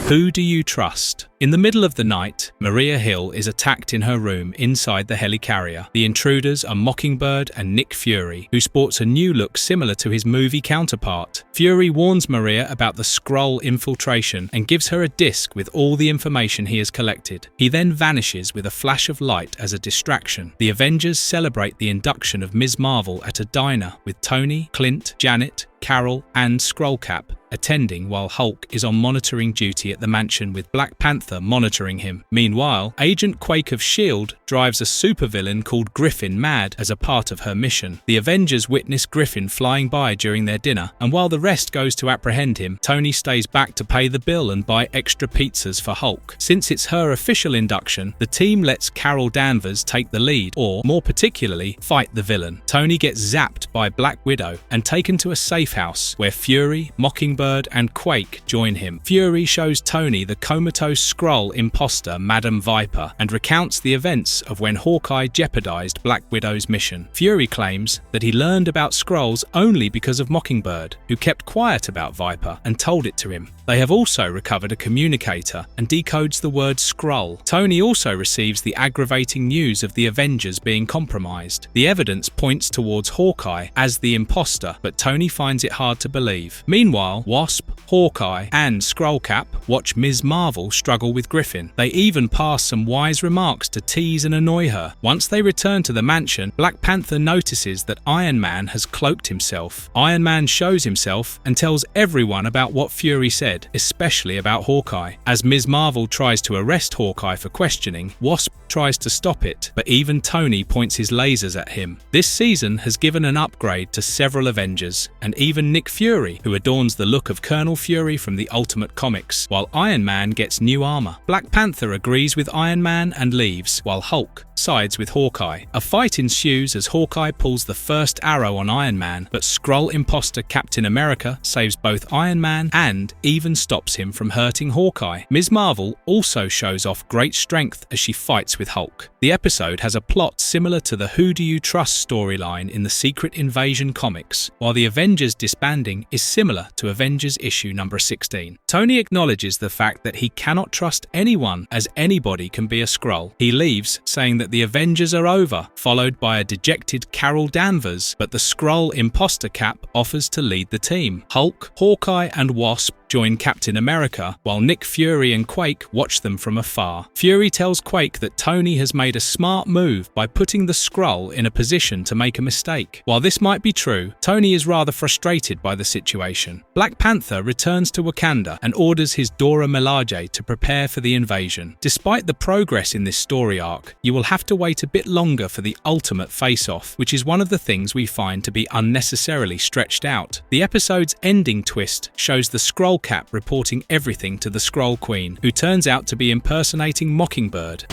Who do you trust? In the middle of the night, Maria Hill is attacked in her room inside the helicarrier. The intruders are Mockingbird and Nick Fury, who sports a new look similar to his movie counterpart. Fury warns Maria about the Skrull Infiltration and gives her a disc with all the information he has collected. He then vanishes with a flash of light as a distraction. The Avengers celebrate the induction of Ms. Marvel at a diner with Tony, Clint, Janet, Carol, and Skrullcap attending, while Hulk is on monitoring duty at the mansion with Black Panther monitoring him. Meanwhile, Agent Quake of S.H.I.E.L.D. drives a supervillain called Griffin mad as a part of her mission. The Avengers witness Griffin flying by during their dinner, and while the rest goes to apprehend him, Tony stays back to pay the bill and buy extra pizzas for Hulk. Since it's her official induction, the team lets Carol Danvers take the lead, or more particularly, fight the villain. Tony gets zapped by Black Widow and taken to a safe house where Fury, Mockingbird, and Quake join him. Fury shows Tony the comatose Skrull imposter Madam Viper and recounts the events of when Hawkeye jeopardized Black Widow's mission. Fury claims that he learned about Skrulls only because of Mockingbird, who kept quiet about Viper and told it to him. They have also recovered a communicator and decodes the word Skrull. Tony also receives the aggravating news of the Avengers being compromised. The evidence points towards Hawkeye as the imposter, but Tony finds it hard to believe. Meanwhile, Wasp, Hawkeye, and Skrullcap watch Ms. Marvel struggle with Griffin. They even pass some wise remarks to tease and annoy her. Once they return to the mansion, Black Panther notices that Iron Man has cloaked himself. Iron Man shows himself and tells everyone about what Fury said, especially about Hawkeye. As Ms. Marvel tries to arrest Hawkeye for questioning, Wasp tries to stop it, but even Tony points his lasers at him. This season has given an upgrade to several Avengers, and even Nick Fury, who adorns the look of Colonel Fury from the Ultimate Comics, while Iron Man gets new armor. Black Panther agrees with Iron Man and leaves, while Hulk sides with Hawkeye. A fight ensues as Hawkeye pulls the first arrow on Iron Man, but Skrull imposter Captain America saves both Iron Man and even stops him from hurting Hawkeye. Ms. Marvel also shows off great strength as she fights with Hulk. The episode has a plot similar to the Who Do You Trust storyline in the Secret Invasion comics, while the Avengers disbanding is similar to Avengers issue number 16. Tony acknowledges the fact that he cannot trust anyone, as anybody can be a Skrull. He leaves saying that the Avengers are over, followed by a dejected Carol Danvers, but the Skrull imposter Cap offers to lead the team. Hulk, Hawkeye and Wasp join Captain America, while Nick Fury and Quake watch them from afar. Fury tells Quake that Tony has made a smart move by putting the Skrull in a position to make a mistake. While this might be true, Tony is rather frustrated by the situation. Black Panther returns to Wakanda and orders his Dora Milaje to prepare for the invasion. Despite the progress in this story arc, you will have to wait a bit longer for the ultimate face-off, which is one of the things we find to be unnecessarily stretched out. The episode's ending twist shows the Skrull Cap reporting everything to the Skrull Queen, who turns out to be impersonating Mockingbird.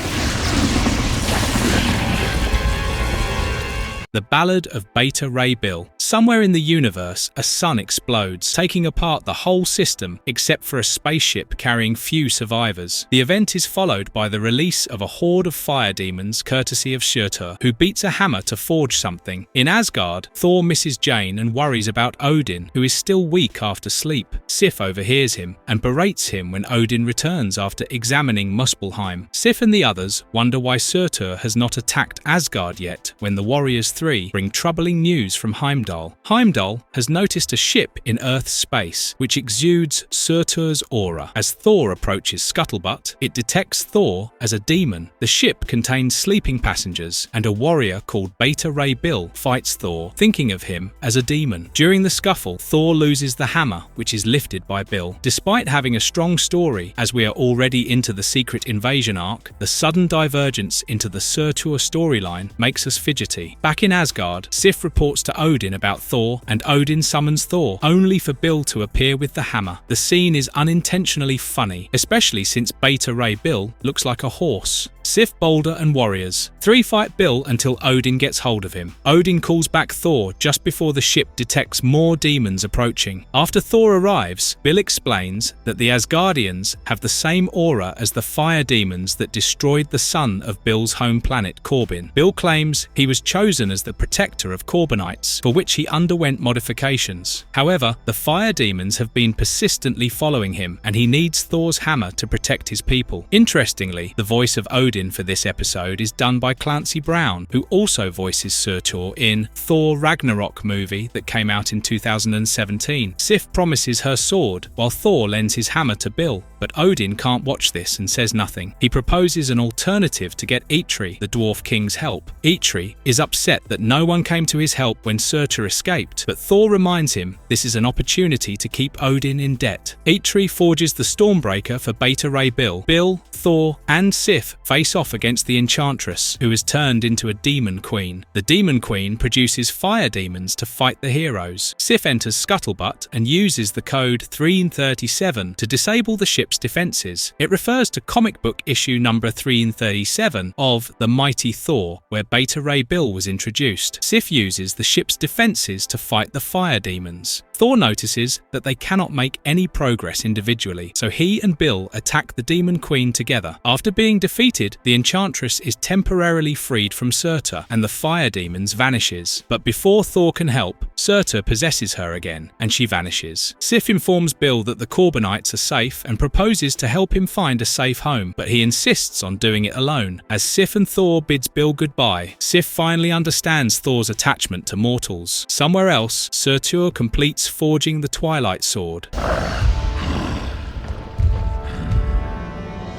The Ballad of Beta Ray Bill. Somewhere in the universe, a sun explodes, taking apart the whole system except for a spaceship carrying few survivors. The event is followed by the release of a horde of fire demons courtesy of Surtur, who beats a hammer to forge something. In Asgard, Thor misses Jane and worries about Odin, who is still weak after sleep. Sif overhears him and berates him when Odin returns after examining Muspelheim. Sif and the others wonder why Surtur has not attacked Asgard yet when the Warriors 3 bring troubling news from Heimdall. Heimdall has noticed a ship in Earth's space, which exudes Surtur's aura. As Thor approaches Scuttlebutt, it detects Thor as a demon. The ship contains sleeping passengers, and a warrior called Beta Ray Bill fights Thor, thinking of him as a demon. During the scuffle, Thor loses the hammer, which is lifted by Bill. Despite having a strong story, as we are already into the Secret Invasion arc, the sudden divergence into the Surtur storyline makes us fidgety. Back in Asgard, Sif reports to Odin about Thor, and Odin summons Thor, only for Bill to appear with the hammer. The scene is unintentionally funny, especially since Beta Ray Bill looks like a horse. Sif, Boulder and warriors 3 fight Bill until Odin gets hold of him. Odin calls back Thor just before the ship detects more demons approaching. After Thor arrives, Bill explains that the Asgardians have the same aura as the fire demons that destroyed the sun of Bill's home planet, Corbin. Bill claims he was chosen as the protector of Corbinites, for which he underwent modifications. However, the fire demons have been persistently following him, and he needs Thor's hammer to protect his people. Interestingly, the voice of Odin for this episode is done by Clancy Brown, who also voices Surtur in Thor Ragnarok movie that came out in 2017. Sif promises her sword, while Thor lends his hammer to Bill, but Odin can't watch this and says nothing. He proposes an alternative to get Eitri, the Dwarf King's help. Eitri is upset that no one came to his help when Surtur escaped, but Thor reminds him this is an opportunity to keep Odin in debt. Eitri forges the Stormbreaker for Beta Ray Bill. Bill, Thor, and Sif face off against the Enchantress, who is turned into a Demon Queen. The Demon Queen produces fire demons to fight the heroes. Sif enters Scuttlebutt and uses the code 337 to disable the ship's defenses. It refers to comic book issue number 337 of The Mighty Thor, where Beta Ray Bill was introduced. Sif uses the ship's defenses to fight the fire demons. Thor notices that they cannot make any progress individually, so he and Bill attack the Demon Queen together. After being defeated, the Enchantress is temporarily freed from Surtur, and the fire demons vanishes. But before Thor can help, Surtur possesses her again, and she vanishes. Sif informs Bill that the Corbinites are safe and proposes to help him find a safe home, but he insists on doing it alone. As Sif and Thor bids Bill goodbye, Sif finally understands Thor's attachment to mortals. Somewhere else, Surtur completes forging the Twilight Sword.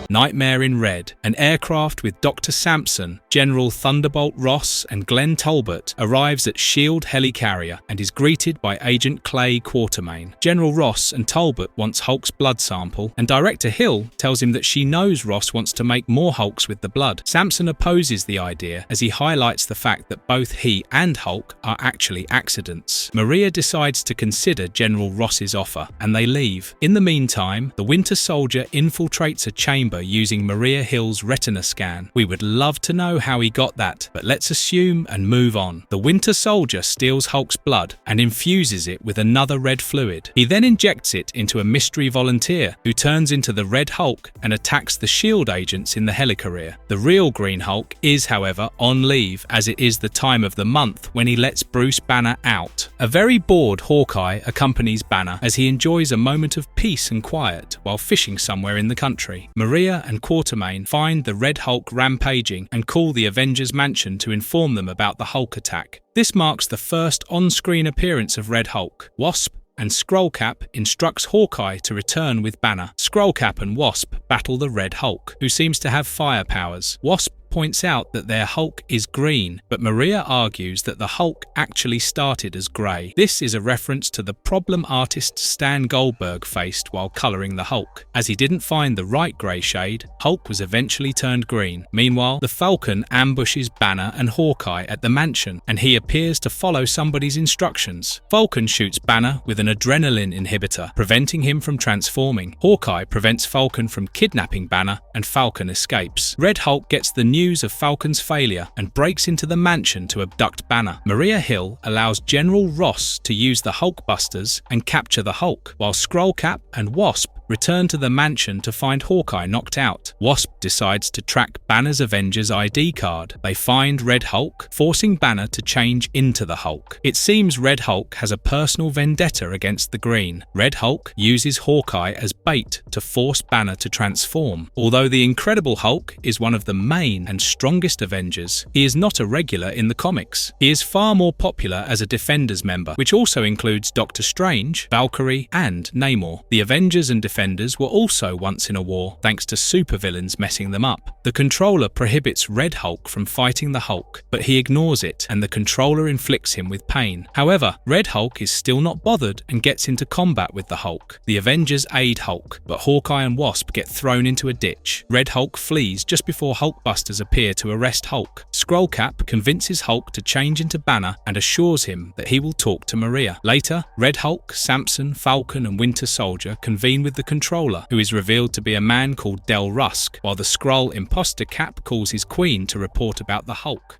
Nightmare in Red. An aircraft with Dr. Sampson, General Thunderbolt Ross and Glenn Talbot arrives at S.H.I.E.L.D. helicarrier and is greeted by Agent Clay Quatermain. General Ross and Talbot wants Hulk's blood sample, and Director Hill tells him that she knows Ross wants to make more Hulks with the blood. Sampson opposes the idea as he highlights the fact that both he and Hulk are actually accidents. Maria decides to consider General Ross's offer, and they leave. In the meantime, the Winter Soldier infiltrates a chamber number using Maria Hill's retina scan. We would love to know how he got that, but let's assume and move on. The Winter Soldier steals Hulk's blood and infuses it with another red fluid. He then injects it into a mystery volunteer who turns into the Red Hulk and attacks the S.H.I.E.L.D. agents in the helicarrier. The real Green Hulk is, however, on leave, as it is the time of the month when he lets Bruce Banner out. A very bored Hawkeye accompanies Banner as he enjoys a moment of peace and quiet while fishing somewhere in the country. Maria and Quatermain find the Red Hulk rampaging and call the Avengers Mansion to inform them about the Hulk attack. This marks the first on-screen appearance of Red Hulk. Wasp and Skullcap instructs Hawkeye to return with Banner. Skullcap and Wasp battle the Red Hulk, who seems to have fire powers. Wasp points out that their Hulk is green, but Maria argues that the Hulk actually started as grey. This is a reference to the problem artist Stan Goldberg faced while colouring the Hulk. As he didn't find the right grey shade, Hulk was eventually turned green. Meanwhile, the Falcon ambushes Banner and Hawkeye at the mansion, and he appears to follow somebody's instructions. Falcon shoots Banner with an adrenaline inhibitor, preventing him from transforming. Hawkeye prevents Falcon from kidnapping Banner, and Falcon escapes. Red Hulk gets the news of Falcon's failure and breaks into the mansion to abduct Banner. Maria Hill allows General Ross to use the Hulkbusters and capture the Hulk, while Skullcap and Wasp return to the mansion to find Hawkeye knocked out. Wasp decides to track Banner's Avengers ID card. They find Red Hulk, forcing Banner to change into the Hulk. It seems Red Hulk has a personal vendetta against the Green. Red Hulk uses Hawkeye as bait to force Banner to transform. Although the Incredible Hulk is one of the main and strongest Avengers, he is not a regular in the comics. He is far more popular as a Defenders member, which also includes Doctor Strange, Valkyrie, and Namor. The Avengers and Defenders were also once in a war, thanks to supervillains messing them up. The Controller prohibits Red Hulk from fighting the Hulk, but he ignores it, and the Controller inflicts him with pain. However, Red Hulk is still not bothered and gets into combat with the Hulk. The Avengers aid Hulk, but Hawkeye and Wasp get thrown into a ditch. Red Hulk flees just before Hulkbusters appear to arrest Hulk. Skullcap convinces Hulk to change into Banner and assures him that he will talk to Maria. Later, Red Hulk, Samson, Falcon, and Winter Soldier convene with the Controller, who is revealed to be a man called Del Rusk, while the Skrull imposter Cap calls his queen to report about the Hulk.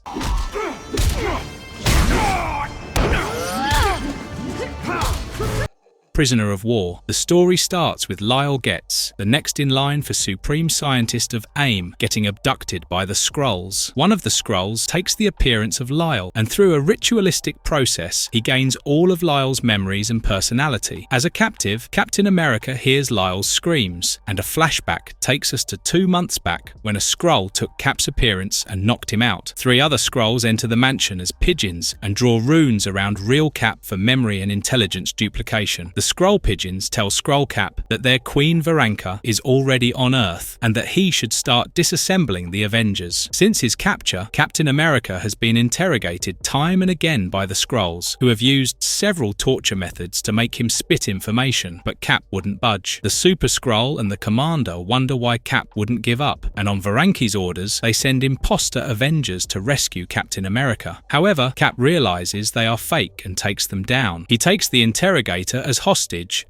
Prisoner of War. The story starts with Lyle Getz, the next in line for Supreme Scientist of AIM, getting abducted by the Skrulls. One of the Skrulls takes the appearance of Lyle, and through a ritualistic process, he gains all of Lyle's memories and personality. As a captive, Captain America hears Lyle's screams, and a flashback takes us to 2 months back when a Skrull took Cap's appearance and knocked him out. 3 other Skrulls enter the mansion as pigeons and draw runes around real Cap for memory and intelligence duplication. The Skrull pigeons tell Skullcap that their Queen Varanka is already on Earth and that he should start disassembling the Avengers. Since his capture, Captain America has been interrogated time and again by the Skrulls, who have used several torture methods to make him spit information, but Cap wouldn't budge. The Super Skrull and the Commander wonder why Cap wouldn't give up, and on Varanki's orders, they send imposter Avengers to rescue Captain America. However, Cap realizes they are fake and takes them down. He takes the interrogator as hostage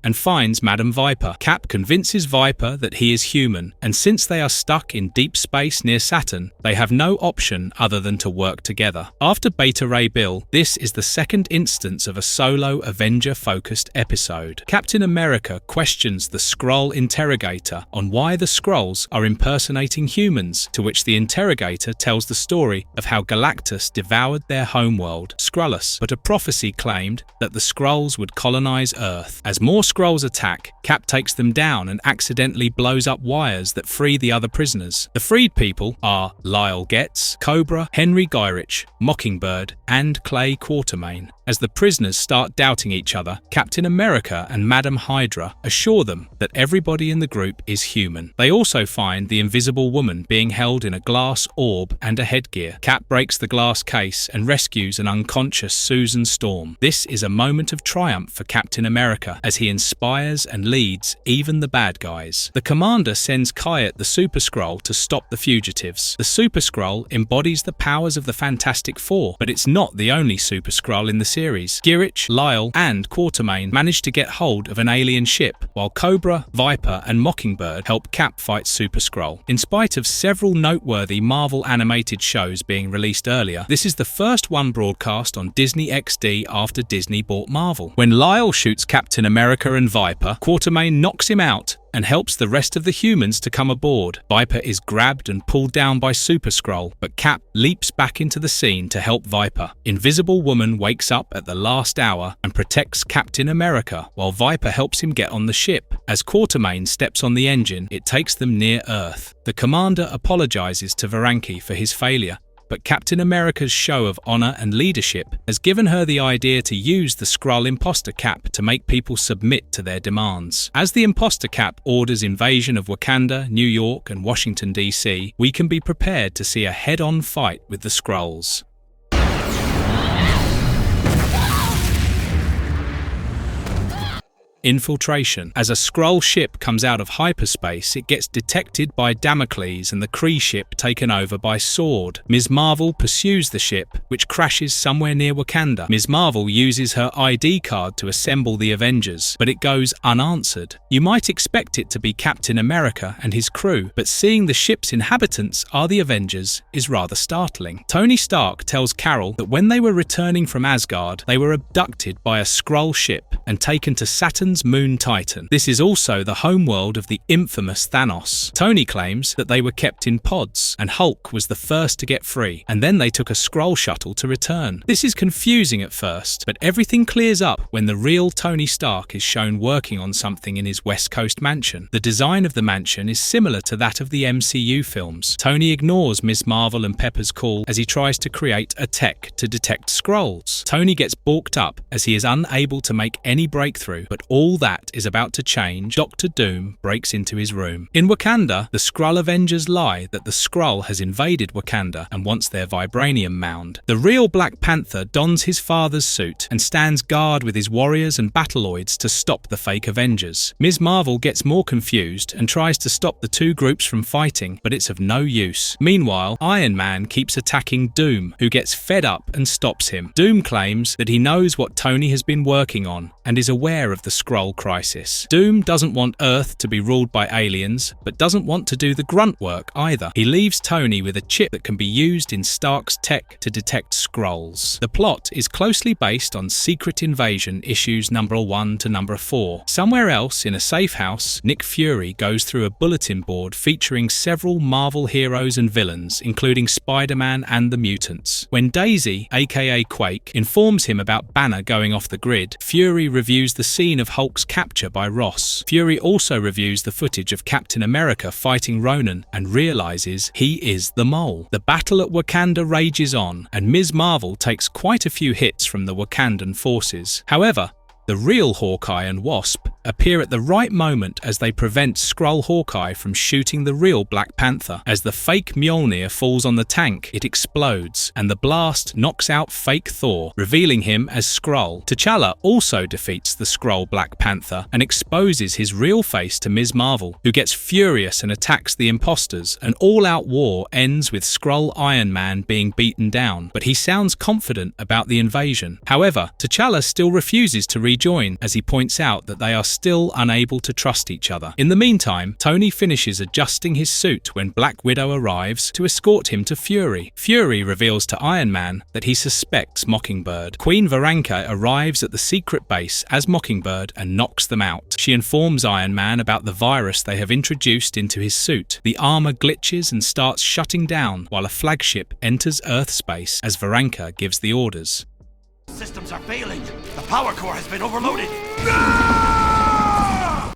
and finds Madam Viper. Cap convinces Viper that he is human, and since they are stuck in deep space near Saturn, they have no option other than to work together. After Beta Ray Bill, this is the second instance of a solo Avenger-focused episode. Captain America questions the Skrull interrogator on why the Skrulls are impersonating humans, to which the interrogator tells the story of how Galactus devoured their homeworld, Skrullus, but a prophecy claimed that the Skrulls would colonize Earth. As more Skrulls attack, Cap takes them down and accidentally blows up wires that free the other prisoners. The freed people are Lyle Getz, Cobra, Henry Gyrich, Mockingbird, and Clay Quatermain. As the prisoners start doubting each other, Captain America and Madam Hydra assure them that everybody in the group is human. They also find the Invisible Woman being held in a glass orb and a headgear. Cap breaks the glass case and rescues an unconscious Susan Storm. This is a moment of triumph for Captain America, America as he inspires and leads even the bad guys. The commander sends Kayat the Super Skrull to stop the fugitives. The Super Skrull embodies the powers of the Fantastic Four, but it's not the only Super Skrull in the series. Gyrich, Lyle, and Quatermain manage to get hold of an alien ship, while Cobra, Viper, and Mockingbird help Cap fight Super Skrull. In spite of several noteworthy Marvel animated shows being released earlier, this is the first one broadcast on Disney XD after Disney bought Marvel. When Lyle shoots Captain America and Viper, Quatermain knocks him out and helps the rest of the humans to come aboard. Viper is grabbed and pulled down by Super Skrull, but Cap leaps back into the scene to help Viper. Invisible Woman wakes up at the last hour and protects Captain America, while Viper helps him get on the ship. As Quatermain steps on the engine, it takes them near Earth. The commander apologizes to Varanki for his failure, but Captain America's show of honor and leadership has given her the idea to use the Skrull imposter Cap to make people submit to their demands. As the imposter Cap orders invasion of Wakanda, New York, and Washington, D.C., we can be prepared to see a head-on fight with the Skrulls. Infiltration. As a Skrull ship comes out of hyperspace, it gets detected by Damocles and the Kree ship taken over by Sword. Ms. Marvel pursues the ship, which crashes somewhere near Wakanda. Ms. Marvel uses her ID card to assemble the Avengers, but it goes unanswered. You might expect it to be Captain America and his crew, but seeing the ship's inhabitants are the Avengers is rather startling. Tony Stark tells Carol that when they were returning from Asgard, they were abducted by a Skrull ship and taken to Saturn's moon Titan. This is also the homeworld of the infamous Thanos. Tony claims that they were kept in pods, and Hulk was the first to get free, and then they took a Skrull shuttle to return. This is confusing at first, but everything clears up when the real Tony Stark is shown working on something in his West Coast mansion. The design of the mansion is similar to that of the MCU films. Tony ignores Ms. Marvel and Pepper's call as he tries to create a tech to detect Skrulls. Tony gets balked up as he is unable to make any breakthrough, but all that is about to change. Doctor Doom breaks into his room. In Wakanda, the Skrull Avengers lie that the Skrull has invaded Wakanda and wants their vibranium mound. The real Black Panther dons his father's suit and stands guard with his warriors and battloids to stop the fake Avengers. Ms. Marvel gets more confused and tries to stop the two groups from fighting, but it's of no use. Meanwhile, Iron Man keeps attacking Doom, who gets fed up and stops him. Doom claims that he knows what Tony has been working on and is aware of the Skrull crisis. Doom doesn't want Earth to be ruled by aliens, but doesn't want to do the grunt work either. He leaves Tony with a chip that can be used in Stark's tech to detect Skrulls. The plot is closely based on Secret Invasion issues number 1 to number 4. Somewhere else, in a safe house, Nick Fury goes through a bulletin board featuring several Marvel heroes and villains, including Spider-Man and the Mutants. When Daisy, aka Quake, informs him about Banner going off the grid, Fury reviews the scene of Hulk's capture by Ross. Fury also reviews the footage of Captain America fighting Ronan and realizes he is the Mole. The battle at Wakanda rages on, and Ms. Marvel takes quite a few hits from the Wakandan forces. However, the real Hawkeye and Wasp appear at the right moment as they prevent Skrull Hawkeye from shooting the real Black Panther. As the fake Mjolnir falls on the tank, it explodes, and the blast knocks out fake Thor, revealing him as Skrull. T'Challa also defeats the Skrull Black Panther and exposes his real face to Ms. Marvel, who gets furious and attacks the imposters. An all-out war ends with Skrull Iron Man being beaten down, but he sounds confident about the invasion. However, T'Challa still refuses to rejoin, as he points out that they are still unable to trust each other. In the meantime, Tony finishes adjusting his suit when Black Widow arrives to escort him to Fury. Fury reveals to Iron Man that he suspects Mockingbird. Queen Varanka arrives at the secret base as Mockingbird and knocks them out. She informs Iron Man about the virus they have introduced into his suit. The armor glitches and starts shutting down while a flagship enters Earth space as Varanka gives the orders. Systems are failing. The power core has been overloaded.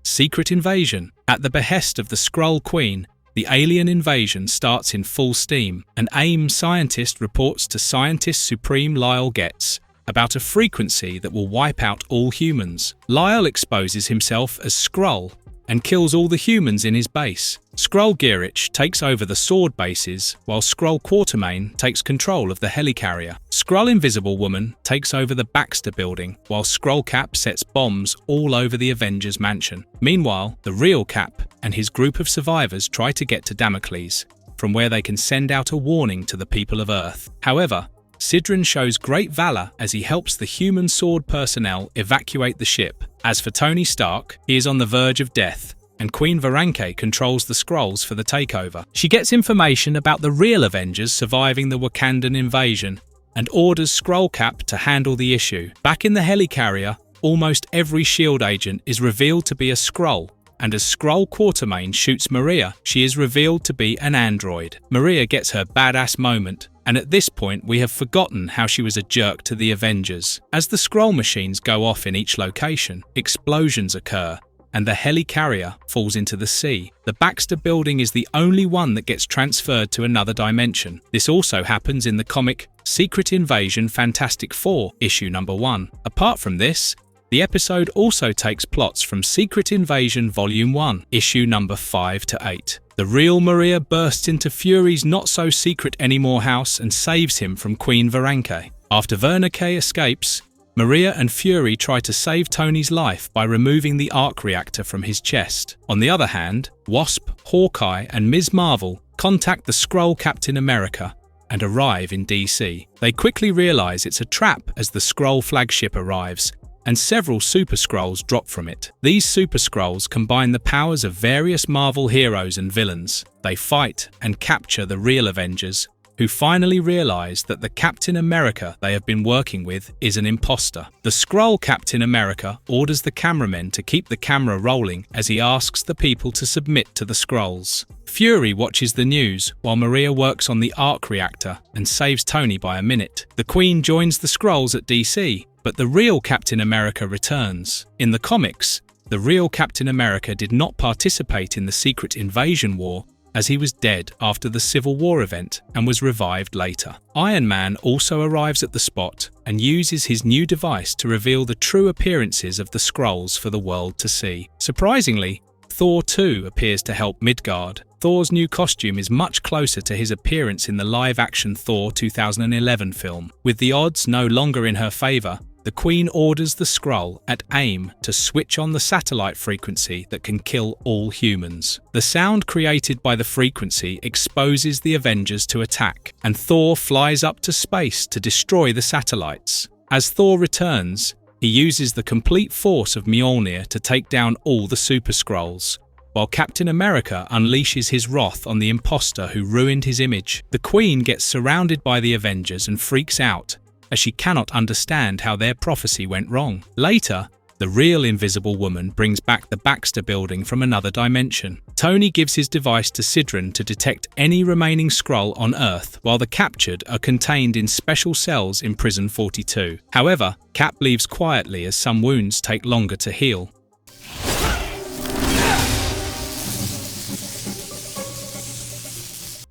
Secret Invasion. At the behest of the Skrull Queen, the alien invasion starts in full steam. An AIM scientist reports to Scientist Supreme Lyle Getz about a frequency that will wipe out all humans. Lyle exposes himself as Skrull and kills all the humans in his base. Skrull Gearich takes over the sword bases, while Skrull Quatermain takes control of the helicarrier. Skrull Invisible Woman takes over the Baxter building, while Skrull Cap sets bombs all over the Avengers mansion. Meanwhile, the real Cap and his group of survivors try to get to Damocles, from where they can send out a warning to the people of Earth. However, Sidran shows great valor as he helps the human sword personnel evacuate the ship. As for Tony Stark, he is on the verge of death, and Queen Varanke controls the Skrulls for the takeover. She gets information about the real Avengers surviving the Wakandan invasion and orders Skrull Cap to handle the issue. Back in the helicarrier, almost every S.H.I.E.L.D. agent is revealed to be a Skrull, and as Skrull Quatermain shoots Maria, she is revealed to be an android. Maria gets her badass moment, and at this point we have forgotten how she was a jerk to the Avengers. As the Skrull machines go off in each location, explosions occur, and the helicarrier falls into the sea. The Baxter building is the only one that gets transferred to another dimension. This also happens in the comic Secret Invasion Fantastic Four, issue number 1. Apart from this, the episode also takes plots from Secret Invasion Volume 1, issue number 5 to 8. The real Maria bursts into Fury's not-so-secret-anymore house and saves him from Queen Varanke. After Varanke escapes, Maria and Fury try to save Tony's life by removing the arc reactor from his chest. On the other hand, Wasp, Hawkeye, and Ms. Marvel contact the Skrull Captain America and arrive in DC. They quickly realize it's a trap as the Skrull flagship arrives, and several Super Skrulls drop from it. These Super Skrulls combine the powers of various Marvel heroes and villains. They fight and capture the real Avengers, who finally realize that the Captain America they have been working with is an imposter. The Skrull Captain America orders the cameramen to keep the camera rolling as he asks the people to submit to the Skrulls. Fury watches the news while Maria works on the arc reactor and saves Tony by a minute. The Queen joins the Skrulls at DC, but the real Captain America returns. In the comics, the real Captain America did not participate in the Secret Invasion War, as he was dead after the Civil War event and was revived later. Iron Man also arrives at the spot and uses his new device to reveal the true appearances of the Skrulls for the world to see. Surprisingly, Thor 2 appears to help Midgard. Thor's new costume is much closer to his appearance in the live-action Thor 2011 film. With the odds no longer in her favour, the Queen orders the Skrull at AIM to switch on the satellite frequency that can kill all humans. The sound created by the frequency exposes the Avengers to attack, and Thor flies up to space to destroy the satellites. As Thor returns, he uses the complete force of Mjolnir to take down all the Super Skrulls, while Captain America unleashes his wrath on the imposter who ruined his image. The Queen gets surrounded by the Avengers and freaks out, as she cannot understand how their prophecy went wrong. Later, the real Invisible Woman brings back the Baxter building from another dimension. Tony gives his device to Sidran to detect any remaining Skrull on Earth, while the captured are contained in special cells in Prison 42. However, Cap leaves quietly as some wounds take longer to heal.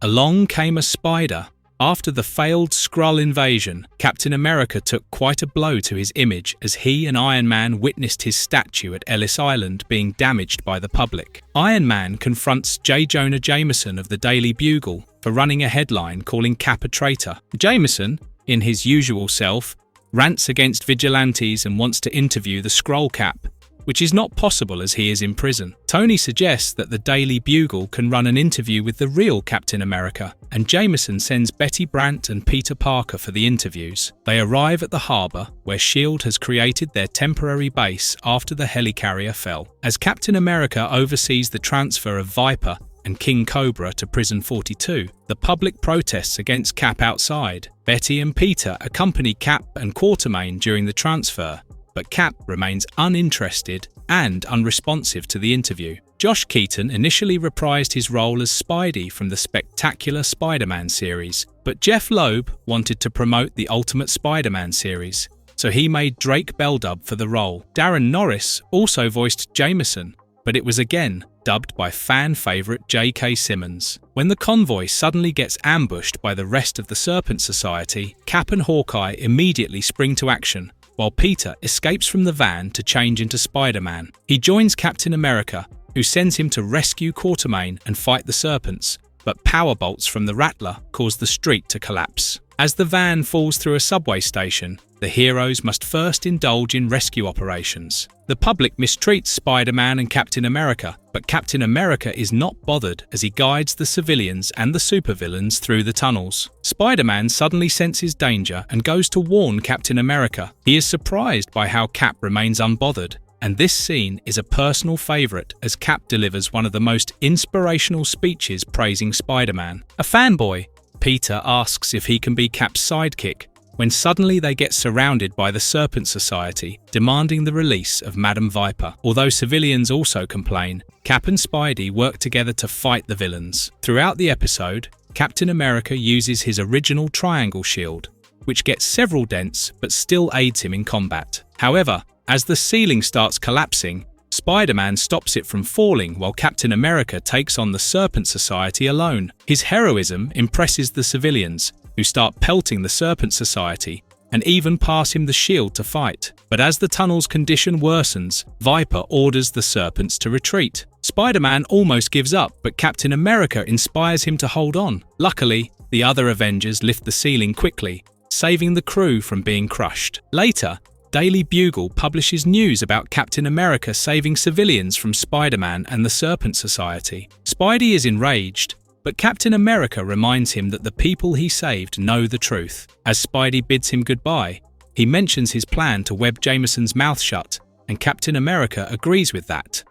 Along came a spider. After the failed Skrull invasion, Captain America took quite a blow to his image as he and Iron Man witnessed his statue at Ellis Island being damaged by the public. Iron Man confronts J. Jonah Jameson of the Daily Bugle for running a headline calling Cap a traitor. Jameson, in his usual self, rants against vigilantes and wants to interview the Skrull Cap, which is not possible as he is in prison. Tony suggests that the Daily Bugle can run an interview with the real Captain America, and Jameson sends Betty Brant and Peter Parker for the interviews. They arrive at the harbour, where S.H.I.E.L.D. has created their temporary base after the helicarrier fell. As Captain America oversees the transfer of Viper and King Cobra to Prison 42, the public protests against Cap outside. Betty and Peter accompany Cap and Quatermain during the transfer, but Cap remains uninterested and unresponsive to the interview. Josh Keaton initially reprised his role as Spidey from the Spectacular Spider-Man series, but Jeff Loeb wanted to promote the Ultimate Spider-Man series, so he made Drake Beldub for the role. Darren Norris also voiced Jameson, but it was again dubbed by fan favourite J.K. Simmons. When the convoy suddenly gets ambushed by the rest of the Serpent Society, Cap and Hawkeye immediately spring to action, while Peter escapes from the van to change into Spider-Man. He joins Captain America who sends him to rescue Quatermain and fight the serpents, but power bolts from the Rattler cause the street to collapse. As the van falls through a subway station, the heroes must first indulge in rescue operations. The public mistreats Spider-Man and Captain America, but Captain America is not bothered as he guides the civilians and the supervillains through the tunnels. Spider-Man suddenly senses danger and goes to warn Captain America. He is surprised by how Cap remains unbothered, and this scene is a personal favourite as Cap delivers one of the most inspirational speeches praising Spider-Man. A fanboy, Peter, asks if he can be Cap's sidekick, when suddenly they get surrounded by the Serpent Society, demanding the release of Madam Viper. Although civilians also complain, Cap and Spidey work together to fight the villains. Throughout the episode, Captain America uses his original triangle shield, which gets several dents but still aids him in combat. However, as the ceiling starts collapsing, Spider-Man stops it from falling while Captain America takes on the Serpent Society alone. His heroism impresses the civilians, who start pelting the Serpent Society and even pass him the shield to fight. But as the tunnel's condition worsens, Viper orders the Serpents to retreat. Spider-Man almost gives up, but Captain America inspires him to hold on. Luckily, the other Avengers lift the ceiling quickly, saving the crew from being crushed. Later, Daily Bugle publishes news about Captain America saving civilians from Spider-Man and the Serpent Society. Spidey is enraged, but Captain America reminds him that the people he saved know the truth. As Spidey bids him goodbye, he mentions his plan to web Jameson's mouth shut, and Captain America agrees with that.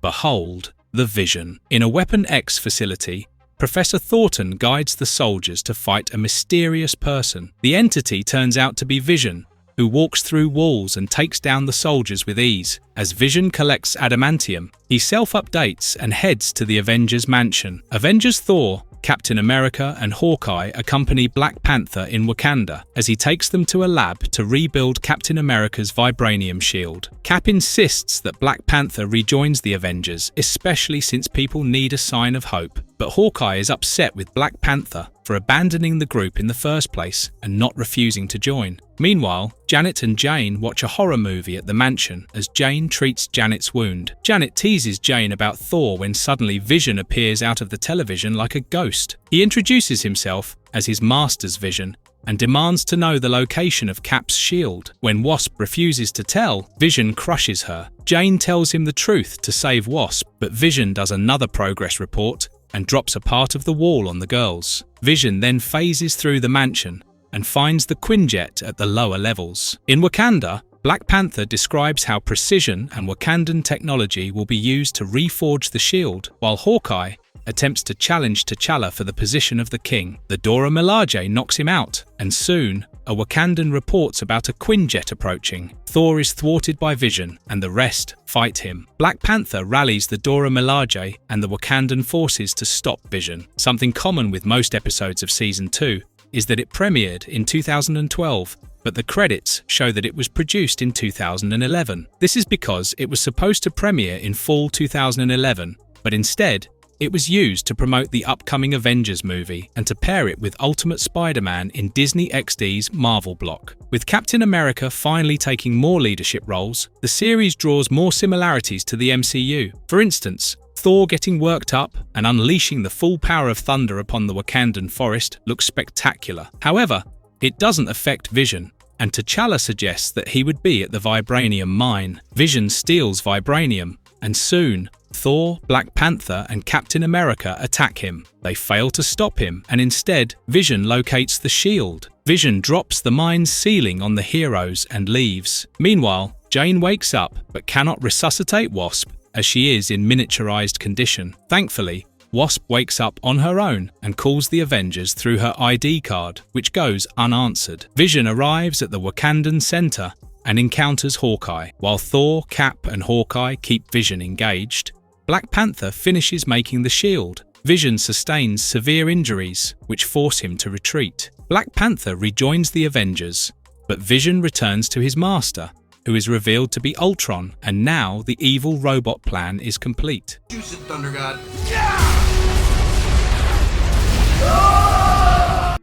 Behold the Vision. In a Weapon X facility, Professor Thornton guides the soldiers to fight a mysterious person. The entity turns out to be Vision, who walks through walls and takes down the soldiers with ease. As Vision collects adamantium, he self-updates and heads to the Avengers mansion. Avengers Thor, Captain America and Hawkeye accompany Black Panther in Wakanda as he takes them to a lab to rebuild Captain America's vibranium shield. Cap insists that Black Panther rejoins the Avengers, especially since people need a sign of hope. But Hawkeye is upset with Black Panther for abandoning the group in the first place and not refusing to join. Meanwhile, Janet and Jane watch a horror movie at the mansion as Jane treats Janet's wound. Janet teases Jane about Thor when suddenly Vision appears out of the television like a ghost. He introduces himself as his master's Vision and demands to know the location of Cap's shield. When Wasp refuses to tell, Vision crushes her. Jane tells him the truth to save Wasp, but Vision does another progress report and drops a part of the wall on the girls. Vision then phases through the mansion and finds the Quinjet at the lower levels. In Wakanda, Black Panther describes how precision and Wakandan technology will be used to reforge the shield, while Hawkeye attempts to challenge T'Challa for the position of the king. The Dora Milaje knocks him out, and soon, a Wakandan reports about a Quinjet approaching. Thor is thwarted by Vision, and the rest fight him. Black Panther rallies the Dora Milaje and the Wakandan forces to stop Vision. Something common with most episodes of Season 2 is that it premiered in 2012, but the credits show that it was produced in 2011. This is because it was supposed to premiere in fall 2011, but instead, it was used to promote the upcoming Avengers movie and to pair it with Ultimate Spider-Man in Disney XD's Marvel block. With Captain America finally taking more leadership roles, the series draws more similarities to the MCU. For instance, Thor getting worked up and unleashing the full power of thunder upon the Wakandan forest looks spectacular. However, it doesn't affect Vision, and T'Challa suggests that he would be at the vibranium mine. Vision steals vibranium, and soon, Thor, Black Panther and Captain America attack him. They fail to stop him, and instead, Vision locates the shield. Vision drops the mine's ceiling on the heroes and leaves. Meanwhile, Jane wakes up but cannot resuscitate Wasp as she is in miniaturized condition. Thankfully, Wasp wakes up on her own and calls the Avengers through her ID card, which goes unanswered. Vision arrives at the Wakandan center and encounters Hawkeye. While Thor, Cap and Hawkeye keep Vision engaged, Black Panther finishes making the shield. Vision sustains severe injuries, which force him to retreat. Black Panther rejoins the Avengers, but Vision returns to his master, who is revealed to be Ultron, and now the evil robot plan is complete. Juice it, Thunder God.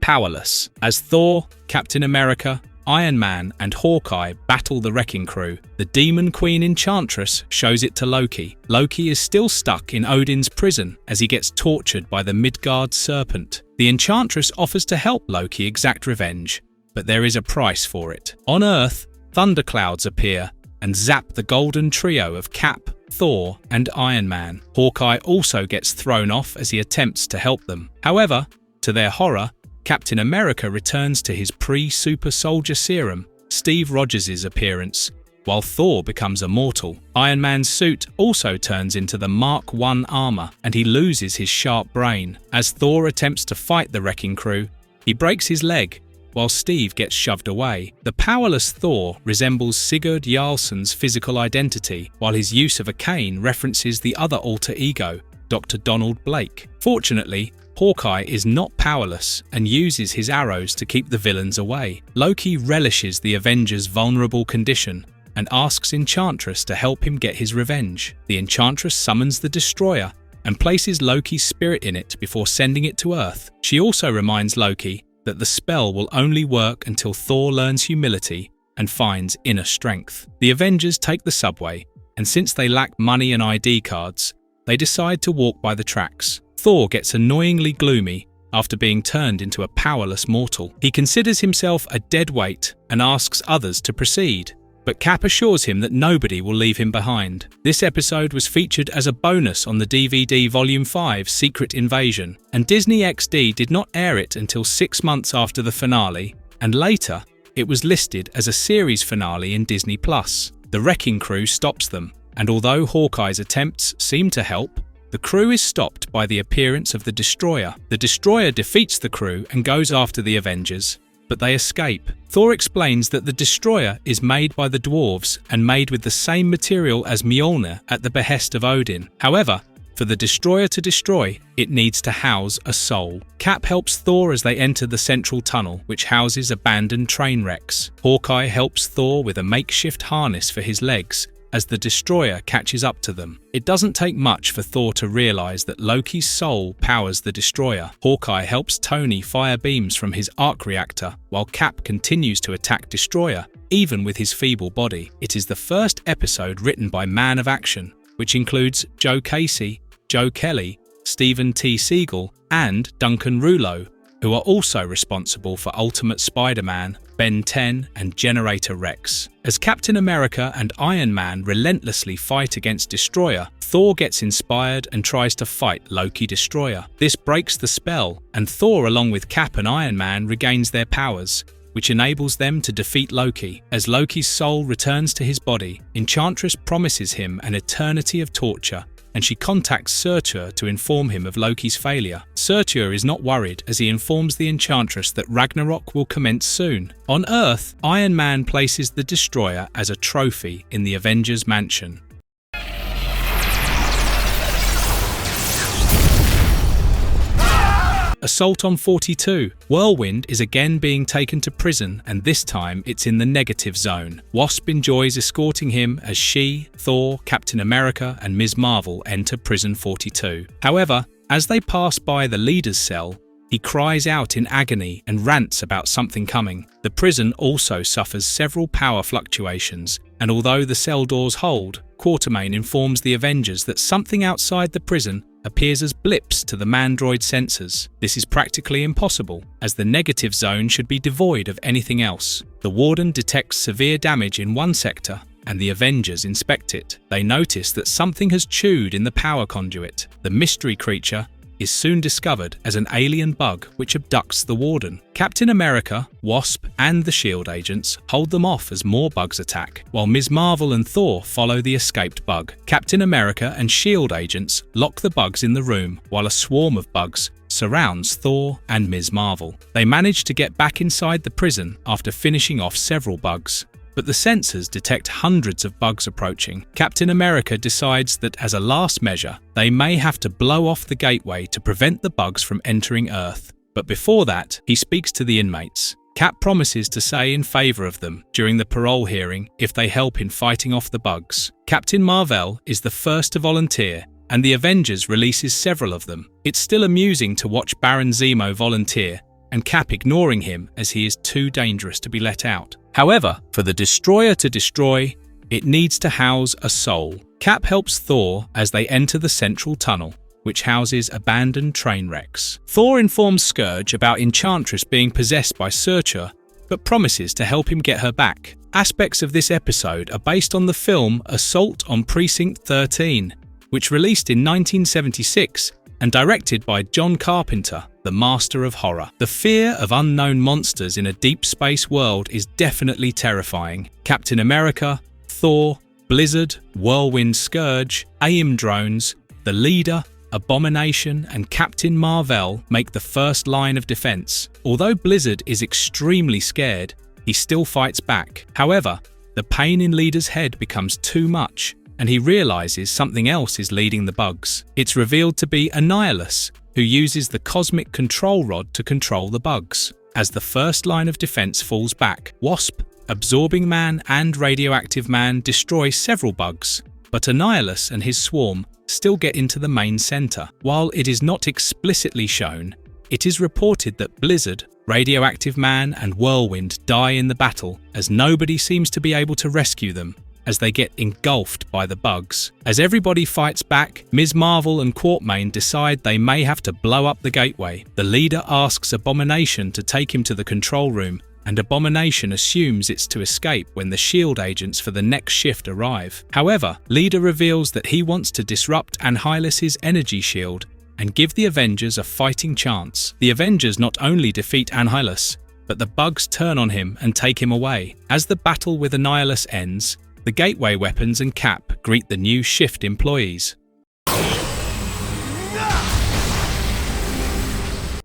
Powerless. As Thor, Captain America, Iron Man and Hawkeye battle the Wrecking Crew. The Demon Queen Enchantress shows it to Loki. Loki is still stuck in Odin's prison as he gets tortured by the Midgard serpent. The Enchantress offers to help Loki exact revenge, but there is a price for it. On Earth, thunderclouds appear and zap the golden trio of Cap, Thor, and Iron Man. Hawkeye also gets thrown off as he attempts to help them. However, to their horror, Captain America returns to his pre-super soldier serum, Steve Rogers' appearance, while Thor becomes immortal. Iron Man's suit also turns into the Mark I armor, and he loses his sharp brain. As Thor attempts to fight the Wrecking Crew, he breaks his leg, while Steve gets shoved away. The powerless Thor resembles Sigurd Jarlsson's physical identity, while his use of a cane references the other alter ego, Dr. Donald Blake. Fortunately, Hawkeye is not powerless and uses his arrows to keep the villains away. Loki relishes the Avengers' vulnerable condition and asks Enchantress to help him get his revenge. The Enchantress summons the Destroyer and places Loki's spirit in it before sending it to Earth. She also reminds Loki that the spell will only work until Thor learns humility and finds inner strength. The Avengers take the subway, and since they lack money and ID cards, they decide to walk by the tracks. Thor gets annoyingly gloomy after being turned into a powerless mortal. He considers himself a dead weight and asks others to proceed, but Cap assures him that nobody will leave him behind. This episode was featured as a bonus on the DVD Volume 5 Secret Invasion, and Disney XD did not air it until 6 months after the finale, and later it was listed as a series finale in Disney+. The Wrecking Crew stops them, and although Hawkeye's attempts seem to help, the crew is stopped by the appearance of the Destroyer. The Destroyer defeats the crew and goes after the Avengers, but they escape. Thor explains that the Destroyer is made by the dwarves and made with the same material as Mjolnir at the behest of Odin. However, for the Destroyer to destroy, it needs to house a soul. Cap helps Thor as they enter the central tunnel, which houses abandoned train wrecks. Hawkeye helps Thor with a makeshift harness for his legs as the Destroyer catches up to them. It doesn't take much for Thor to realize that Loki's soul powers the Destroyer. Hawkeye helps Tony fire beams from his arc reactor, while Cap continues to attack Destroyer, even with his feeble body. It is the first episode written by Man of Action, which includes Joe Casey, Joe Kelly, Stephen T. Siegel, and Duncan Rouleau, who are also responsible for Ultimate Spider-Man, Ben 10, and Generator Rex. As Captain America and Iron Man relentlessly fight against Destroyer, Thor gets inspired and tries to fight Loki Destroyer. This breaks the spell, and Thor, along with Cap and Iron Man, regains their powers, which enables them to defeat Loki. As Loki's soul returns to his body, Enchantress promises him an eternity of torture, and she contacts Surtur to inform him of Loki's failure. Surtur is not worried as he informs the Enchantress that Ragnarok will commence soon. On Earth, Iron Man places the Destroyer as a trophy in the Avengers Mansion. Assault on 42. Whirlwind is again being taken to prison, and this time it's in the negative zone. Wasp enjoys escorting him as she, Thor, Captain America, and Ms. Marvel enter prison 42. However, as they pass by the leader's cell, he cries out in agony and rants about something coming. The prison also suffers several power fluctuations, and although the cell doors hold, Quatermain informs the Avengers that something outside the prison appears as blips to the Mandroid sensors. This is practically impossible, as the negative zone should be devoid of anything else. The Warden detects severe damage in one sector, and the Avengers inspect it. They notice that something has chewed in the power conduit. The mystery creature is soon discovered as an alien bug which abducts the Warden. Captain America, Wasp, and the S.H.I.E.L.D. agents hold them off as more bugs attack, while Ms. Marvel and Thor follow the escaped bug. Captain America and S.H.I.E.L.D. agents lock the bugs in the room, while a swarm of bugs surrounds Thor and Ms. Marvel. They manage to get back inside the prison after finishing off several bugs, but the sensors detect hundreds of bugs approaching. Captain America decides that as a last measure, they may have to blow off the gateway to prevent the bugs from entering Earth. But before that, he speaks to the inmates. Cap promises to say in favor of them during the parole hearing if they help in fighting off the bugs. Captain Marvel is the first to volunteer, and the Avengers releases several of them. It's still amusing to watch Baron Zemo volunteer, and Cap ignoring him as he is too dangerous to be let out. However, for the destroyer to destroy, it needs to house a soul. Cap helps Thor as they enter the central tunnel, which houses abandoned train wrecks. Thor informs Scourge about Enchantress being possessed by Searcher, but promises to help him get her back. Aspects of this episode are based on the film Assault on Precinct 13, which released in 1976 and directed by John Carpenter, the master of horror. The fear of unknown monsters in a deep space world is definitely terrifying. Captain America, Thor, Blizzard, Whirlwind Scourge, AIM drones, the Leader, Abomination, and Captain Marvel make the first line of defense. Although Blizzard is extremely scared, he still fights back. However, the pain in Leader's head becomes too much, and he realizes something else is leading the bugs. It's revealed to be Annihilus, who uses the cosmic control rod to control the bugs. As the first line of defense falls back, Wasp, Absorbing Man, and Radioactive Man destroy several bugs, but Annihilus and his swarm still get into the main center. While it is not explicitly shown, it is reported that Blizzard, Radioactive Man, and Whirlwind die in the battle, as nobody seems to be able to rescue them, as they get engulfed by the bugs. As everybody fights back, Ms. Marvel and Quartmain decide they may have to blow up the gateway. The Leader asks Abomination to take him to the control room, and Abomination assumes it's to escape when the S.H.I.E.L.D. agents for the next shift arrive. However, Leader reveals that he wants to disrupt Annihilus's energy shield and give the Avengers a fighting chance. The Avengers not only defeat Annihilus, but the bugs turn on him and take him away. As the battle with Annihilus ends, the Gateway weapons and Cap greet the new Shift employees.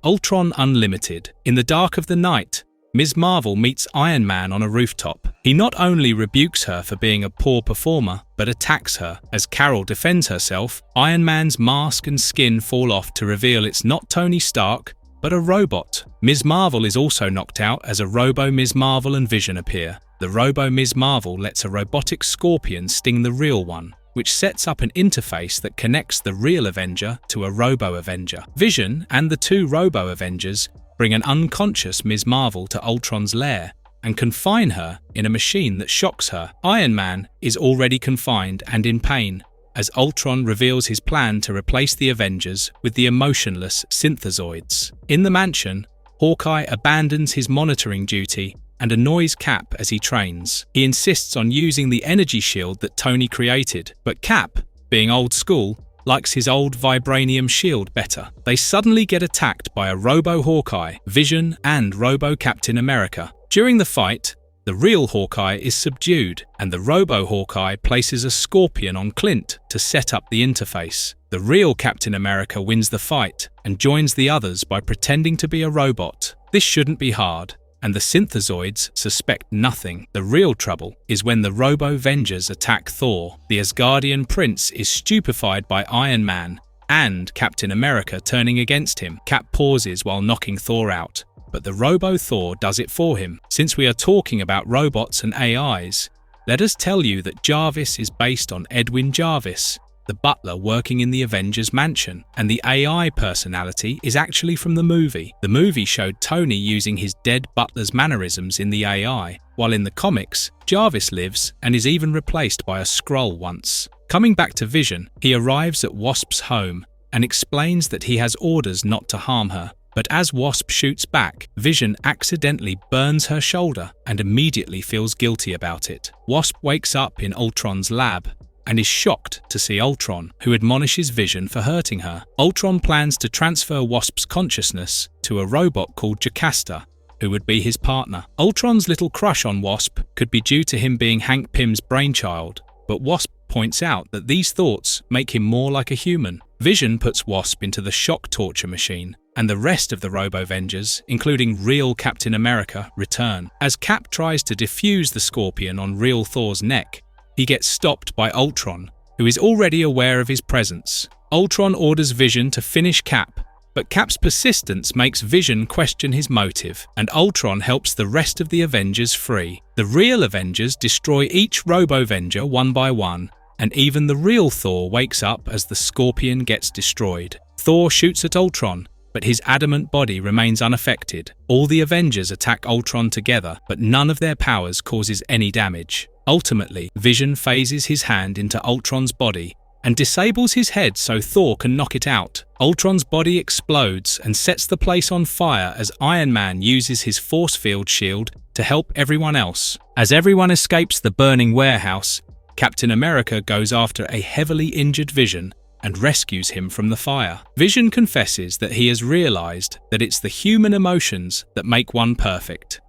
Ultron Unlimited. In the dark of the night, Ms. Marvel meets Iron Man on a rooftop. He not only rebukes her for being a poor performer, but attacks her. As Carol defends herself, Iron Man's mask and skin fall off to reveal it's not Tony Stark, but a robot. Ms. Marvel is also knocked out as a Robo-Ms. Marvel and Vision appear. The Robo-Ms. Marvel lets a robotic scorpion sting the real one, which sets up an interface that connects the real Avenger to a Robo-Avenger. Vision and the two Robo-Avengers bring an unconscious Ms. Marvel to Ultron's lair and confine her in a machine that shocks her. Iron Man is already confined and in pain, as Ultron reveals his plan to replace the Avengers with the emotionless synthezoids. In the mansion, Hawkeye abandons his monitoring duty and annoys Cap as he trains. He insists on using the energy shield that Tony created, but Cap, being old school, likes his old vibranium shield better. They suddenly get attacked by a Robo-Hawkeye, Vision, and Robo-Captain America. During the fight, the real Hawkeye is subdued, and the Robo-Hawkeye places a scorpion on Clint to set up the interface. The real Captain America wins the fight and joins the others by pretending to be a robot. This shouldn't be hard, and the synthezoids suspect nothing. The real trouble is when the Robo-Vengers attack Thor. The Asgardian prince is stupefied by Iron Man and Captain America turning against him. Cap pauses while knocking Thor out, but the Robo-Thor does it for him. Since we are talking about robots and AIs, let us tell you that Jarvis is based on Edwin Jarvis, the butler working in the Avengers mansion, and the AI personality is actually from the movie. The movie showed Tony using his dead butler's mannerisms in the AI, while in the comics, Jarvis lives and is even replaced by a Skrull once. Coming back to Vision, he arrives at Wasp's home and explains that he has orders not to harm her. But as Wasp shoots back, Vision accidentally burns her shoulder and immediately feels guilty about it. Wasp wakes up in Ultron's lab and is shocked to see Ultron, who admonishes Vision for hurting her. Ultron plans to transfer Wasp's consciousness to a robot called Jocasta, who would be his partner. Ultron's little crush on Wasp could be due to him being Hank Pym's brainchild, but Wasp points out that these thoughts make him more like a human. Vision puts Wasp into the shock torture machine, and the rest of the Robo-Vengers, including real Captain America, return. As Cap tries to defuse the scorpion on real Thor's neck, he gets stopped by Ultron, who is already aware of his presence. Ultron orders Vision to finish Cap, but Cap's persistence makes Vision question his motive, and Ultron helps the rest of the Avengers free. The real Avengers destroy each Robo-Venger one by one, and even the real Thor wakes up as the scorpion gets destroyed. Thor shoots at Ultron, but his adamant body remains unaffected. All the Avengers attack Ultron together, but none of their powers causes any damage. Ultimately, Vision phases his hand into Ultron's body and disables his head so Thor can knock it out. Ultron's body explodes and sets the place on fire as Iron Man uses his force field shield to help everyone else. As everyone escapes the burning warehouse, Captain America goes after a heavily injured Vision and rescues him from the fire. Vision confesses that he has realized that it's the human emotions that make one perfect.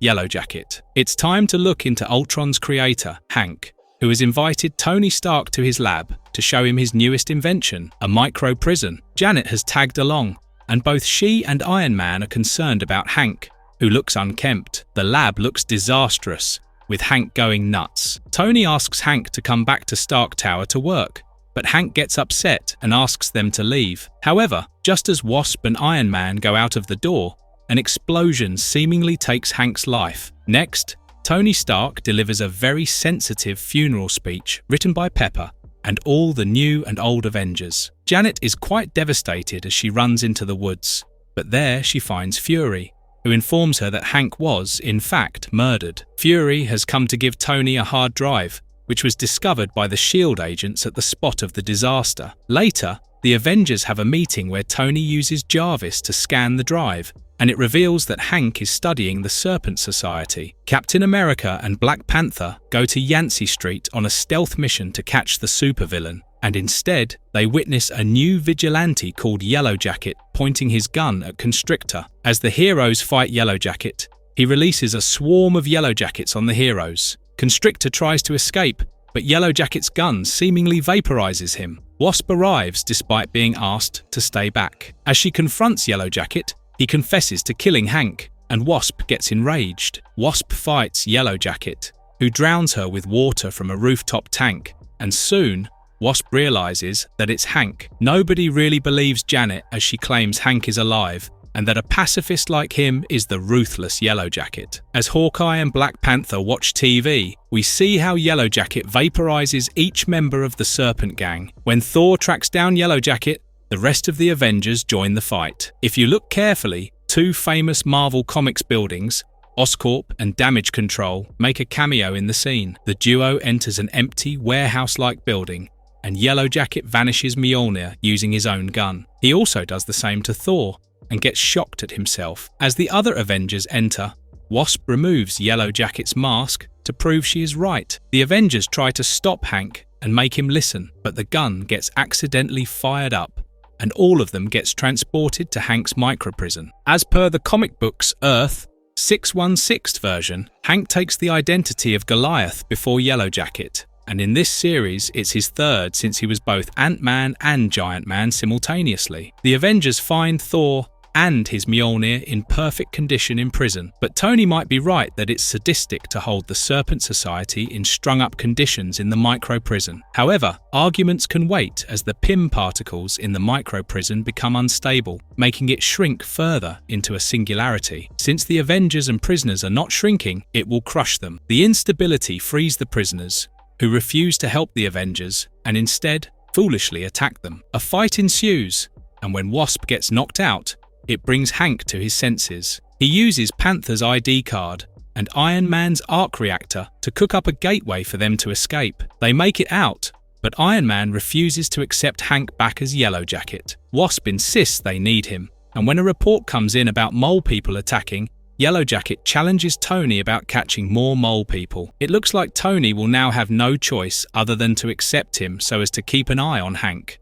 Yellowjacket. It's time to look into Ultron's creator, Hank, who has invited Tony Stark to his lab to show him his newest invention, a micro-prison. Janet has tagged along, and both she and Iron Man are concerned about Hank, who looks unkempt. The lab looks disastrous, with Hank going nuts. Tony asks Hank to come back to Stark Tower to work, but Hank gets upset and asks them to leave. However, just as Wasp and Iron Man go out of the door, an explosion seemingly takes Hank's life. Next, Tony Stark delivers a very sensitive funeral speech written by Pepper and all the new and old Avengers. Janet is quite devastated as she runs into the woods, but there she finds Fury, who informs her that Hank was, in fact, murdered. Fury has come to give Tony a hard drive, which was discovered by the S.H.I.E.L.D. agents at the spot of the disaster. Later, the Avengers have a meeting where Tony uses Jarvis to scan the drive, and it reveals that Hank is studying the Serpent Society. Captain America and Black Panther go to Yancey Street on a stealth mission to catch the supervillain, and instead, they witness a new vigilante called Yellowjacket pointing his gun at Constrictor. As the heroes fight Yellowjacket, he releases a swarm of Yellowjackets on the heroes. Constrictor tries to escape, but Yellowjacket's gun seemingly vaporizes him. Wasp arrives despite being asked to stay back. As she confronts Yellowjacket, he confesses to killing Hank, and Wasp gets enraged. Wasp fights Yellowjacket, who drowns her with water from a rooftop tank, and soon, Wasp realizes that it's Hank. Nobody really believes Janet as she claims Hank is alive, and that a pacifist like him is the ruthless Yellowjacket. As Hawkeye and Black Panther watch TV, we see how Yellowjacket vaporizes each member of the Serpent Gang. When Thor tracks down Yellowjacket, the rest of the Avengers join the fight. If you look carefully, two famous Marvel Comics buildings, Oscorp and Damage Control, make a cameo in the scene. The duo enters an empty, warehouse-like building, and Yellowjacket vanishes Mjolnir using his own gun. He also does the same to Thor, and gets shocked at himself. As the other Avengers enter, Wasp removes Yellowjacket's mask to prove she is right. The Avengers try to stop Hank and make him listen, but the gun gets accidentally fired up, and all of them gets transported to Hank's microprison. As per the comic book's Earth 616 version, Hank takes the identity of Goliath before Yellowjacket, and in this series it's his third since he was both Ant-Man and Giant Man simultaneously. The Avengers find Thor and his Mjolnir in perfect condition in prison, but Tony might be right that it's sadistic to hold the Serpent Society in strung-up conditions in the micro-prison. However, arguments can wait as the PIM particles in the micro-prison become unstable, making it shrink further into a singularity. Since the Avengers and prisoners are not shrinking, it will crush them. The instability frees the prisoners, who refuse to help the Avengers and instead foolishly attack them. A fight ensues, and when Wasp gets knocked out, it brings Hank to his senses. He uses Panther's ID card and Iron Man's arc reactor to cook up a gateway for them to escape. They make it out, but Iron Man refuses to accept Hank back as Yellowjacket. Wasp insists they need him, and when a report comes in about mole people attacking, Yellowjacket challenges Tony about catching more mole people. It looks like Tony will now have no choice other than to accept him so as to keep an eye on Hank.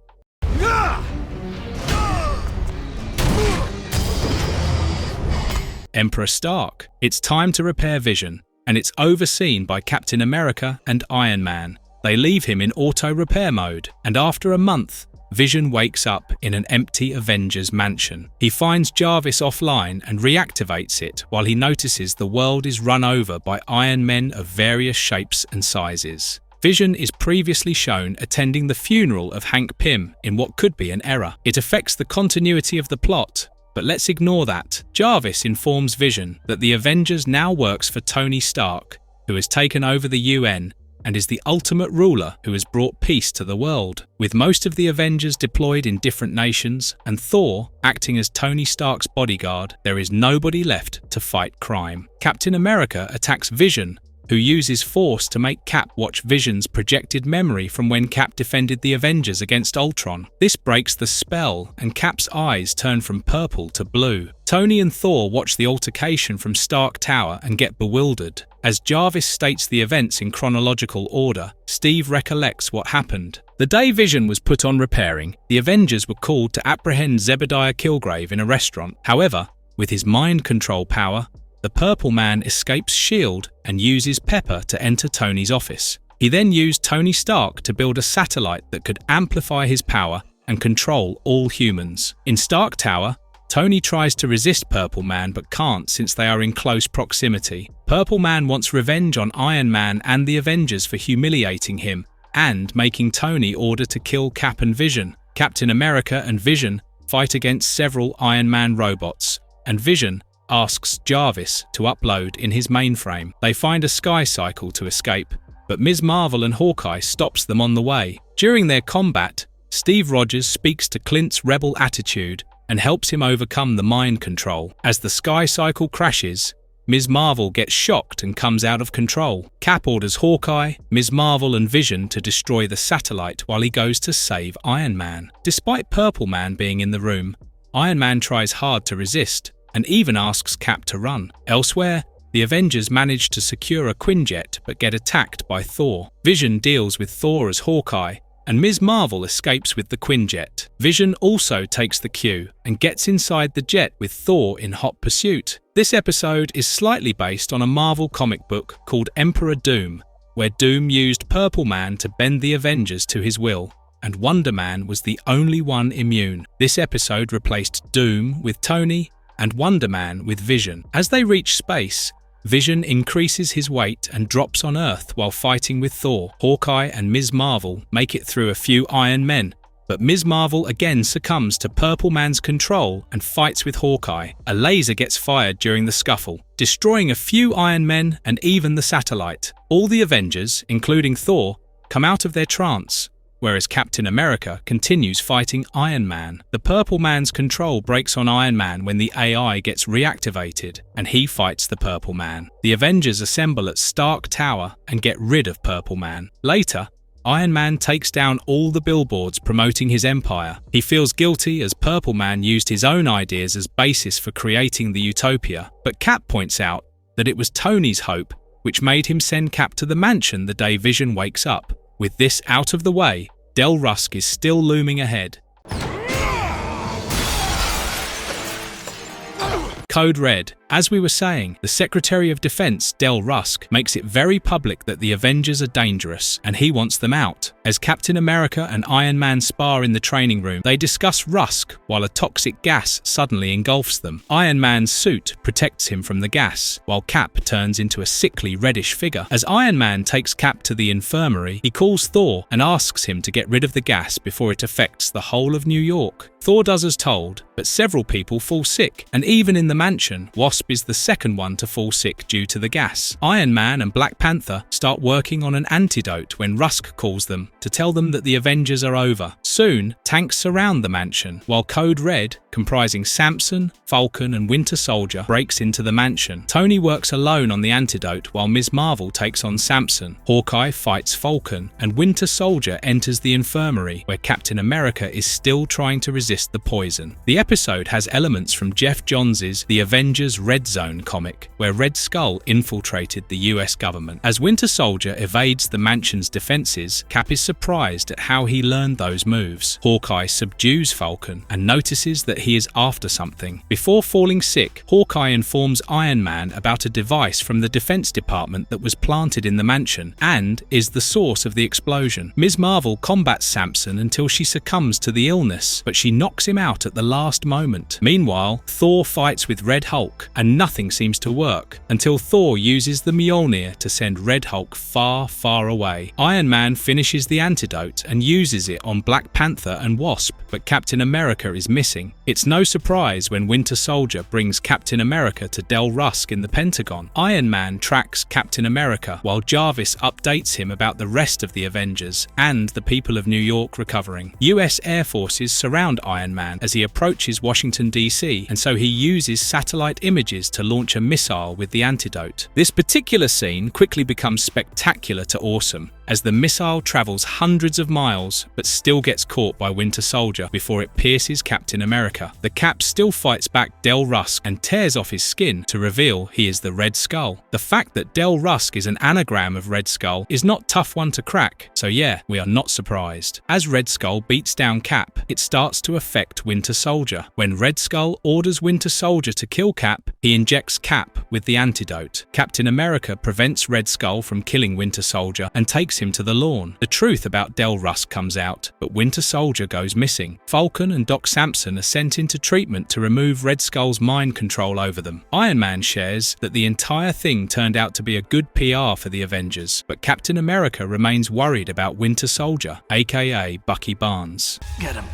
Emperor Stark. It's time to repair Vision, and it's overseen by Captain America and Iron Man. They leave him in auto repair mode, and after a month, Vision wakes up in an empty Avengers mansion. He finds Jarvis offline and reactivates it while he notices the world is run over by Iron Men of various shapes and sizes. Vision is previously shown attending the funeral of Hank Pym in what could be an error. It affects the continuity of the plot, but let's ignore that. Jarvis informs Vision that the Avengers now works for Tony Stark, who has taken over the UN and is the ultimate ruler who has brought peace to the world. With most of the Avengers deployed in different nations, and Thor acting as Tony Stark's bodyguard, there is nobody left to fight crime. Captain America attacks Vision, who uses Force to make Cap watch Vision's projected memory from when Cap defended the Avengers against Ultron. This breaks the spell, and Cap's eyes turn from purple to blue. Tony and Thor watch the altercation from Stark Tower and get bewildered. As Jarvis states the events in chronological order, Steve recollects what happened. The day Vision was put on repairing, the Avengers were called to apprehend Zebediah Killgrave in a restaurant. However, with his mind control power, the Purple Man escapes S.H.I.E.L.D. and uses Pepper to enter Tony's office. He then used Tony Stark to build a satellite that could amplify his power and control all humans. In Stark Tower, Tony tries to resist Purple Man but can't since they are in close proximity. Purple Man wants revenge on Iron Man and the Avengers for humiliating him and making Tony order to kill Cap and Vision. Captain America and Vision fight against several Iron Man robots, and Vision asks Jarvis to upload in his mainframe. They find a sky cycle to escape, but Ms. Marvel and Hawkeye stops them on the way. During their combat, Steve Rogers speaks to Clint's rebel attitude and helps him overcome the mind control. As the sky cycle crashes, Ms. Marvel gets shocked and comes out of control. Cap orders Hawkeye, Ms. Marvel and Vision to destroy the satellite while he goes to save Iron Man. Despite Purple Man being in the room, Iron Man tries hard to resist and even asks Cap to run. Elsewhere, the Avengers manage to secure a Quinjet but get attacked by Thor. Vision deals with Thor as Hawkeye, and Ms. Marvel escapes with the Quinjet. Vision also takes the Q and gets inside the jet with Thor in hot pursuit. This episode is slightly based on a Marvel comic book called Emperor Doom, where Doom used Purple Man to bend the Avengers to his will, and Wonder Man was the only one immune. This episode replaced Doom with Tony and Wonder Man with Vision. As they reach space, Vision increases his weight and drops on Earth while fighting with Thor. Hawkeye and Ms. Marvel make it through a few Iron Men, but Ms. Marvel again succumbs to Purple Man's control and fights with Hawkeye. A laser gets fired during the scuffle, destroying a few Iron Men and even the satellite. All the Avengers, including Thor, come out of their trance, whereas Captain America continues fighting Iron Man. The Purple Man's control breaks on Iron Man when the AI gets reactivated, and he fights the Purple Man. The Avengers assemble at Stark Tower and get rid of Purple Man. Later, Iron Man takes down all the billboards promoting his empire. He feels guilty as Purple Man used his own ideas as basis for creating the utopia, but Cap points out that it was Tony's hope which made him send Cap to the mansion the day Vision wakes up. With this out of the way, Del Rusk is still looming ahead. Code Red. As we were saying, the Secretary of Defense, Del Rusk, makes it very public that the Avengers are dangerous, and he wants them out. As Captain America and Iron Man spar in the training room, they discuss Rusk while a toxic gas suddenly engulfs them. Iron Man's suit protects him from the gas, while Cap turns into a sickly reddish figure. As Iron Man takes Cap to the infirmary, he calls Thor and asks him to get rid of the gas before it affects the whole of New York. Thor does as told, but several people fall sick, and even in the mansion, Wasp is the second one to fall sick due to the gas. Iron Man and Black Panther start working on an antidote when Rusk calls them to tell them that the Avengers are over. Soon, tanks surround the mansion, while Code Red, comprising Samson, Falcon and Winter Soldier, breaks into the mansion. Tony works alone on the antidote while Ms. Marvel takes on Samson. Hawkeye fights Falcon, and Winter Soldier enters the infirmary, where Captain America is still trying to resist the poison. The episode has elements from Jeff Johns' The Avengers Red Zone comic, where Red Skull infiltrated the US government. As Winter Soldier evades the mansion's defenses, Cap is surprised at how he learned those moves. Hawkeye subdues Falcon and notices that he is after something. Before falling sick, Hawkeye informs Iron Man about a device from the Defense Department that was planted in the mansion and is the source of the explosion. Ms. Marvel combats Samson until she succumbs to the illness, but she knocks him out at the last moment. Meanwhile, Thor fights with Red Hulk, and nothing seems to work until Thor uses the Mjolnir to send Red Hulk far, far away. Iron Man finishes the the antidote and uses it on Black Panther and Wasp, but Captain America is missing. It's no surprise when Winter Soldier brings Captain America to Del Rusk in the Pentagon. Iron Man tracks Captain America while Jarvis updates him about the rest of the Avengers and the people of New York recovering. US Air Forces surround Iron Man as he approaches Washington DC, and so he uses satellite images to launch a missile with the antidote. This particular scene quickly becomes spectacular to awesome, as the missile travels hundreds of miles but still gets caught by Winter Soldier before it pierces Captain America. The Cap still fights back Del Rusk and tears off his skin to reveal he is the Red Skull. The fact that Del Rusk is an anagram of Red Skull is not a tough one to crack, so yeah, we are not surprised. As Red Skull beats down Cap, it starts to affect Winter Soldier. When Red Skull orders Winter Soldier to kill Cap, he injects Cap with the antidote. Captain America prevents Red Skull from killing Winter Soldier and takes him to the lawn. The truth about Del Rusk comes out, but Winter Soldier goes missing. Falcon and Doc Samson are sent into treatment to remove Red Skull's mind control over them. Iron Man shares that the entire thing turned out to be a good PR for the Avengers, but Captain America remains worried about Winter Soldier, aka Bucky Barnes. Get him.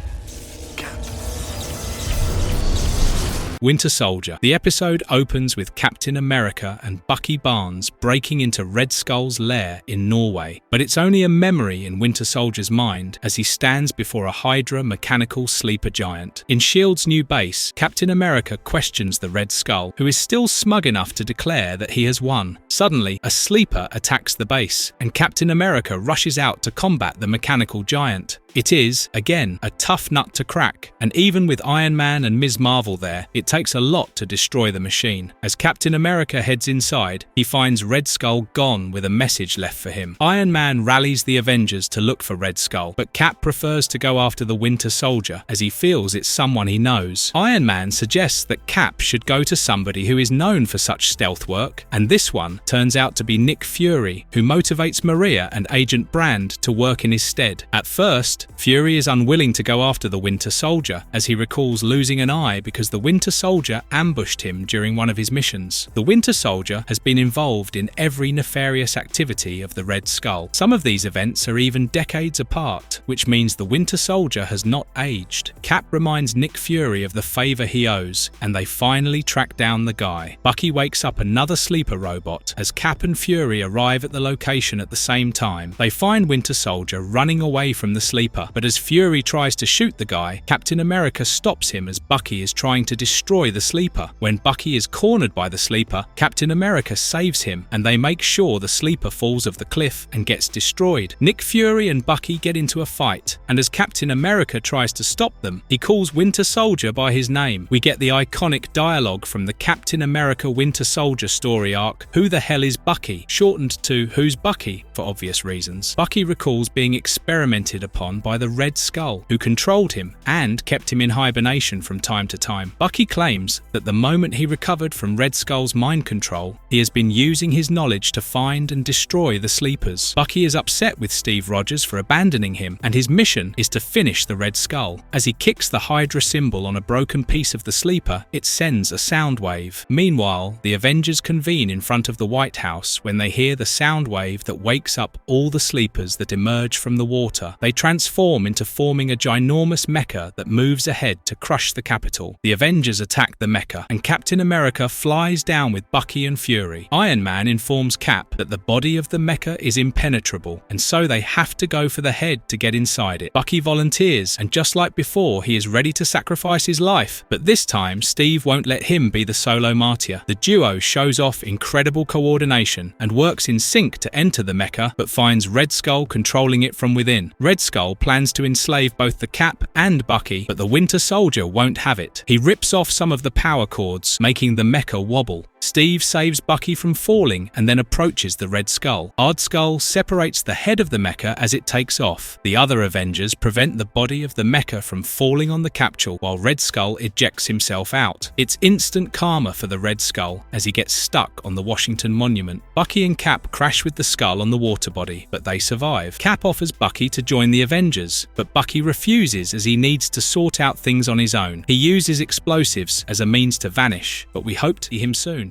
Winter Soldier. The episode opens with Captain America and Bucky Barnes breaking into Red Skull's lair in Norway, but it's only a memory in Winter Soldier's mind as he stands before a Hydra mechanical sleeper giant. In S.H.I.E.L.D.'s new base, Captain America questions the Red Skull, who is still smug enough to declare that he has won. Suddenly, a sleeper attacks the base, and Captain America rushes out to combat the mechanical giant. It is, again, a tough nut to crack, and even with Iron Man and Ms. Marvel there, it takes a lot to destroy the machine. As Captain America heads inside, he finds Red Skull gone with a message left for him. Iron Man rallies the Avengers to look for Red Skull, but Cap prefers to go after the Winter Soldier as he feels it's someone he knows. Iron Man suggests that Cap should go to somebody who is known for such stealth work, and this one turns out to be Nick Fury, who motivates Maria and Agent Brand to work in his stead. At first, Fury is unwilling to go after the Winter Soldier, as he recalls losing an eye because the Winter Soldier ambushed him during one of his missions. The Winter Soldier has been involved in every nefarious activity of the Red Skull. Some of these events are even decades apart, which means the Winter Soldier has not aged. Cap reminds Nick Fury of the favor he owes, and they finally track down the guy. Bucky wakes up another sleeper robot. As Cap and Fury arrive at the location at the same time, they find Winter Soldier running away from the sleeper, but as Fury tries to shoot the guy, Captain America stops him as Bucky is trying to destroy the sleeper. When Bucky is cornered by the sleeper, Captain America saves him, and they make sure the sleeper falls off the cliff and gets destroyed. Nick Fury and Bucky get into a fight, and as Captain America tries to stop them, he calls Winter Soldier by his name. We get the iconic dialogue from the Captain America Winter Soldier story arc, "Who the hell is Bucky?" shortened to "Who's Bucky?" for obvious reasons. Bucky recalls being experimented upon by the Red Skull, who controlled him and kept him in hibernation from time to time. Bucky claims that the moment he recovered from Red Skull's mind control, he has been using his knowledge to find and destroy the sleepers. Bucky is upset with Steve Rogers for abandoning him, and his mission is to finish the Red Skull. As he kicks the Hydra symbol on a broken piece of the sleeper, it sends a sound wave. Meanwhile, the Avengers convene in front of the White House when they hear the sound wave that wakes up all the sleepers that emerge from the water. They transform into forming a ginormous mecha that moves ahead to crush the Capitol. The Avengers attack the mecha, and Captain America flies down with Bucky and Fury. Iron Man informs Cap that the body of the mecha is impenetrable, and so they have to go for the head to get inside it. Bucky volunteers, and just like before, he is ready to sacrifice his life, but this time Steve won't let him be the solo martyr. The duo shows off incredible coordination and works in sync to enter the mecha, but finds Red Skull controlling it from within. Red Skull plans to enslave both the Cap and Bucky, but the Winter Soldier won't have it. He rips off some of the power cords, making the mecha wobble. Steve saves Bucky from falling and then approaches the Red Skull. Ard Skull separates the head of the mecha as it takes off. The other Avengers prevent the body of the mecha from falling on the capsule while Red Skull ejects himself out. It's instant karma for the Red Skull as he gets stuck on the Washington Monument. Bucky and Cap crash with the skull on the water body, but they survive. Cap offers Bucky to join the Avengers, but Bucky refuses as he needs to sort out things on his own. He uses explosives as a means to vanish, but we hope to see him soon.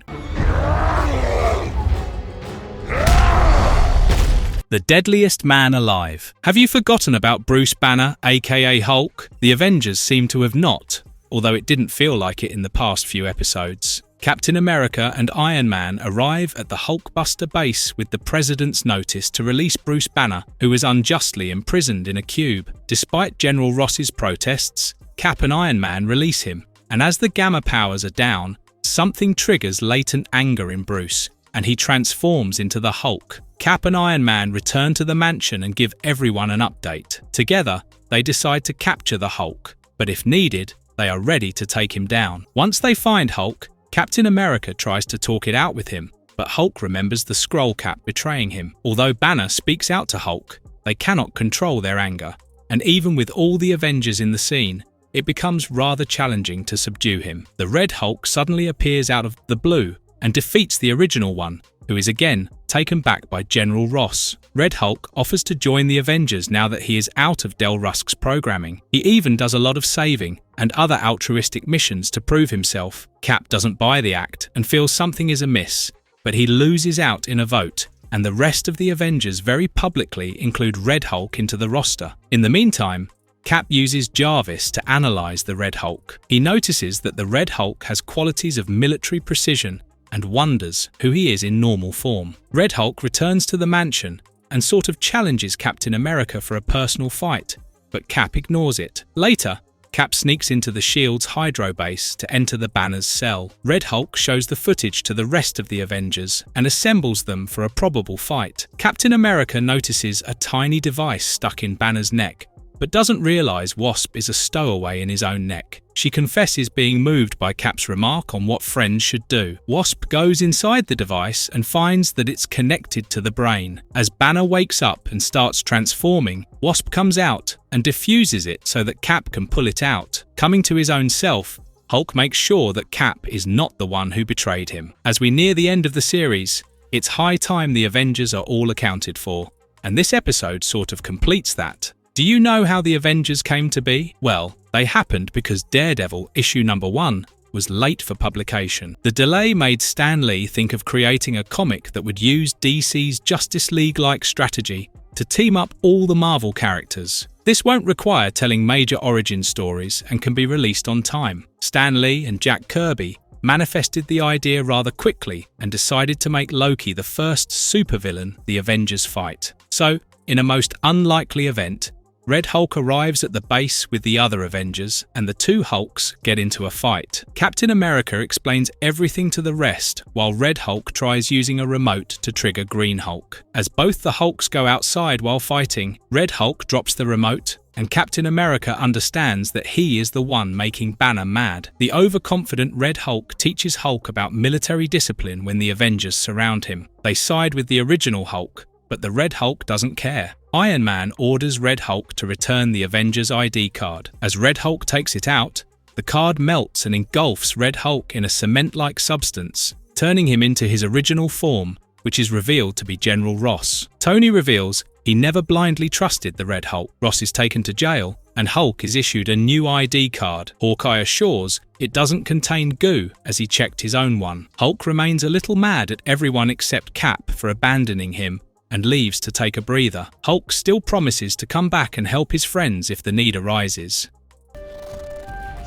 The Deadliest Man Alive. Have you forgotten about Bruce Banner, aka Hulk? The Avengers seem to have not, although it didn't feel like it in the past few episodes. Captain America and Iron Man arrive at the Hulkbuster base with the President's notice to release Bruce Banner, who is unjustly imprisoned in a cube. Despite General Ross's protests, Cap and Iron Man release him, and as the Gamma powers are down, something triggers latent anger in Bruce, and he transforms into the Hulk. Cap and Iron Man return to the mansion and give everyone an update. Together, they decide to capture the Hulk, but if needed, they are ready to take him down. Once they find Hulk, Captain America tries to talk it out with him, but Hulk remembers the Skrull Cap betraying him. Although Banner speaks out to Hulk, they cannot control their anger, and even with all the Avengers in the scene, it becomes rather challenging to subdue him. The Red Hulk suddenly appears out of the blue and defeats the original one, who is again taken back by General Ross. Red Hulk offers to join the Avengers now that he is out of Del Rusk's programming. He even does a lot of saving and other altruistic missions to prove himself. Cap doesn't buy the act and feels something is amiss, but he loses out in a vote, and the rest of the Avengers very publicly include Red Hulk into the roster. In the meantime, Cap uses Jarvis to analyze the Red Hulk. He notices that the Red Hulk has qualities of military precision and wonders who he is in normal form. Red Hulk returns to the mansion and sort of challenges Captain America for a personal fight, but Cap ignores it. Later, Cap sneaks into the S.H.I.E.L.D.'s Hydra base to enter the Banner's cell. Red Hulk shows the footage to the rest of the Avengers and assembles them for a probable fight. Captain America notices a tiny device stuck in Banner's neck, but doesn't realize Wasp is a stowaway in his own neck. She confesses being moved by Cap's remark on what friends should do. Wasp goes inside the device and finds that it's connected to the brain. As Banner wakes up and starts transforming, Wasp comes out and defuses it so that Cap can pull it out. Coming to his own self, Hulk makes sure that Cap is not the one who betrayed him. As we near the end of the series, it's high time the Avengers are all accounted for, and this episode sort of completes that. Do you know how the Avengers came to be? Well, they happened because Daredevil issue number 1 was late for publication. The delay made Stan Lee think of creating a comic that would use DC's Justice League-like strategy to team up all the Marvel characters. This won't require telling major origin stories and can be released on time. Stan Lee and Jack Kirby manifested the idea rather quickly and decided to make Loki the first supervillain the Avengers fight. So, in a most unlikely event, Red Hulk arrives at the base with the other Avengers, and the two Hulks get into a fight. Captain America explains everything to the rest, while Red Hulk tries using a remote to trigger Green Hulk. As both the Hulks go outside while fighting, Red Hulk drops the remote, and Captain America understands that he is the one making Banner mad. The overconfident Red Hulk teaches Hulk about military discipline when the Avengers surround him. They side with the original Hulk, but the Red Hulk doesn't care. Iron Man orders Red Hulk to return the Avengers ID card. As Red Hulk takes it out, the card melts and engulfs Red Hulk in a cement-like substance, turning him into his original form, which is revealed to be General Ross. Tony reveals he never blindly trusted the Red Hulk. Ross is taken to jail, and Hulk is issued a new ID card. Hawkeye assures it doesn't contain goo, as he checked his own one. Hulk remains a little mad at everyone except Cap for abandoning him, and leaves to take a breather. Hulk still promises to come back and help his friends if the need arises.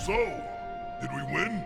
So, did we win?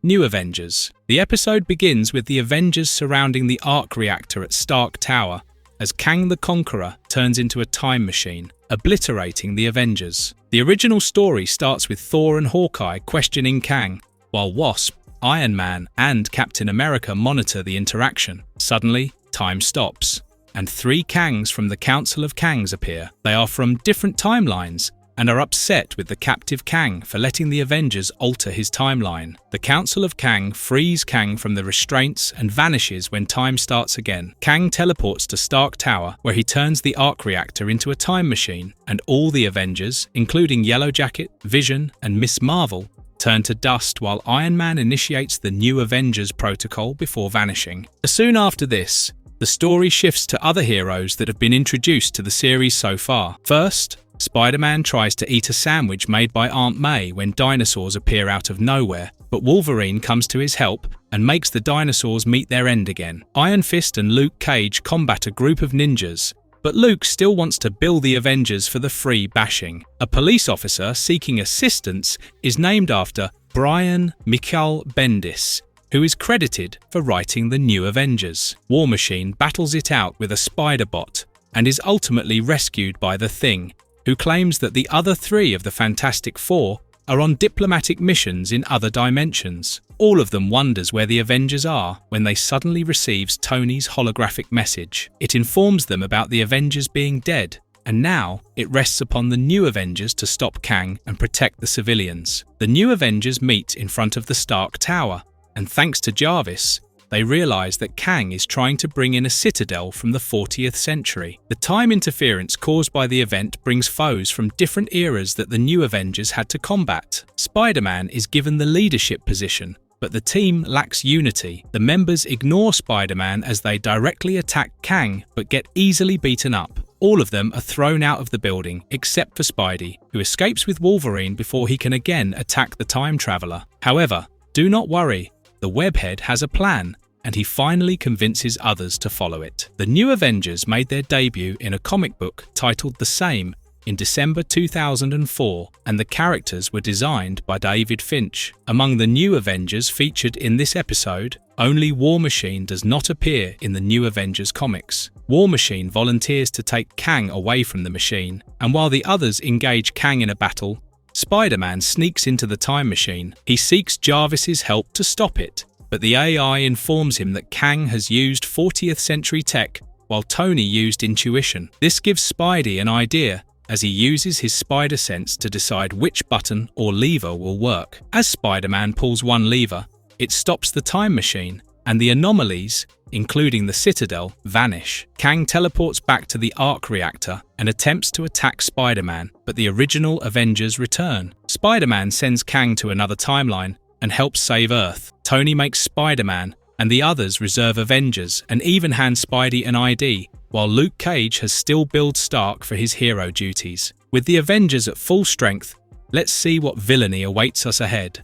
New Avengers. The episode begins with the Avengers surrounding the arc reactor at Stark Tower as Kang the Conqueror turns into a time machine, obliterating the Avengers. The original story starts with Thor and Hawkeye questioning Kang, while Wasp, Iron Man and Captain America monitor the interaction. Suddenly, time stops, and 3 Kangs from the Council of Kangs appear. They are from different timelines and are upset with the captive Kang for letting the Avengers alter his timeline. The Council of Kang frees Kang from the restraints and vanishes when time starts again. Kang teleports to Stark Tower, where he turns the arc reactor into a time machine, and all the Avengers, including Yellowjacket, Vision and Miss Marvel, turn to dust while Iron Man initiates the new Avengers protocol before vanishing. Soon after this, the story shifts to other heroes that have been introduced to the series so far. First, Spider-Man tries to eat a sandwich made by Aunt May when dinosaurs appear out of nowhere, but Wolverine comes to his help and makes the dinosaurs meet their end again. Iron Fist and Luke Cage combat a group of ninjas, but Luke still wants to bill the Avengers for the free bashing. A police officer seeking assistance is named after Brian Michael Bendis, who is credited for writing the New Avengers. War Machine battles it out with a spider bot and is ultimately rescued by the Thing, who claims that the other three of the Fantastic Four are on diplomatic missions in other dimensions. All of them wonders where the Avengers are when they suddenly receives Tony's holographic message. It informs them about the Avengers being dead, and now it rests upon the New Avengers to stop Kang and protect the civilians. The New Avengers meet in front of the Stark Tower, and thanks to Jarvis, they realise that Kang is trying to bring in a citadel from the 40th century. The time interference caused by the event brings foes from different eras that the New Avengers had to combat. Spider-Man is given the leadership position, but the team lacks unity. The members ignore Spider-Man as they directly attack Kang but get easily beaten up. All of them are thrown out of the building, except for Spidey, who escapes with Wolverine before he can again attack the Time Traveler. However, do not worry, the Webhead has a plan, and he finally convinces others to follow it. The New Avengers made their debut in a comic book titled the same in December 2004, and the characters were designed by David Finch. Among the New Avengers featured in this episode, only War Machine does not appear in the New Avengers comics. War Machine volunteers to take Kang away from the machine, and while the others engage Kang in a battle, Spider-Man sneaks into the time machine. He seeks Jarvis's help to stop it, but the AI informs him that Kang has used 40th century tech while Tony used intuition. This gives Spidey an idea as he uses his spider sense to decide which button or lever will work. As Spider-Man pulls one lever, it stops the time machine, and the anomalies, including the Citadel, vanish. Kang teleports back to the arc reactor and attempts to attack Spider-Man, but the original Avengers return. Spider-Man sends Kang to another timeline and helps save Earth. Tony makes Spider-Man, and the others reserve Avengers and even hand Spidey an ID, while Luke Cage has still billed Stark for his hero duties. With the Avengers at full strength, let's see what villainy awaits us ahead.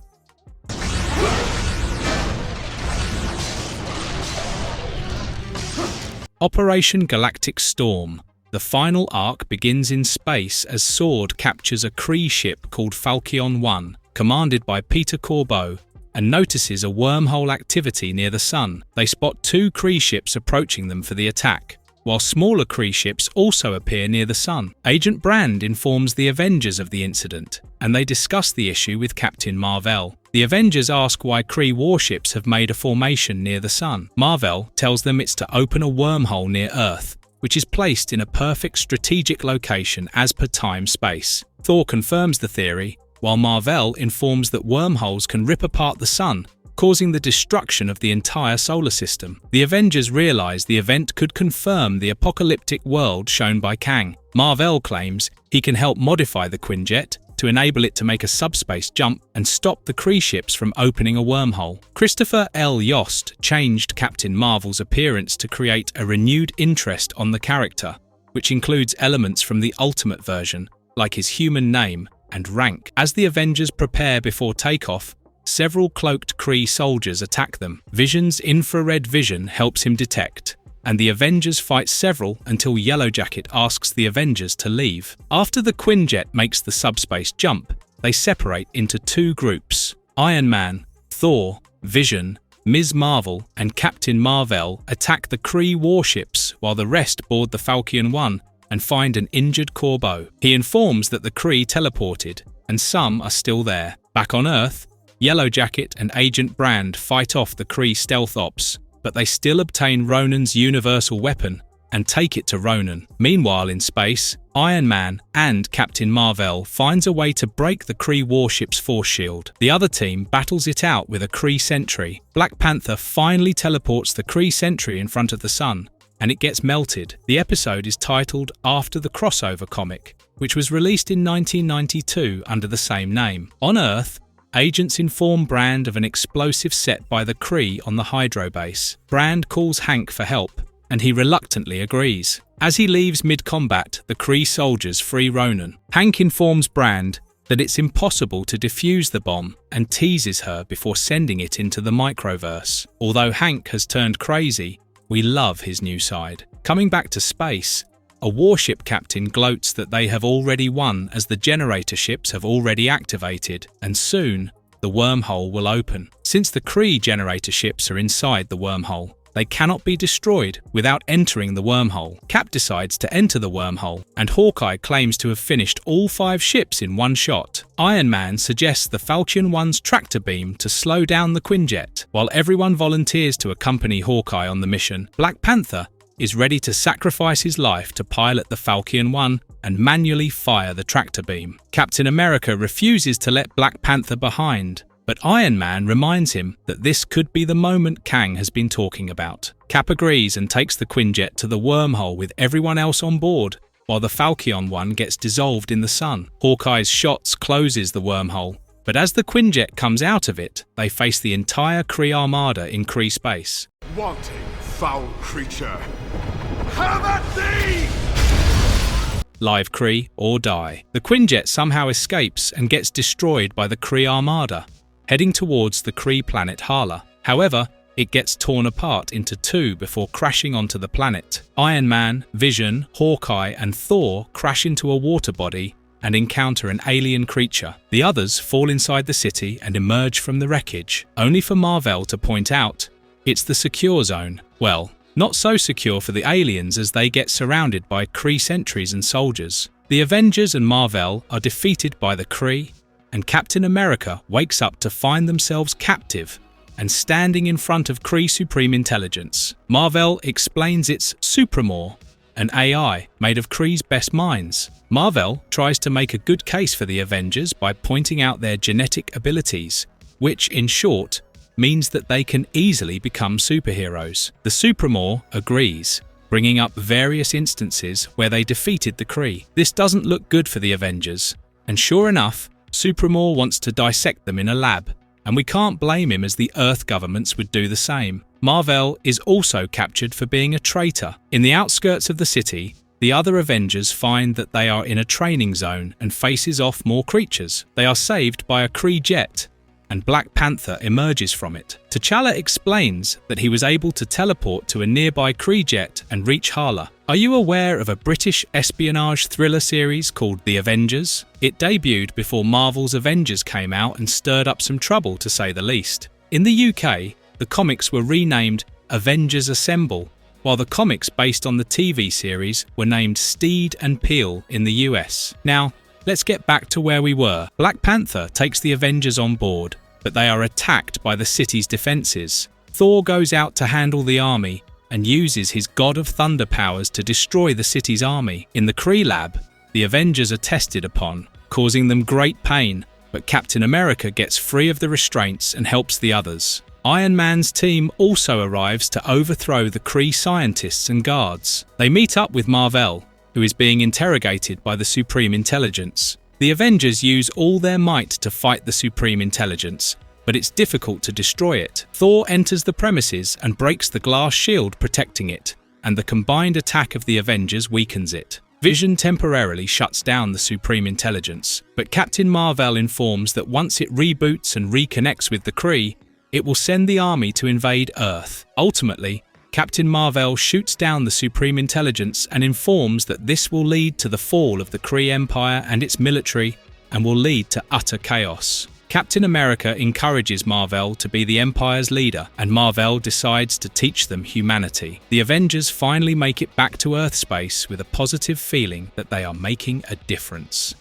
Operation Galactic Storm. The final arc begins in space as SWORD captures a Kree ship called Falcon 1, commanded by Peter Corbeau, and notices a wormhole activity near the sun. They spot two Kree ships approaching them for the attack, while smaller Kree ships also appear near the sun. Agent Brand informs the Avengers of the incident, and they discuss the issue with Captain Marvel. The Avengers ask why Kree warships have made a formation near the sun. Marvel tells them it's to open a wormhole near Earth, which is placed in a perfect strategic location as per time-space. Thor confirms the theory, while Marvel informs that wormholes can rip apart the sun, causing the destruction of the entire solar system. The Avengers realize the event could confirm the apocalyptic world shown by Kang. Marvel claims he can help modify the Quinjet to enable it to make a subspace jump and stop the Kree ships from opening a wormhole. Christopher L. Yost changed Captain Marvel's appearance to create a renewed interest on the character, which includes elements from the Ultimate version, like his human name and rank. As the Avengers prepare before takeoff, several cloaked Kree soldiers attack them. Vision's infrared vision helps him detect, and the Avengers fight several until Yellowjacket asks the Avengers to leave. After the Quinjet makes the subspace jump, they separate into two groups. Iron Man, Thor, Vision, Ms. Marvel, and Captain Marvel attack the Kree warships, while the rest board the Falcon 1 and find an injured Corbeau. He informs that the Kree teleported, and some are still there. Back on Earth, Yellowjacket and Agent Brand fight off the Kree stealth ops, but they still obtain Ronan's universal weapon and take it to Ronan. Meanwhile in space, Iron Man and Captain Marvel finds a way to break the Kree warship's force shield. The other team battles it out with a Kree sentry. Black Panther finally teleports the Kree sentry in front of the sun, and it gets melted. The episode is titled after the crossover comic, which was released in 1992 under the same name. On Earth, agents inform Brand of an explosive set by the Kree on the Hydra base. Brand calls Hank for help, and he reluctantly agrees. As he leaves mid-combat, the Kree soldiers free Ronan. Hank informs Brand that it's impossible to defuse the bomb and teases her before sending it into the microverse. Although Hank has turned crazy, we love his new side. Coming back to space, a warship captain gloats that they have already won as the generator ships have already activated, and soon the wormhole will open. Since the Kree generator ships are inside the wormhole, they cannot be destroyed without entering the wormhole. Cap decides to enter the wormhole, and Hawkeye claims to have finished all 5 ships in one shot. Iron Man suggests the Falcon 1's tractor beam to slow down the Quinjet. While everyone volunteers to accompany Hawkeye on the mission, Black Panther is ready to sacrifice his life to pilot the Falcon 1 and manually fire the tractor beam. Captain America refuses to let Black Panther behind, but Iron Man reminds him that this could be the moment Kang has been talking about. Cap agrees and takes the Quinjet to the wormhole with everyone else on board, while the Falcon 1 gets dissolved in the sun. Hawkeye's shots closes the wormhole, but as the Quinjet comes out of it, they face the entire Kree armada in Kree space. Wanting, foul creature, have at thee! Live Kree or die. The Quinjet somehow escapes and gets destroyed by the Kree armada, heading towards the Kree planet Hala. However, it gets torn apart into 2 before crashing onto the planet. Iron Man, Vision, Hawkeye and Thor crash into a water body and encounter an alien creature. The others fall inside the city and emerge from the wreckage, only for Mar-Vell to point out it's the secure zone. Well, not so secure for the aliens as they get surrounded by Kree sentries and soldiers. The Avengers and Mar-Vell are defeated by the Kree, and Captain America wakes up to find themselves captive and standing in front of Kree Supreme Intelligence. Mar-Vell explains it's Supremore, an AI made of Kree's best minds. Mar-Vell tries to make a good case for the Avengers by pointing out their genetic abilities, which, in short, means that they can easily become superheroes. The Supremore agrees, bringing up various instances where they defeated the Kree. This doesn't look good for the Avengers, and sure enough, Supremore wants to dissect them in a lab, and we can't blame him as the Earth governments would do the same. Mar-Vell is also captured for being a traitor. In the outskirts of the city, the other Avengers find that they are in a training zone and faces off more creatures. They are saved by a Kree jet, and Black Panther emerges from it. T'Challa explains that he was able to teleport to a nearby Kree jet and reach Hala. Are you aware of a British espionage thriller series called The Avengers? It debuted before Marvel's Avengers came out and stirred up some trouble, to say the least. In the UK, the comics were renamed Avengers Assemble, while the comics based on the TV series were named Steed and Peel in the US. Now, let's get back to where we were. Black Panther takes the Avengers on board, but they are attacked by the city's defences. Thor goes out to handle the army and uses his God of Thunder powers to destroy the city's army. In the Kree lab, the Avengers are tested upon, causing them great pain, but Captain America gets free of the restraints and helps the others. Iron Man's team also arrives to overthrow the Kree scientists and guards. They meet up with Mar-Vell, who is being interrogated by the Supreme Intelligence. The Avengers use all their might to fight the Supreme Intelligence, but it's difficult to destroy it. Thor enters the premises and breaks the glass shield protecting it, and the combined attack of the Avengers weakens it. Vision temporarily shuts down the Supreme Intelligence, but Captain Mar-Vell informs that once it reboots and reconnects with the Kree, it will send the army to invade Earth. Ultimately, Captain Mar-Vell shoots down the Supreme Intelligence and informs that this will lead to the fall of the Kree Empire and its military, and will lead to utter chaos. Captain America encourages Mar-Vell to be the Empire's leader, and Mar-Vell decides to teach them humanity. The Avengers finally make it back to Earth space with a positive feeling that they are making a difference.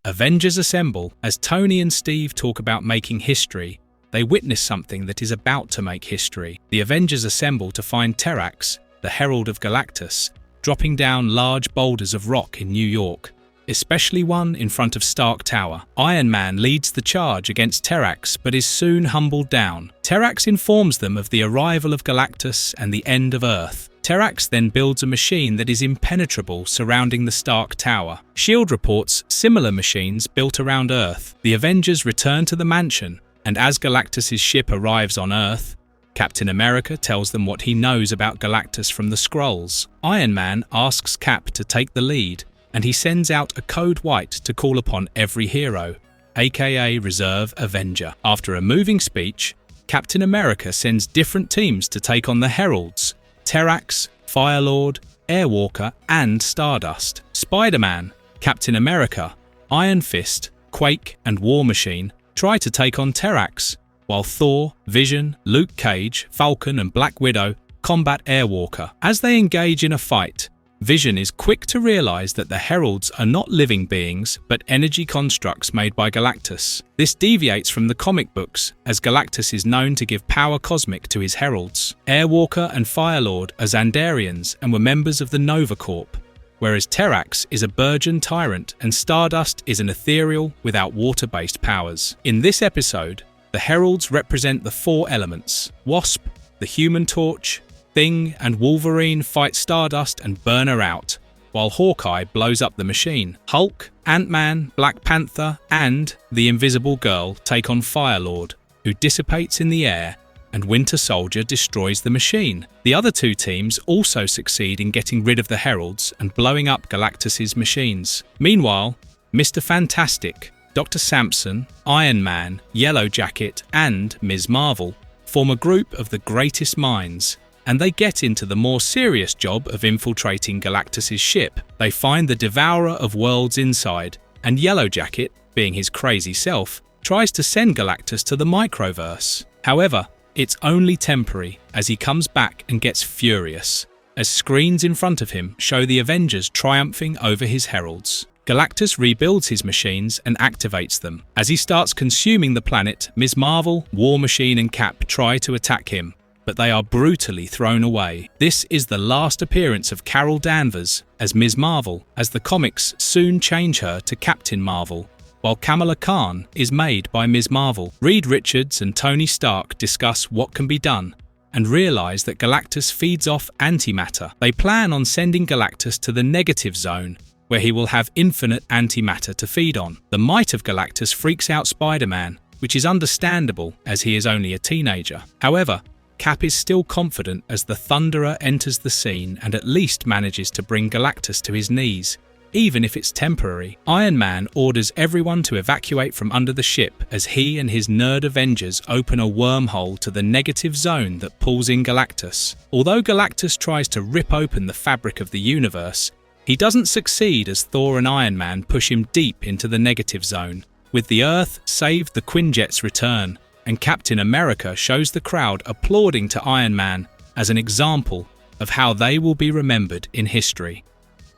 Avengers Assemble. As Tony and Steve talk about making history, they witness something that is about to make history. The Avengers assemble to find Terrax, the Herald of Galactus, dropping down large boulders of rock in New York, especially one in front of Stark Tower. Iron Man leads the charge against Terrax but is soon humbled down. Terrax informs them of the arrival of Galactus and the end of Earth. Terrax then builds a machine that is impenetrable surrounding the Stark Tower. S.H.I.E.L.D. reports similar machines built around Earth. The Avengers return to the mansion, and as Galactus' ship arrives on Earth, Captain America tells them what he knows about Galactus from the Skrulls. Iron Man asks Cap to take the lead, and he sends out a code white to call upon every hero, aka Reserve Avenger. After a moving speech, Captain America sends different teams to take on the Heralds, Terrax, Firelord, Airwalker, and Stardust. Spider-Man, Captain America, Iron Fist, Quake, and War Machine try to take on Terrax, while Thor, Vision, Luke Cage, Falcon, and Black Widow combat Airwalker. As they engage in a fight, Vision is quick to realize that the Heralds are not living beings, but energy constructs made by Galactus. This deviates from the comic books, as Galactus is known to give power cosmic to his Heralds. Airwalker and Firelord are Xandarians and were members of the Nova Corp, whereas Terrax is a burgeon tyrant and Stardust is an ethereal without water-based powers. In this episode, the Heralds represent the four elements. Wasp, the Human Torch, Thing, and Wolverine fight Stardust and burn her out, while Hawkeye blows up the machine. Hulk, Ant-Man, Black Panther, and the Invisible Girl take on Firelord, who dissipates in the air, and Winter Soldier destroys the machine. The other two teams also succeed in getting rid of the Heralds and blowing up Galactus's machines. Meanwhile, Mr. Fantastic, Dr. Samson, Iron Man, Yellowjacket, and Ms. Marvel form a group of the greatest minds, and they get into the more serious job of infiltrating Galactus's ship. They find the Devourer of Worlds inside, and Yellowjacket, being his crazy self, tries to send Galactus to the Microverse. However, it's only temporary, as he comes back and gets furious, as screens in front of him show the Avengers triumphing over his Heralds. Galactus rebuilds his machines and activates them. As he starts consuming the planet, Ms. Marvel, War Machine, and Cap try to attack him, but they are brutally thrown away. This is the last appearance of Carol Danvers as Ms. Marvel, as the comics soon change her to Captain Marvel, while Kamala Khan is made by Ms. Marvel. Reed Richards and Tony Stark discuss what can be done and realize that Galactus feeds off antimatter. They plan on sending Galactus to the negative zone, where he will have infinite antimatter to feed on. The might of Galactus freaks out Spider-Man, which is understandable as he is only a teenager. However, Cap is still confident as the Thunderer enters the scene and at least manages to bring Galactus to his knees, even if it's temporary. Iron Man orders everyone to evacuate from under the ship as he and his nerd Avengers open a wormhole to the negative zone that pulls in Galactus. Although Galactus tries to rip open the fabric of the universe, he doesn't succeed as Thor and Iron Man push him deep into the negative zone. With the Earth saved, the Quinjets return, and Captain America shows the crowd applauding to Iron Man as an example of how they will be remembered in history.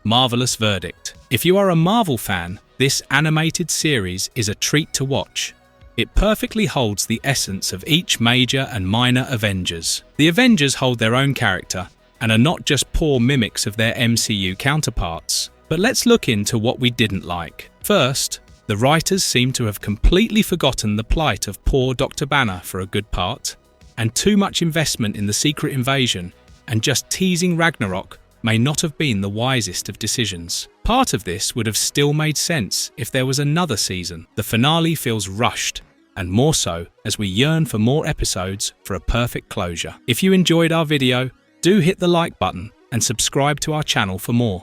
Marvelous verdict. If you are a Marvel fan, this animated series is a treat to watch. It perfectly holds the essence of each major and minor Avengers. The Avengers hold their own character and are not just poor mimics of their MCU counterparts. But let's look into what we didn't like. First, the writers seem to have completely forgotten the plight of poor Dr. Banner for a good part, and too much investment in the Secret Invasion and just teasing Ragnarok may not have been the wisest of decisions. Part of this would have still made sense if there was another season. The finale feels rushed, and more so as we yearn for more episodes for a perfect closure. If you enjoyed our video, do hit the like button and subscribe to our channel for more.